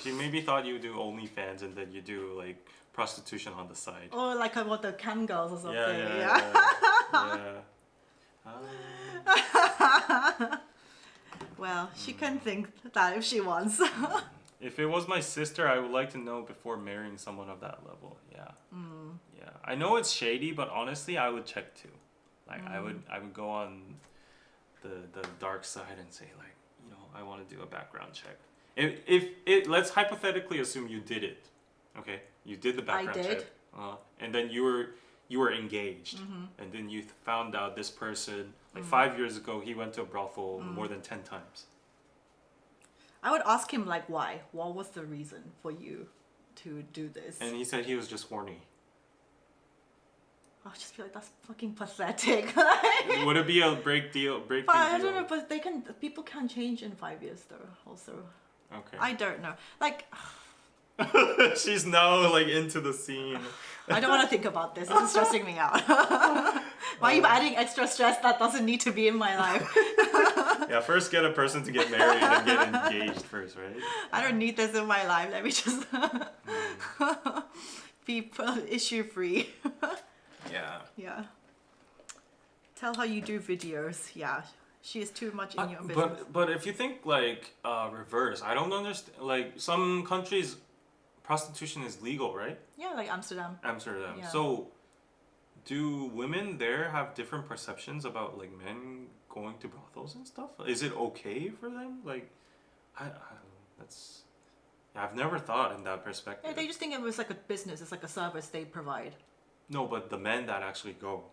she maybe thought you do OnlyFans and then you do like prostitution on the side. Or like I want the cam girls or something. Yeah. Well, she can think that if she wants. If it was my sister, I would like to know before marrying someone of that level. Yeah. Yeah. I know it's shady, but honestly, I would check too. Like I would go on the dark side and say like, I want to do a background check. If let's hypothetically assume you did it. Okay? You did the background did. check. And then you were engaged, and then you found out this person like 5 years ago he went to a brothel more than 10 times. I would ask him like why. What was the reason for you to do this? And he said he was just horny. I'll just be like, that's fucking pathetic. Would it be a breaking deal? But I don't know, but people can change in 5 years though, also. Okay. I don't know. Like, She's now like into the scene. I don't want to think about this. This is stressing me out. Why are you adding extra stress that doesn't need to be in my life? Yeah, first get a person to get married and get engaged first, right? I don't need this in my life. Let me just be issue free. Yeah. Yeah. Tell her you do videos. Yeah. She is too much in your business. But if you think like reverse, I don't understand. Like some countries, prostitution is legal, right? Yeah, like Amsterdam. Amsterdam. Yeah. So, do women there have different perceptions about like men going to brothels and stuff? Is it okay for them? Like, that's. I've never thought in that perspective. Yeah, they just think it was like a business. It's like a service they provide. No, but the men that actually go.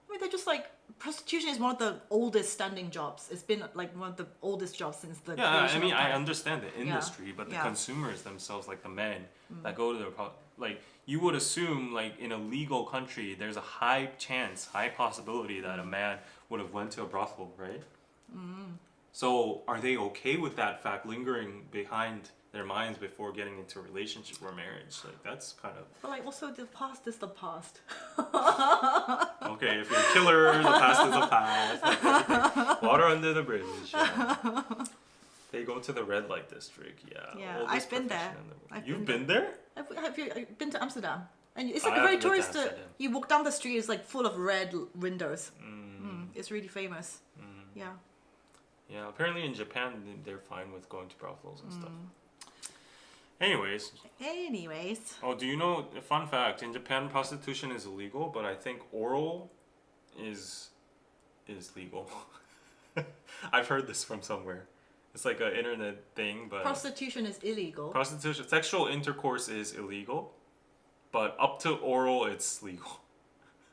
I mean, they're just like, prostitution is one of the oldest standing jobs. It's been like one of the oldest jobs since the Yeah, creation I mean, of I time. understand the industry, but the Yeah. consumers themselves, like the men that go to the like, you would assume like in a legal country, there's a high possibility that a man would have went to a brothel, right? So are they okay with that fact lingering behind their minds before getting into a relationship or marriage? Like that's kind of But like also the past is the past. okay. If you're a killer, the past is the past. Like everything. Water under the bridge. Yeah. They go to the red light district. Yeah. Yeah, oldest I've been there. profession in the world. I've You've been been there? Have you been to Amsterdam? And it's I like a very haven't been to tourist. Amsterdam. You walk down the street, it's like full of red windows. It's really famous. Yeah. Yeah, apparently in Japan they're fine with going to brothels and stuff. Anyways, oh, do you know a fun fact? In Japan, prostitution is illegal, but I think oral is legal. I've heard this from somewhere. It's like an internet thing, but Prostitution is illegal. prostitution, sexual intercourse is illegal, but up to oral, it's legal.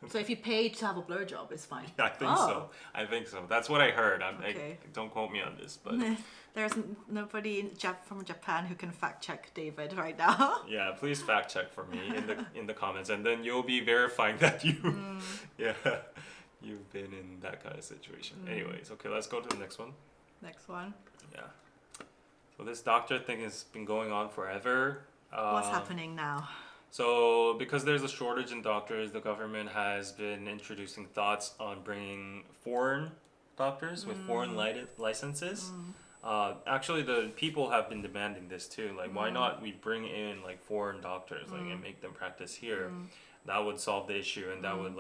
So if you pay to have a blowjob, it's fine. I think so. I think so. That's what I heard. Okay. Don't quote me on this, but There's nobody from Japan who can fact check David right now. yeah, please fact check for me in the comments, and then you'll be verifying that you, yeah, you've been in that kind of situation. Anyways, okay, let's go to the next one. Next one. Yeah. So this doctor thing has been going on forever. What's happening now? So because there's a shortage in doctors, the government has been introducing thoughts on bringing foreign doctors with foreign licenses. Actually, the people have been demanding this too. Like, why not we bring in like foreign doctors, like, and make them practice here? That would solve the issue, and that would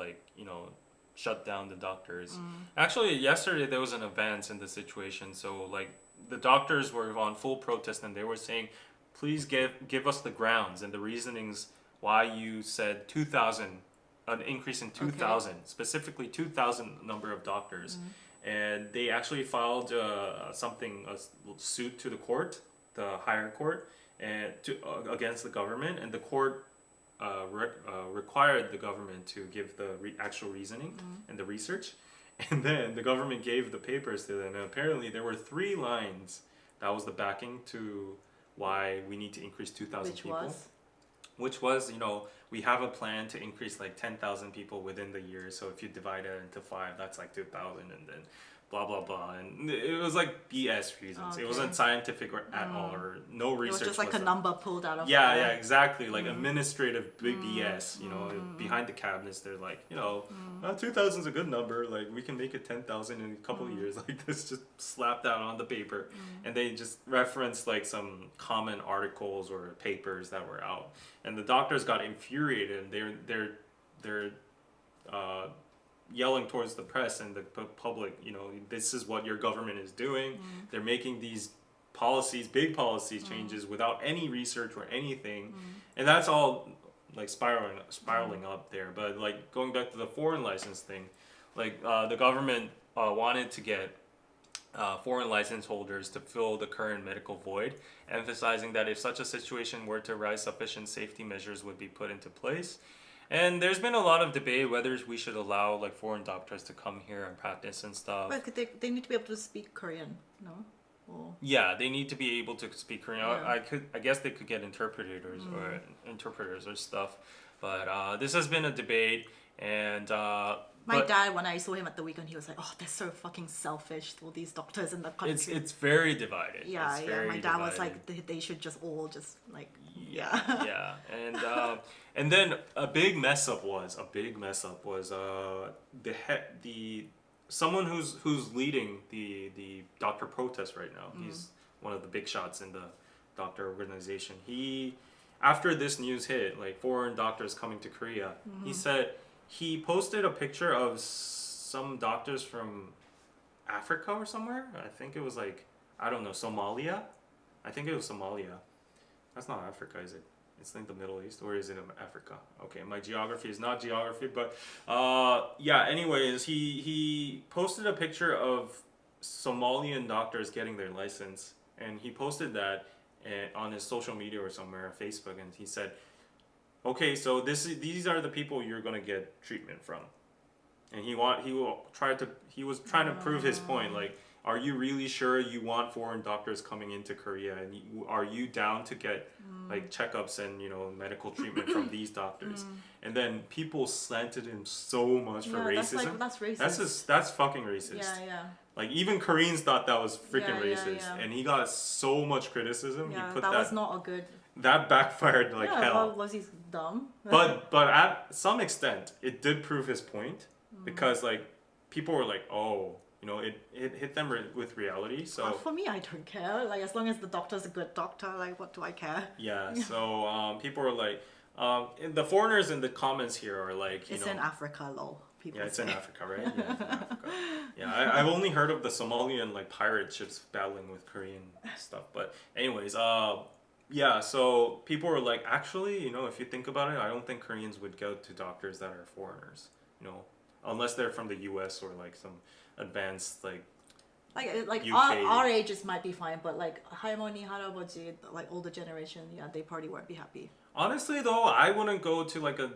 shut down the doctors. Actually, yesterday there was an advance in the situation. So like the doctors were on full protest, and they were saying, please give us the grounds and the reasonings why you said 2,000, an increase in 2,000, specifically 2,000 number of doctors. And they actually filed a suit to the court, the higher court, and against the government, and the court required the government to give the actual reasoning and the research, and then the government gave the papers to them, and apparently there were 3 lines that was the backing to why we need to increase 2,000 people. Which was, we have a plan to increase like 10,000 people within the year. So if you divide it into 5, that's like 2,000, and then blah blah blah. And it was like BS reasons. It wasn't scientific at all, or no research. It was just like a number pulled out of yeah, exactly. Like administrative BS. Behind the cabinets, they're like, 2,000 is a good number. Like we can make it 10,000 in a couple of years. Like this, just slapped out on the paper, and they just referenced like some common articles or papers that were out, and the doctors got infuriated. And they're yelling towards the press and the public, this is what your government is doing. They're making these policies, big policy changes without any research or anything. And that's all like spiraling up there. But like going back to the foreign license thing, like the government wanted to get foreign license holders to fill the current medical void, emphasizing that if such a situation were to arise, sufficient safety measures would be put into place. And there's been a lot of debate whether we should allow like foreign doctors to come here and practice and stuff. But they need to be able to speak Korean, no? Or... Yeah, they need to be able to speak Korean. Yeah. I guess they could get interpreters or stuff. But this has been a debate, and my dad, when I saw him at the weekend, he was like, "Oh, they're so fucking selfish, all these doctors in the country." It's very divided. Yeah, it's yeah. My dad divided. was like, they should just all just like. Yeah, and then a big mess up was someone who's leading the doctor protest right now. He's one of the big shots in the doctor organization. He, after this news hit, like foreign doctors coming to Korea, he said he posted a picture of some doctors from Africa or somewhere. I think it was like, I don't know, Somalia. I think it was Somalia. That's not Africa, is it? It's like the Middle East, or is it Africa? Okay, my geography is not geography, but yeah. Anyways, he posted a picture of Somalian doctors getting their license, and he posted that on his social media or somewhere, Facebook, and he said, "Okay, so these are the people you're gonna get treatment from," and he was trying to prove his point, like. Are you really sure you want foreign doctors coming into Korea, and are you down to get like checkups and medical treatment from these doctors? And then people slanted him so much for racism. That's racist. That's fucking racist. Yeah. Like even Koreans thought that was freaking Yeah, yeah, racist, yeah. and he got so much criticism. Yeah, he put that was not a good. that backfired like Yeah, hell. well, was he dumb? But at some extent, it did prove his point because like people were like, oh, you know, it hit them with reality. So For me, I don't care. Like as long as the doctor's a good doctor, like what do I care? yeah, so people were like, the foreigners in the comments here are like, you It's know, in Africa, lol. People yeah, it's say. in Africa, right? Yeah, it's in Africa. Yeah, I've only heard of the Somalian like pirate ships battling with Korean stuff, but anyways, yeah, so people were like, actually, you know, if you think about it, I don't think Koreans would go to doctors that are foreigners, you know, unless they're from the U.S. or like some advanced like Like UK. our ages might be fine, but like 할머니, 할아버지, like older generation, yeah, they probably won't be happy. Honestly, though, I wouldn't go to like a.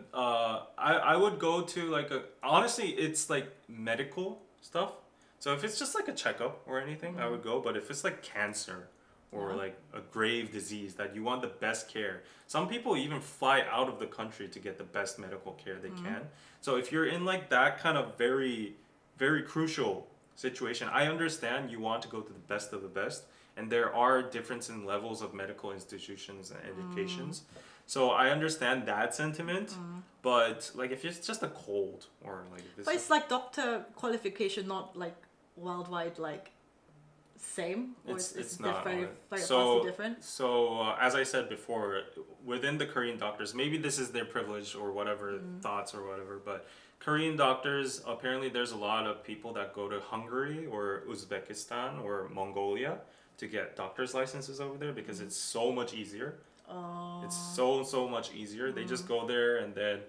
I would go to like a. Honestly, it's like medical stuff. So if it's just like a checkup or anything, I would go. But if it's like cancer or like a grave disease that you want the best care, some people even fly out of the country to get the best medical care they can. So if you're in like that kind of very, very crucial situation, I understand you want to go to the best of the best, and there are difference in levels of medical institutions and educations. So I understand that sentiment, but like if it's just a cold or like if But it's like doctor qualification, not like worldwide, like same, or it's not very so vastly different. so as I said before, within the Korean doctors, maybe this is their privilege or whatever thoughts or whatever, but Korean doctors, apparently there's a lot of people that go to Hungary or Uzbekistan or Mongolia to get doctor's licenses over there because it's so much easier. It's so much easier. They just go there and then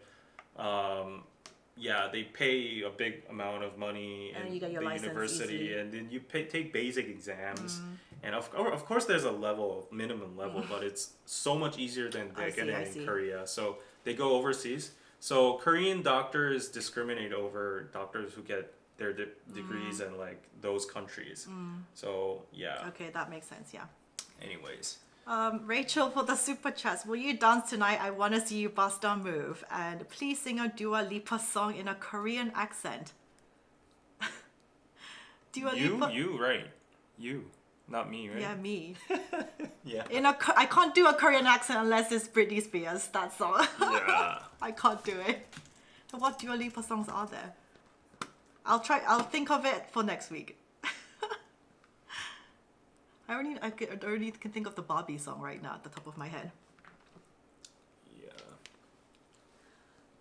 yeah, they pay a big amount of money And in you get your the license university, easily. and then you take basic exams. And of course, there's a level, minimum level, but it's so much easier than I getting see, I it see. in Korea. So they go overseas. So Korean doctors discriminate over doctors who get their degrees in like those countries. So yeah. Okay, that makes sense. Yeah. Anyways. Rachel for the super chats. Will you dance tonight? I want to see you bust a move. And please sing a Dua Lipa song in a Korean accent. Dua Lipa. You right. You, not me, right? Yeah, me. Yeah. I can't do a Korean accent unless it's Britney Spears. That's all. Yeah. I can't do it. So what Dua Lipa songs are there? I'll think of it for next week. I already can think of the Barbie song right now at the top of my head. Yeah.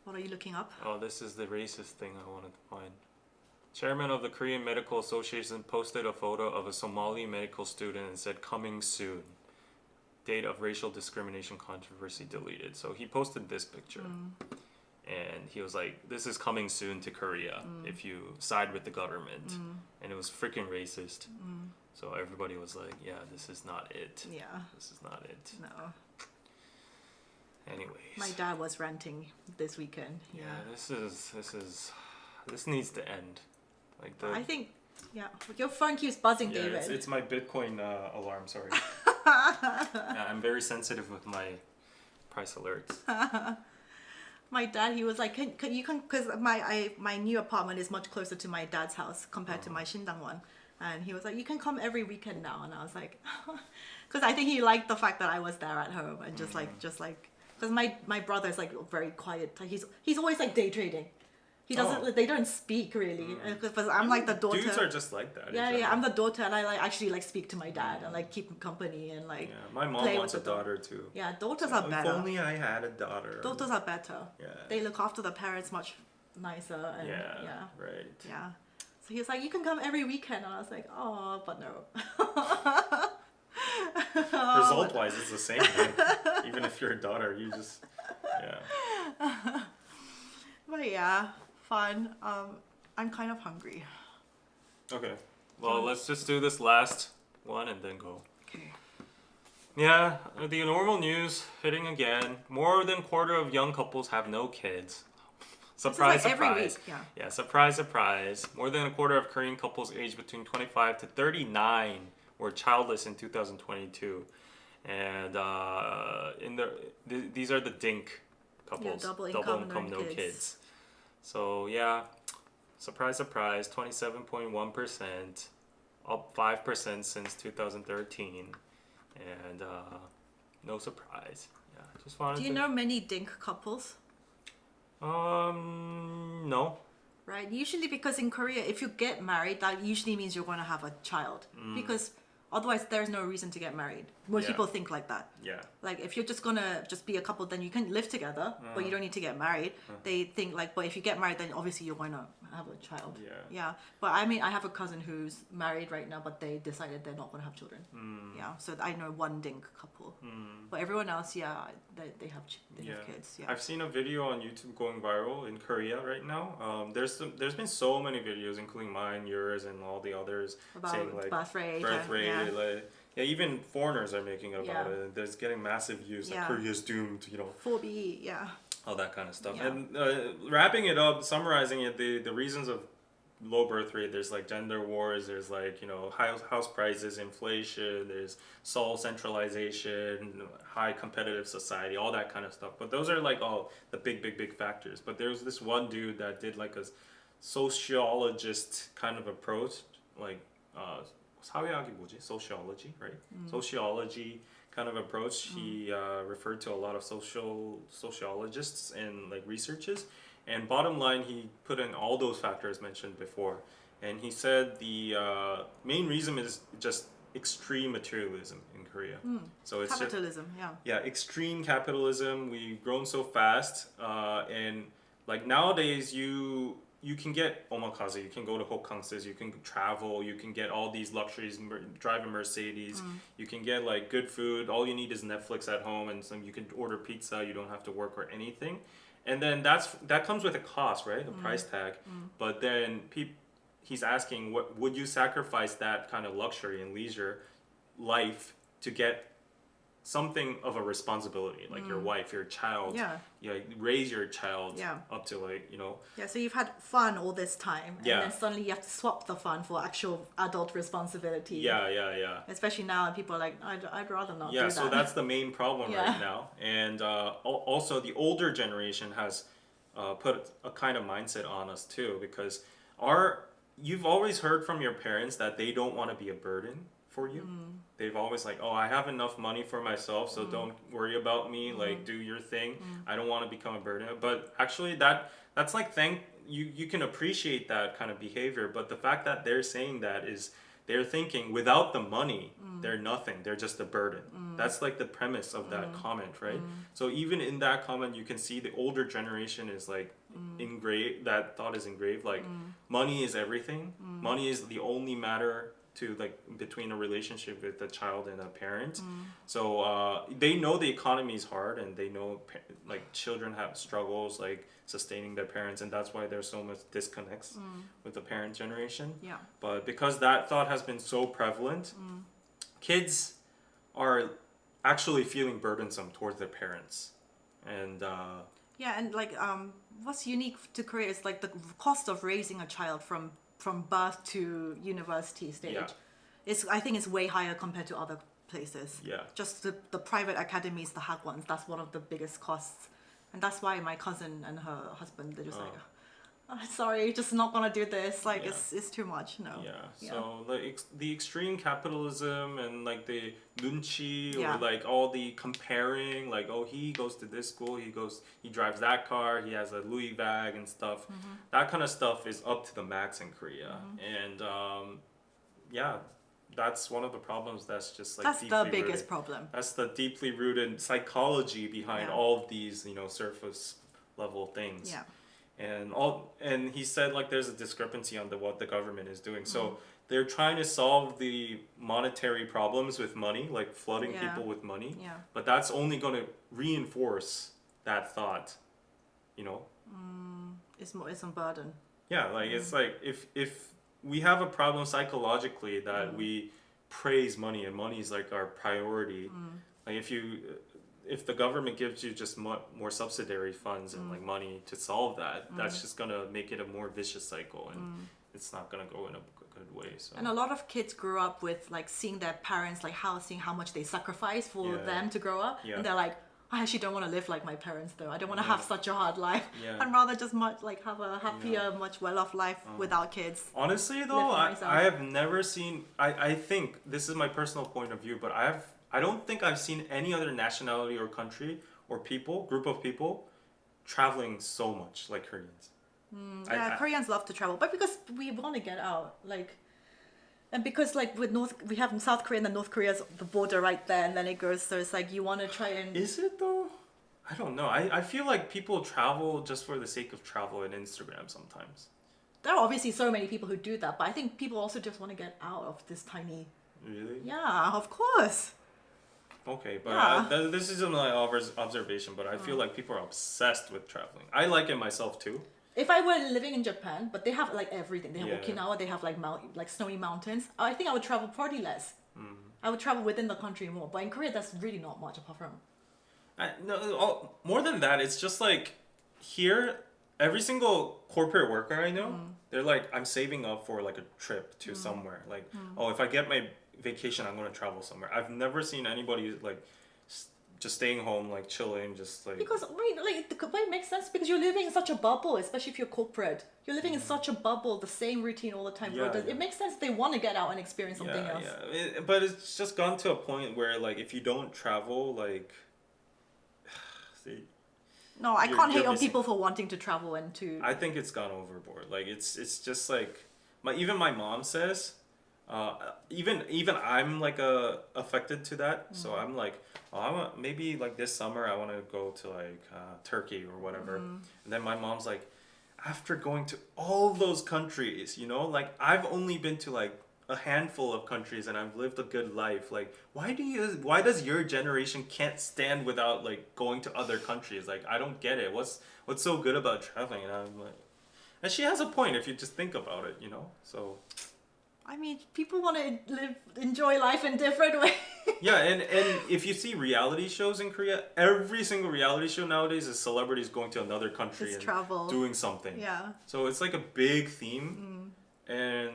What are you looking up? Oh, this is the racist thing I wanted to find. Chairman of the Korean Medical Association posted a photo of a Somali medical student and said, "Coming soon. Date of racial discrimination controversy deleted." So he posted this picture. And he was like, "This is coming soon to Korea if you side with the government." And it was freaking racist. So everybody was like, "Yeah, this is not it. Yeah. This is not it." No. Anyways. My dad was ranting this weekend. Yeah, this needs to end. Like I think, yeah. Your phone keeps buzzing, yeah, David. it's my Bitcoin alarm. Sorry. Yeah, I'm very sensitive with my price alerts. My dad, he was like, can you because my new apartment is much closer to my dad's house compared to my Shindang one. And he was like, "You can come every weekend now." And I was like, because I think he liked the fact that I was there at home and just like, because my brother's like very quiet. He's always like day trading. He doesn't. They don't speak really. Because I'm like the daughter. Dudes are just like that. Yeah. I'm the daughter, and I like actually like speak to my dad and like keep him company and like. Yeah, my mom play wants a with the daughter too. Yeah, daughters are If better. only I had a daughter. Daughters are better. Yeah. They look after the parents much nicer and yeah. Right. Yeah. So he was like, "You can come every weekend," and I was like, "Oh, but no." Result-wise, it's the same thing. Even if you're a daughter, you just yeah. But yeah, fun. I'm kind of hungry. Okay. Well, let's just do this last one and then go. Okay. Yeah, the normal news hitting again. More than quarter of young couples have no kids. Surprise, like every surprise. week, yeah. Yeah, surprise, surprise. More than a quarter of Korean couples aged between 25 to 39 were childless in 2022. And these are the DINK couples. Yeah, double income, no kids. So, yeah, surprise, surprise, 27.1%. up 5% since 2013, and no surprise. Yeah, just wanted Do you to. know many dink couples? No. Right? Usually, because in Korea, if you get married, that usually means you're going to have a child. Because otherwise, there's no reason to get married. Most Yeah. people think like that. Yeah. Like, if you're just gonna just be a couple, then you can live together, but you don't need to get married. They think like, but if you get married, then obviously you're going to have a child. Yeah. Yeah. But I mean, I have a cousin who's married right now, but they decided they're not going to have children. Yeah. So I know one dink couple. But everyone else, yeah, they have kids. Yeah. I've seen a video on YouTube going viral in Korea right now. There's been so many videos, including mine, yours, and all the others, About saying like birth rate. birth rate. Yeah. Like, yeah, even foreigners are making it about Yeah. it. There's getting massive views. Like Yeah. Korea's doomed, you know, 4B, yeah. all that kind of stuff. Yeah. And wrapping it up, summarizing it, the reasons of low birth rate, there's like gender wars, there's like, you know, house prices, inflation, there's Seoul centralization, high competitive society, all that kind of stuff. But those are like all the big factors. But there's this one dude that did like a sociologist kind of approach, like 사회학이 뭐지? Sociology, right? Sociology kind of approach. He referred to a lot of sociologists and like researches. And bottom line, he put in all those factors mentioned before. And he said the main reason is just extreme materialism in Korea. So it's Capitalism, yeah. yeah, extreme capitalism. We've grown so fast, and like nowadays, you can get omakase, you can go to hokkangses, you can travel, you can get all these luxuries, drive a Mercedes, you can get like good food. All you need is Netflix at home, and you can order pizza. You don't have to work or anything, and then that comes with a cost, right? A price tag. But then he's asking, what would you sacrifice that kind of luxury and leisure life to get something of a responsibility, like your wife, your child, raise your child up to like, you know. Yeah, so you've had fun all this time, and Yeah. then suddenly you have to swap the fun for actual adult responsibility. Yeah. Especially now, people are like, I'd rather not do Yeah, that. so that's the main problem Yeah. right now. And also the older generation has put a kind of mindset on us too, because you've always heard from your parents that they don't want to be a burden for you. They've always like, oh, I have enough money for myself, so don't worry about me. Like, do your thing. I don't want to become a burden. But actually, that's like you can appreciate that kind of behavior. But the fact that they're saying that is they're thinking without the money, they're nothing. They're just a burden. That's like the premise of that comment, right? So even in that comment, you can see the older generation is like engraved. That thought is engraved. Like, money is everything. Money is the only matter to like between a relationship with a child and a parent. So they know the economy is hard, and they know like children have struggles like sustaining their parents, and that's why there's so much disconnects with the parent generation. Yeah. But because that thought has been so prevalent, kids are actually feeling burdensome towards their parents. And Yeah, and like what's unique to Korea is like the cost of raising a child from birth to university stage. Yeah. I think it's way higher compared to other places. Yeah. Just the private academies, the hagwons, that's one of the biggest costs. And that's why my cousin and her husband, they're just like, oh, sorry, just not gonna do this. Like, it's too much. No. Yeah. So the extreme capitalism and like the nunchi Yeah. or like all the comparing, like, oh, he goes to this school, he drives that car, he has a Louis bag and stuff. That kind of stuff is up to the max in Korea. And yeah, that's one of the problems that's just like That's the deeply biggest rooted. problem. That's the deeply rooted psychology behind all of these, you know, surface level things. Yeah. And he said like there's a discrepancy on what the government is doing. So they're trying to solve the monetary problems with money, like flooding people with money. Yeah. But that's only going to reinforce that thought, you know. It's a burden. Yeah, like it's like if we have a problem psychologically that we praise money and money is like our priority. Like if the government gives you just more subsidiary funds and like money to solve that, that's just gonna make it a more vicious cycle, and it's not gonna go in a good way. So. And a lot of kids grew up with like seeing their parents seeing how much they sacrifice for them to grow up, and they're like, I actually don't want to live like my parents though. I don't want to have such a hard life. Yeah. I'd rather just have a happier, much well-off life without kids. Honestly though, Live for myself. I have never seen, I think this is my personal point of view, but I don't think I've seen any other nationality or country or group of people traveling so much like Koreans. Yeah, Koreans love to travel, but because we want to get out, and because we have South Korea and then North Korea's the border right there, and then it goes. So it's like you want to try and. Is it though? I don't know. I feel like people travel just for the sake of travel in Instagram sometimes. There are obviously so many people who do that, but I think people also just want to get out of this tiny. Really? Yeah, of course. Okay, but Yeah. this is my observation, but I feel like people are obsessed with traveling. I like it myself too. If I were living in Japan, but they have everything. They have Yeah. Okinawa. They have snowy mountains. I think I would travel probably less. I would travel within the country more. But in Korea, that's really not much apart from. No, more than that, it's just like here, every single corporate worker I know, they're like, I'm saving up for like a trip to somewhere. Like, oh, if I get my vacation, I'm gonna travel somewhere. I've never seen anybody like just staying home, like chilling, just like. Because the way it makes sense because you're living in such a bubble, especially if you're corporate. You're living in such a bubble, the same routine all the time. Yeah, It yeah. makes sense they want to get out and experience something else. Yeah, but it's just gone to a point where like if you don't travel, like. See, No, I You're- can't hate you're on missing- people for wanting to travel and to. I think it's gone overboard. Like it's just like even my mom says, even I'm like affected to that. So I'm like, oh, I want maybe like this summer I want to go to like Turkey or whatever. And then my mom's like, after going to all those countries, like I've only been to like a handful of countries and I've lived a good life. Like why does your generation can't stand without like going to other countries? Like I don't get it. What's so good about traveling? And I'm like, and she has a point if you just think about it, So I mean, people want to enjoy life in different ways. yeah, and if you see reality shows in Korea, every single reality show nowadays is celebrities going to another country Just and travel. doing something. Yeah. So it's like a big theme, and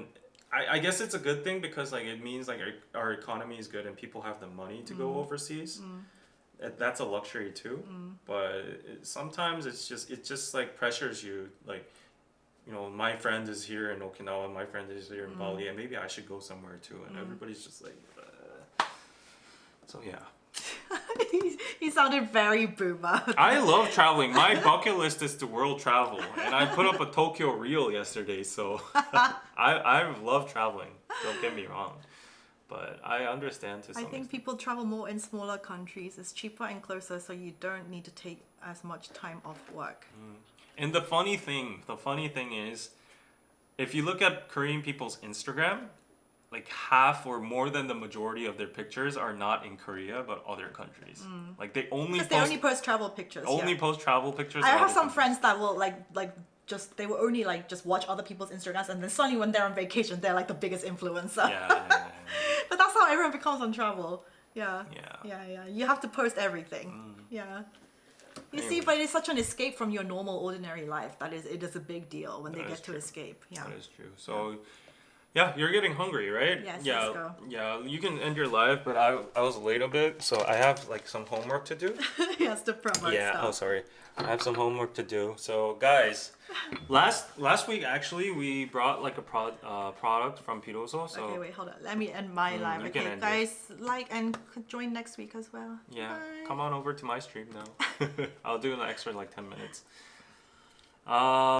I guess it's a good thing because like it means like our economy is good and people have the money to go overseas. That's a luxury too, but sometimes it just like pressures you like. My friend is here in Okinawa, my friend is here in Bali, and maybe I should go somewhere too. And everybody's just like, so yeah. He sounded very boomer. I love traveling. My bucket list is to world travel, and I put up a Tokyo reel yesterday. So I love traveling. Don't get me wrong, but I understand to some I think extent. people travel more in smaller countries. It's cheaper and closer, so you don't need to take as much time off work. And the funny thing is, if you look at Korean people's Instagram, like half or more than the majority of their pictures are not in Korea but other countries. Like they only Because they only post travel pictures. only yeah. post travel pictures. I of have other some countries. friends that will they will only just watch other people's Instagrams, and then suddenly when they're on vacation, they're like the biggest influencer. Yeah. But that's how everyone becomes on travel. Yeah. Yeah. Yeah. You have to post everything. Yeah. You see, Anyway. but it's such an escape from your normal, ordinary life. It is a big deal when they That get is to true. escape. Yeah. That is true. So, yeah, you're getting hungry, right? Yes, Yeah. let's go. Yeah, you can end your live, but I was late a bit, so I have like some homework to do. Yes, to promote Yeah. stuff. Oh, sorry. I have some homework to do. So, guys, last week actually we brought like a product from Piroso. So Okay, wait, hold on. Let me end my live. you can Okay, end guys, like and join next week as well. yeah, Bye. come on over to my stream now. I'll do an extra like 10 minutes.